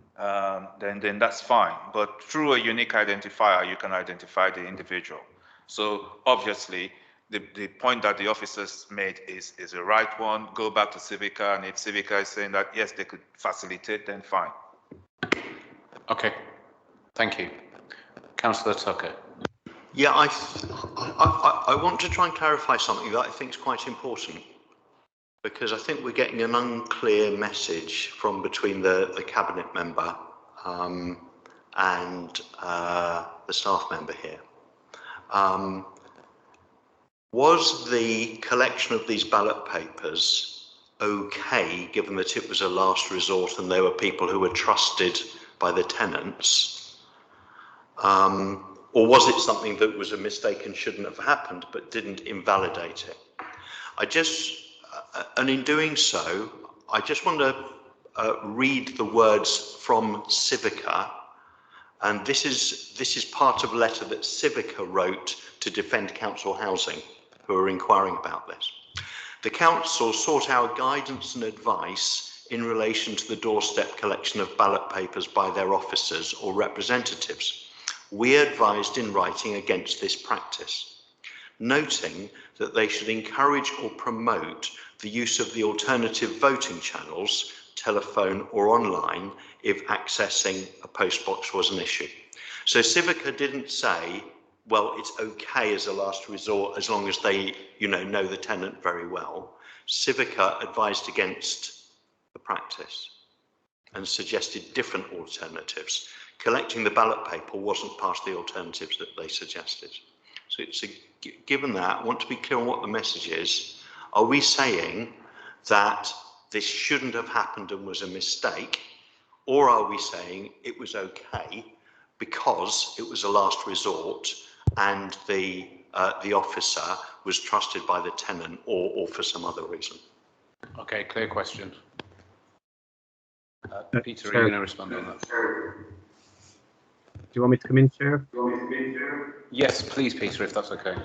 then that's fine. But through a unique identifier, you can identify the individual. So obviously, the point that the officers made is the right one. Go back to Civica, and if Civica is saying that yes, they could facilitate, then fine. Okay, thank you, Councillor Tucker. Yeah, I want to try and clarify something that I think is quite important, because I think we're getting an unclear message from between the Cabinet Member and the staff member here. Was the collection of these ballot papers okay, given that it was a last resort and there were people who were trusted by the tenants? Or was it something that was a mistake and shouldn't have happened, but didn't invalidate it? And in doing so, I just want to read the words from Civica, and this is part of a letter that Civica wrote to Defend Council Housing, who are inquiring about this. The council sought our guidance and advice in relation to the doorstep collection of ballot papers by their officers or representatives. We advised in writing against this practice, noting that they should encourage or promote the use of the alternative voting channels, telephone or online, if accessing a postbox was an issue. So Civica didn't say, well, it's okay as a last resort as long as they, know the tenant very well. Civica advised against the practice and suggested different alternatives. Collecting the ballot paper wasn't part of the alternatives that they suggested. So given that, I want to be clear on what the message is. Are we saying that this shouldn't have happened and was a mistake? Or are we saying it was okay because it was a last resort and the officer was trusted by the tenant or for some other reason? Okay, clear question. Peter, are you going to respond on that? Do you want me to come in, Chair? Yes, please, Peter, if that's okay.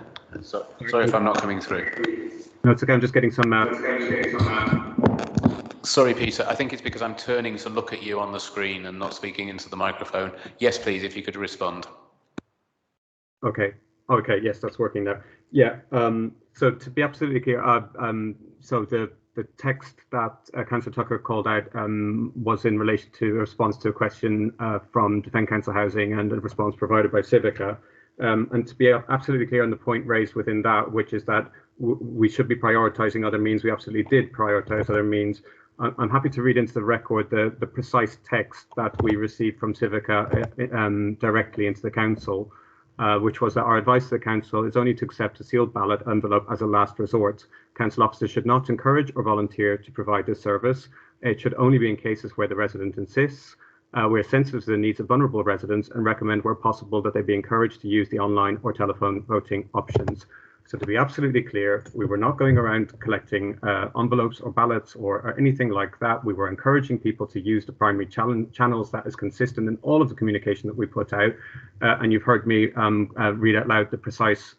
So, sorry if I'm not coming through. No, it's okay. I'm just getting some. Sorry, Peter. I think it's because I'm turning to look at you on the screen and not speaking into the microphone. Yes, please, if you could respond. Okay. Okay. Yes, that's working now. Yeah. So to be absolutely clear, so the text that Councillor Tucker called out was in relation to a response to a question from Defend Council Housing and a response provided by Civica. And to be absolutely clear on the point raised within that, which is that we should be prioritising other means. We absolutely did prioritise other means. I'm happy to read into the record the precise text that we received from Civica directly into the council, which was that our advice to the council is only to accept a sealed ballot envelope as a last resort. Council officers should not encourage or volunteer to provide this service. It should only be in cases where the resident insists. We're sensitive to the needs of vulnerable residents and recommend where possible that they be encouraged to use the online or telephone voting options. So to be absolutely clear, we were not going around collecting envelopes or ballots or anything like that. We were encouraging people to use the primary channels that is consistent in all of the communication that we put out. And you've heard me read out loud the precise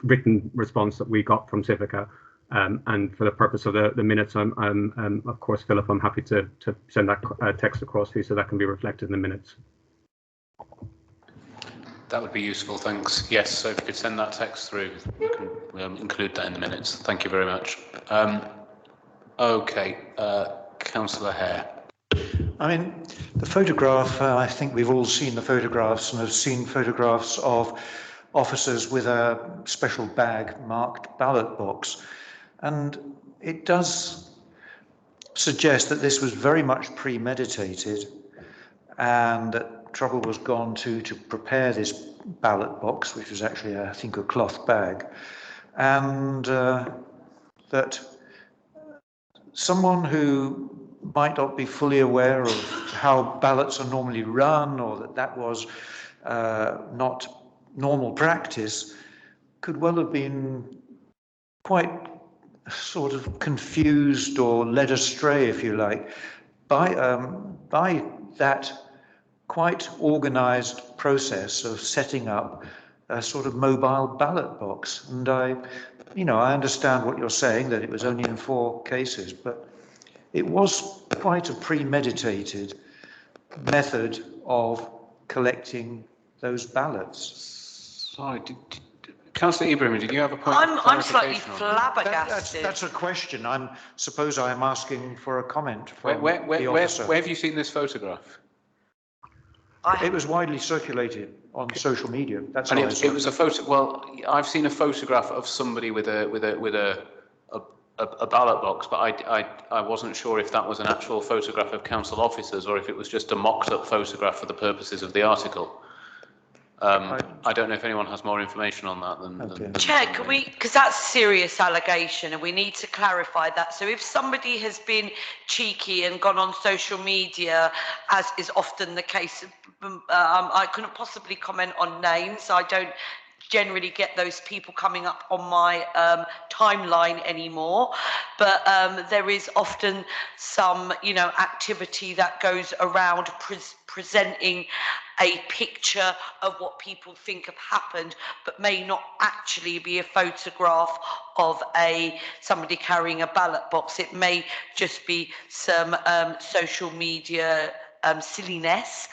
written response that we got from Civica. And for the purpose of the minutes, of course, Philip, I'm happy to send that text across to you so that can be reflected in the minutes. That would be useful, thanks. Yes, so if you could send that text through, we'll include that in the minutes. Thank you very much. Okay, Councillor Hare. I mean, the photograph, I think we've all seen the photographs and have seen photographs of officers with a special bag marked ballot box. And it does suggest that this was very much premeditated and that trouble was gone to prepare this ballot box, which was actually, I think, a cloth bag, and that someone who might not be fully aware of how ballots are normally run, or that was not normal practice, could well have been quite sort of confused or led astray, if you like, by that quite organised process of setting up a sort of mobile ballot box. And I understand what you're saying, that it was only in 4 cases, but it was quite a premeditated method of collecting those ballots. Sorry, Councillor Ibrahim, did you have a point? I'm slightly flabbergasted. That's a question. I suppose I'm asking for a comment from where the officer. Where have you seen this photograph? It was widely circulated on social media. That's and how it was a photo. Well, I've seen a photograph of somebody with a ballot box, but I wasn't sure if that was an actual photograph of council officers or if it was just a mocked-up photograph for the purposes of the article. I don't know if anyone has more information on that than Chair, can we, because that's a serious allegation and we need to clarify that. So if somebody has been cheeky and gone on social media, as is often the case, I couldn't possibly comment on names. I don't generally get those people coming up on my timeline anymore, but there is often some, you know, activity that goes around presenting a picture of what people think have happened, but may not actually be a photograph of somebody carrying a ballot box. It may just be some social media silliness.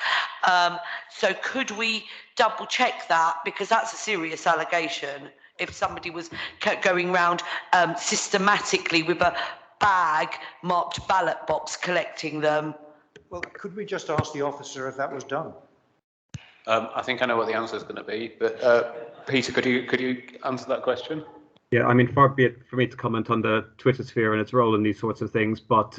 So could we double check that, because that's a serious allegation if somebody was going around systematically with a bag marked ballot box collecting them? Well, could we just ask the officer if that was done? I think I know what the answer is going to be, but Peter, could you answer that question? Yeah, I mean, far be it for me to comment on the Twitter sphere and its role in these sorts of things, but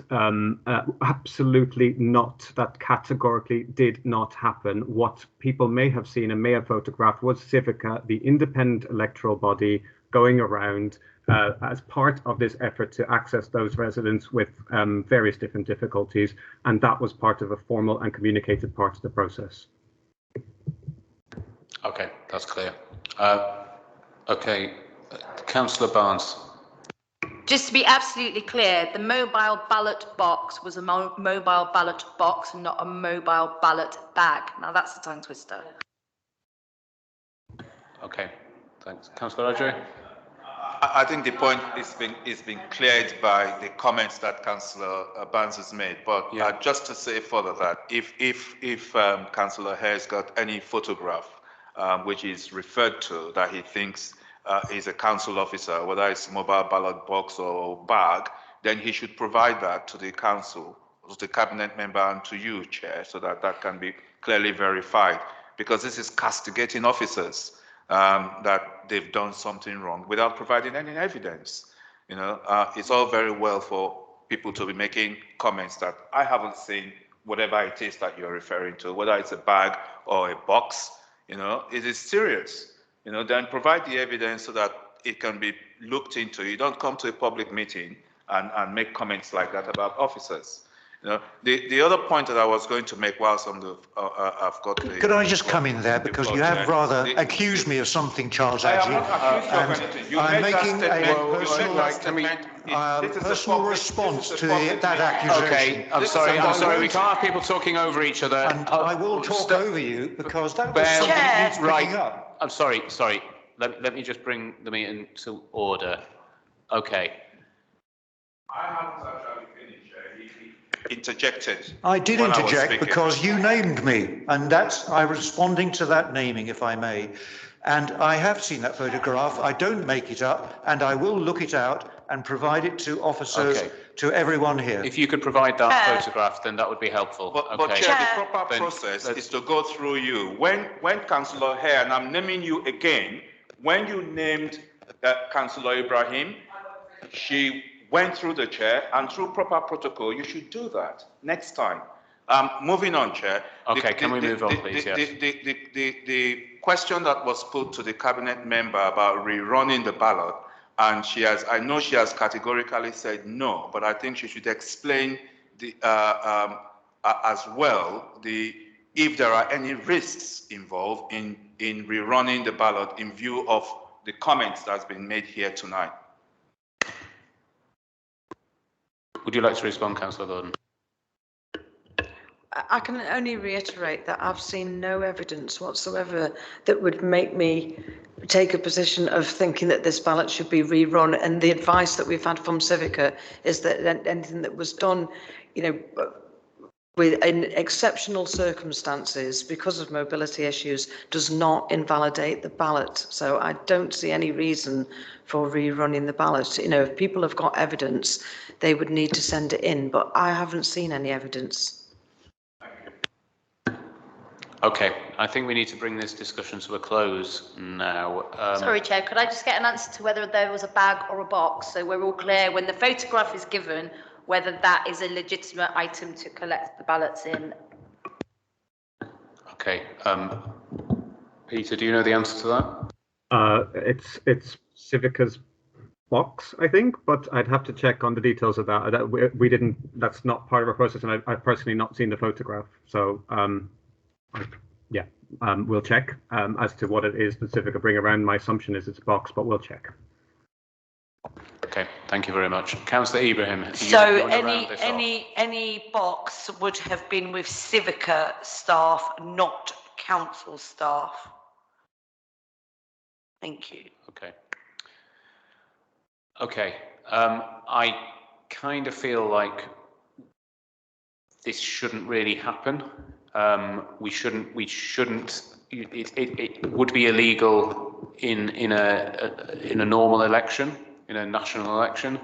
absolutely not. That categorically did not happen. What people may have seen and may have photographed was Civica, the independent electoral body, going around as part of this effort to access those residents with various different difficulties, and that was part of a formal and communicated part of the process. Okay, that's clear. Okay, Councillor Barnes. Just to be absolutely clear, the mobile ballot box was a mobile ballot box and not a mobile ballot bag. Now that's the tongue twister. Okay, thanks. Councillor Rodri? I think the point is being cleared by the comments that Councillor Barnes has made. But just to say further that if Councillor has got any photograph which is referred to that he thinks is a council officer, whether it's mobile ballot box or bag, then he should provide that to the council, to the cabinet member, and to you, Chair, so that that can be clearly verified. Because this is castigating officers that they've done something wrong without providing any evidence. You know, it's all very well for people to be making comments that I haven't seen whatever it is that you're referring to, whether it's a bag or a box. You know, it is serious. You know, then provide the evidence so that it can be looked into. You don't come to a public meeting and make comments like that about officers. You know, the other point that I was going to make whilst on the, I've got the... Could I just come in there, because you have rather accused me of something, Charles Adji. I am not accused of anything. I'm making a personal response to that accusation. Okay, I'm sorry, we can't have people talking over each other. And I will talk over you, because that was something that needs picking up. I'm sorry. Let me just bring the meeting to order. Okay. I haven't actually finished. He interjected. I did interject because you named me, and I'm responding to that naming, if I may. And I have seen that photograph. I don't make it up, and I will look it out and provide it to officers, to everyone here. If you could provide that photograph, then that would be helpful. But Chair, the proper process is to go through you. When Councillor Hare, and I'm naming you again, when you named Councillor Ibrahim, she went through the chair, and through proper protocol, you should do that next time. Moving on, Chair. Okay, can we move on, please? Yes. The question that was put to the cabinet member about rerunning the ballot, and I know she has categorically said no, but I think she should explain as well if there are any risks involved in rerunning the ballot in view of the comments that's been made here tonight. Would you like to respond, Councillor Gordon? I can only reiterate that I've seen no evidence whatsoever that would make me take a position of thinking that this ballot should be rerun. And the advice that we've had from Civica is that anything that was done, you know, in exceptional circumstances because of mobility issues does not invalidate the ballot. So I don't see any reason for rerunning the ballot. You know, if people have got evidence, they would need to send it in, but I haven't seen any evidence. Okay, I think we need to bring this discussion to a close now. Sorry, Chair, could I just get an answer to whether there was a bag or a box, so we're all clear when the photograph is given, whether that is a legitimate item to collect the ballots in? Okay, Peter, do you know the answer to that? It's Civica's box, I think, but I'd have to check on the details of that. We didn't. That's not part of our process, and I've personally not seen the photograph. So we'll check as to what it is that Civica bring around. My assumption is it's a box, but we'll check. Okay, thank you very much. Councillor Ibrahim. So any box would have been with Civica staff, not council staff. Thank you. Okay. Okay. I kind of feel like this shouldn't really happen. We shouldn't. It would be illegal in a normal election, in a national election.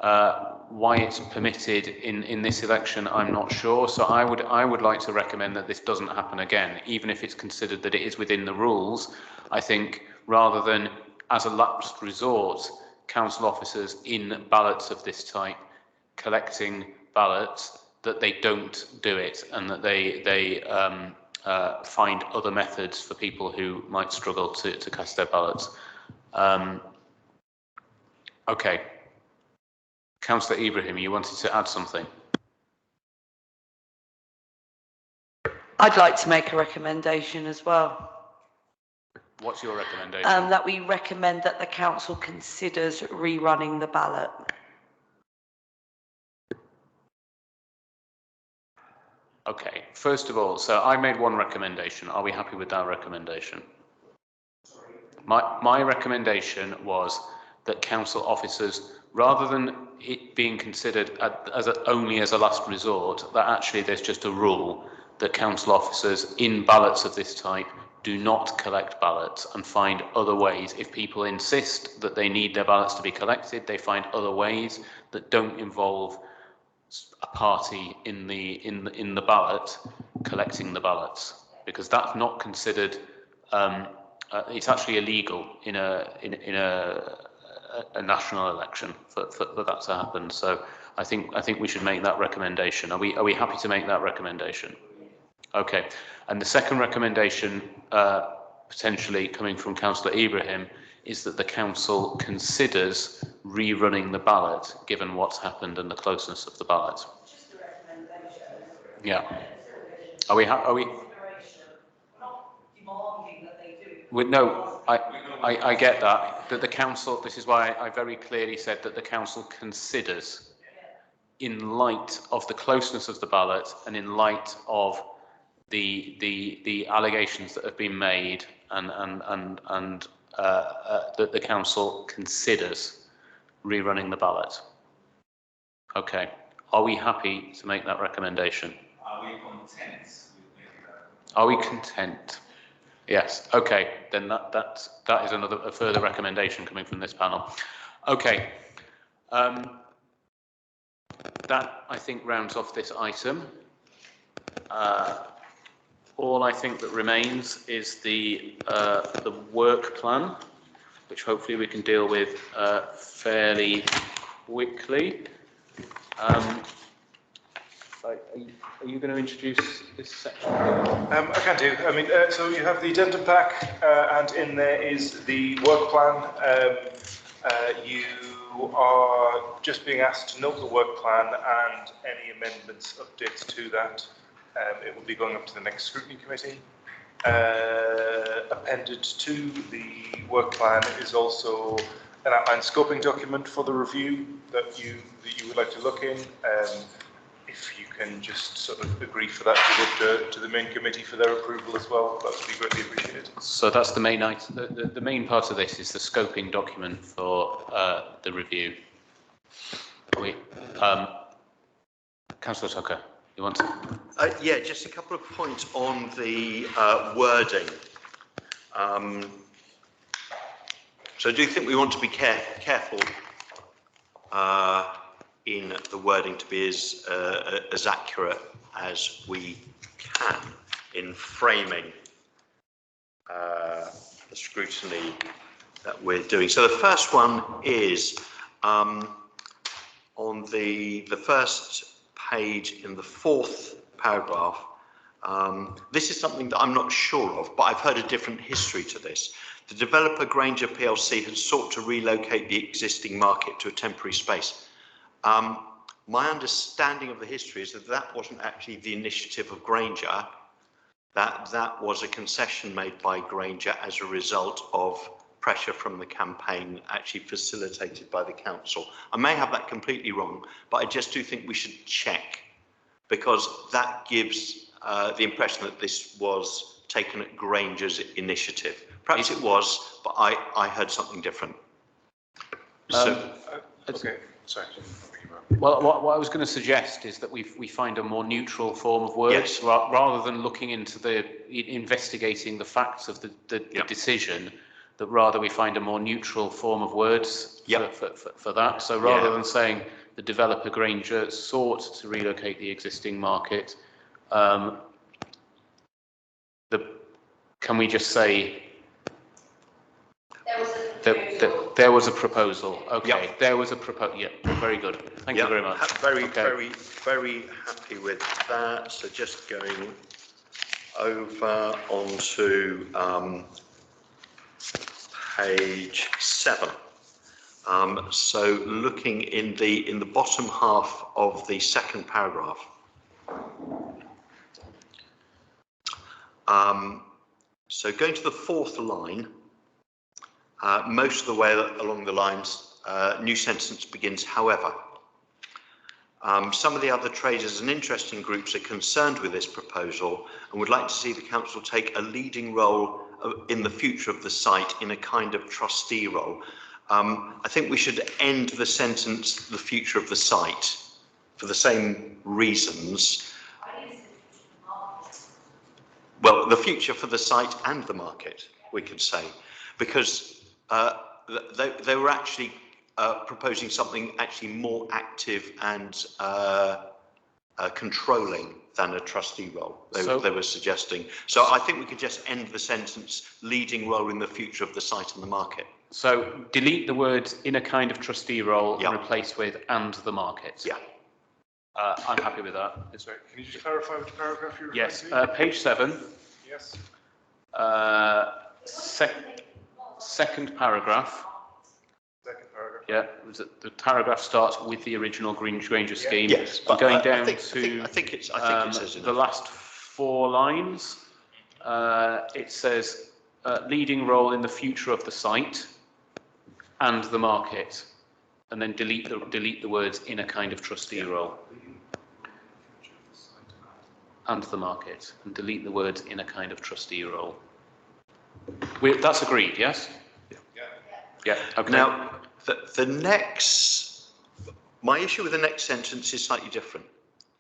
Why it's permitted in this election, I'm not sure. So I would like to recommend that this doesn't happen again, even if it's considered that it is within the rules. I think rather than as a last resort, council officers in ballots of this type collecting ballots, that they don't do it, and that they find other methods for people who might struggle to cast their ballots. Okay. Councillor Ibrahim, you wanted to add something? I'd like to make a recommendation as well. What's your recommendation? That we recommend that the council considers rerunning the ballot. Okay, first of all, so I made one recommendation. Are we happy with that recommendation? My recommendation was that council officers, rather than it being considered only as a last resort, that actually there's just a rule that council officers in ballots of this type do not collect ballots and find other ways. If people insist that they need their ballots to be collected, they find other ways that don't involve a party in the ballot collecting the ballots, because that's not considered. It's actually illegal in a national election for that to happen. So I think we should make that recommendation. Are we happy to make that recommendation? Okay. And the second recommendation, potentially coming from Councillor Ibrahim, is that the council considers rerunning the ballot, given what's happened and the closeness of the ballot. Just a recommendation. Yeah. Are we? Not demanding that they do. No, I get that. That the council. This is why I very clearly said that the council considers, in light of the closeness of the ballot and in light of the allegations that have been made, and that the council considers rerunning the ballot. Okay. Are we happy to make that recommendation? Are we content with making that? Are we content? Yes. Okay. Then that is a further recommendation coming from this panel. Okay. That I think rounds off this item. All I think that remains is the work plan, which hopefully we can deal with fairly quickly. Are you going to introduce this section? I can do. I mean, so you have the addendum pack, and in there is the work plan. You are just being asked to note the work plan and any amendments, updates to that. It will be going up to the next scrutiny committee. Appended to the work plan is also an outline scoping document for the review that you would like to look in. If you can just sort of agree for that to go to the main committee for their approval as well, that would be greatly appreciated. So that's the main item. The main part of this is the scoping document for the review. Councillor Tucker, you want to? Yeah, just a couple of points on the wording. So I do think we want to be careful in the wording to be as accurate as we can in framing the scrutiny that we're doing. So the first one is on the first page in the fourth paragraph, This is something that I'm not sure of, but I've heard a different history to this. The developer Granger PLC has sought to relocate the existing market to a temporary space. My understanding of the history is that that wasn't actually the initiative of Granger, that was a concession made by Granger as a result of pressure from the campaign, actually facilitated by the council. I may have that completely wrong, but I just do think we should check, because that gives the impression that this was taken at Granger's initiative. Perhaps it was, but I heard something different. Okay, sorry. Well, what I was going to suggest is that we find a more neutral form of words, Yes. rather than looking into investigating the facts of the decision, that rather we find a more neutral form of words for that. So rather than saying the developer Granger sought to relocate the existing market, can we just say there was a proposal? Okay, there was a proposal. Yeah, very good. Thank you very much. Very happy with that. So just going over onto page 7. So looking in the bottom half of the second paragraph. So going to the 4th line, most of the way along the lines, new sentence begins, however. Some of the other traders and interesting groups are concerned with this proposal and would like to see the council take a leading role in the future of the site in a kind of trustee role. I think we should end the sentence, the future of the site, for the same reasons. Well, the future for the site and the market, we could say, because they were actually proposing something actually more active and controlling than a trustee role, they were suggesting. So I think we could just end the sentence, leading role in the future of the site and the market. So delete the words in a kind of trustee role and replace with and the market. Yeah. I'm happy with that. Sorry, can you just clarify which paragraph you're Yes, referring to? page 7. Yes. Second paragraph. Second paragraph. Yeah, the paragraph starts with the original Granger scheme. Yes, but going down I think it says the last 4 lines. It says leading role in the future of the site and the market, and then delete the words in a kind of trustee role. And the market, and delete the words in a kind of trustee role. That's agreed, yes? Yeah. Okay. Now, my issue with the next sentence is slightly different.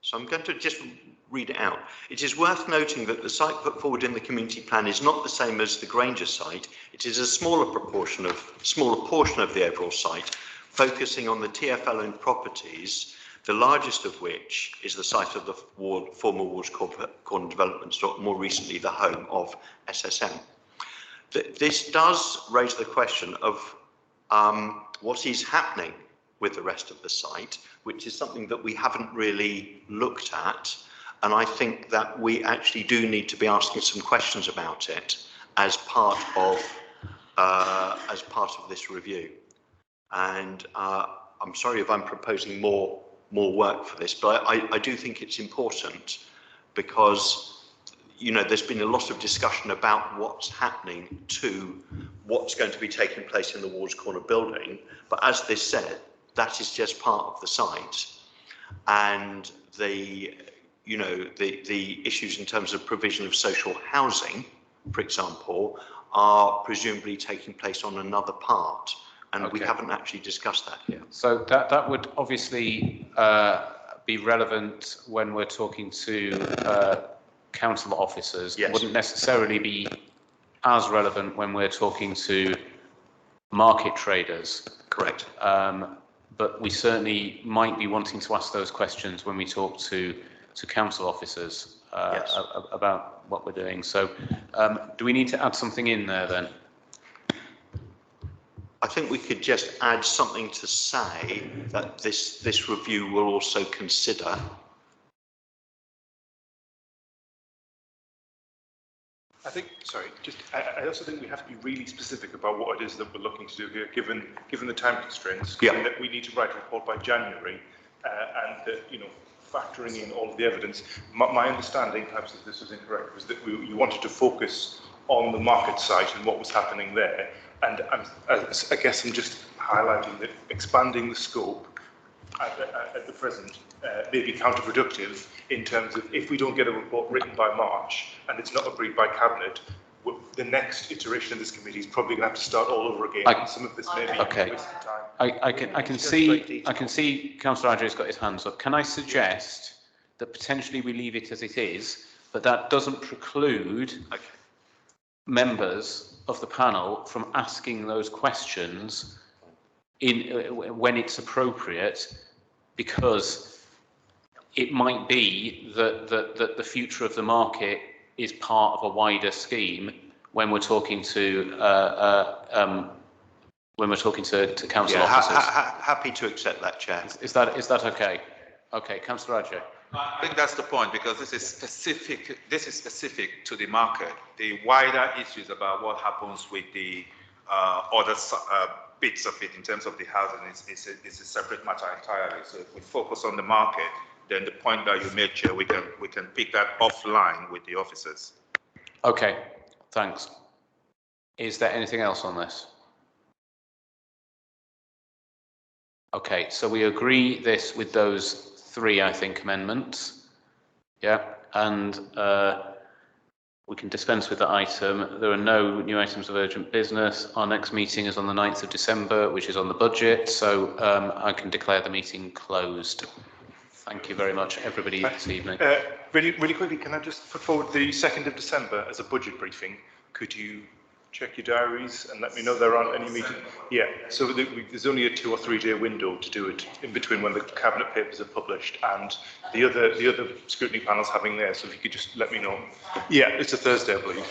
So I'm going to just read it out. It is worth noting that the site put forward in the community plan is not the same as the Granger site. It is a smaller portion of the overall site, focusing on the TfL-owned properties, the largest of which is the site of the former Wards Corner development stock, more recently the home of SSM. This does raise the question of what is happening with the rest of the site, which is something that we haven't really looked at. And I think that we actually do need to be asking some questions about it as part of this review. And I'm sorry if I'm proposing more work for this, but I do think it's important because, there's been a lot of discussion about what's happening to what's going to be taking place in the Wards Corner building. But as this said, that is just part of the site. And the issues in terms of provision of social housing, for example, are presumably taking place on another part. And we haven't actually discussed that here. So that would obviously be relevant when we're talking to council officers. Yes. It wouldn't necessarily be as relevant when we're talking to market traders. Correct. But we certainly might be wanting to ask those questions when we talk to council officers about what we're doing. So do we need to add something in there then? I think we could just add something to say that this review will also consider I think, sorry, I also think we have to be really specific about what it is that we're looking to do here, given the time constraints. Yeah. And that we need to write a report by January, and that, factoring in all of the evidence. My understanding, perhaps if this was incorrect, was that you wanted to focus on the market site and what was happening there. And I guess I'm just highlighting that expanding the scope at the present may be counterproductive in terms of if we don't get a report written by March and it's not agreed by Cabinet, the next iteration of this committee is probably going to have to start all over again. And some of this may be okay. a waste of time. I can see Councillor Andrew's got his hands up. Can I suggest that potentially we leave it as it is, but that doesn't preclude members of the panel from asking those questions when it's appropriate, because it might be that the future of the market is part of a wider scheme when we're talking to council officers. Happy to accept that, Chair. Is that okay? Okay, Councillor Ajay. I think that's the point, because this is specific to the market. The wider issues about what happens with the other bits of it in terms of the housing is a separate matter entirely. So if we focus on the market, then the point that you made, Chair, we can pick that offline with the officers. Okay, thanks. Is there anything else on this? Okay, so we agree this with those three, I think, amendments. Yeah, and we can dispense with the item. There are no new items of urgent business. Our next meeting is on the 9th of December, which is on the budget. So I can declare the meeting closed. Thank you very much, everybody, this evening. Really quickly, can I just put forward the 2nd of December as a budget briefing? Could you check your diaries and let me know there aren't any meetings? Yeah, so there's only a 2 or 3 day window to do it in between when the Cabinet papers are published and the other scrutiny panels having theirs. So if you could just let me know. Yeah, it's a Thursday, I believe.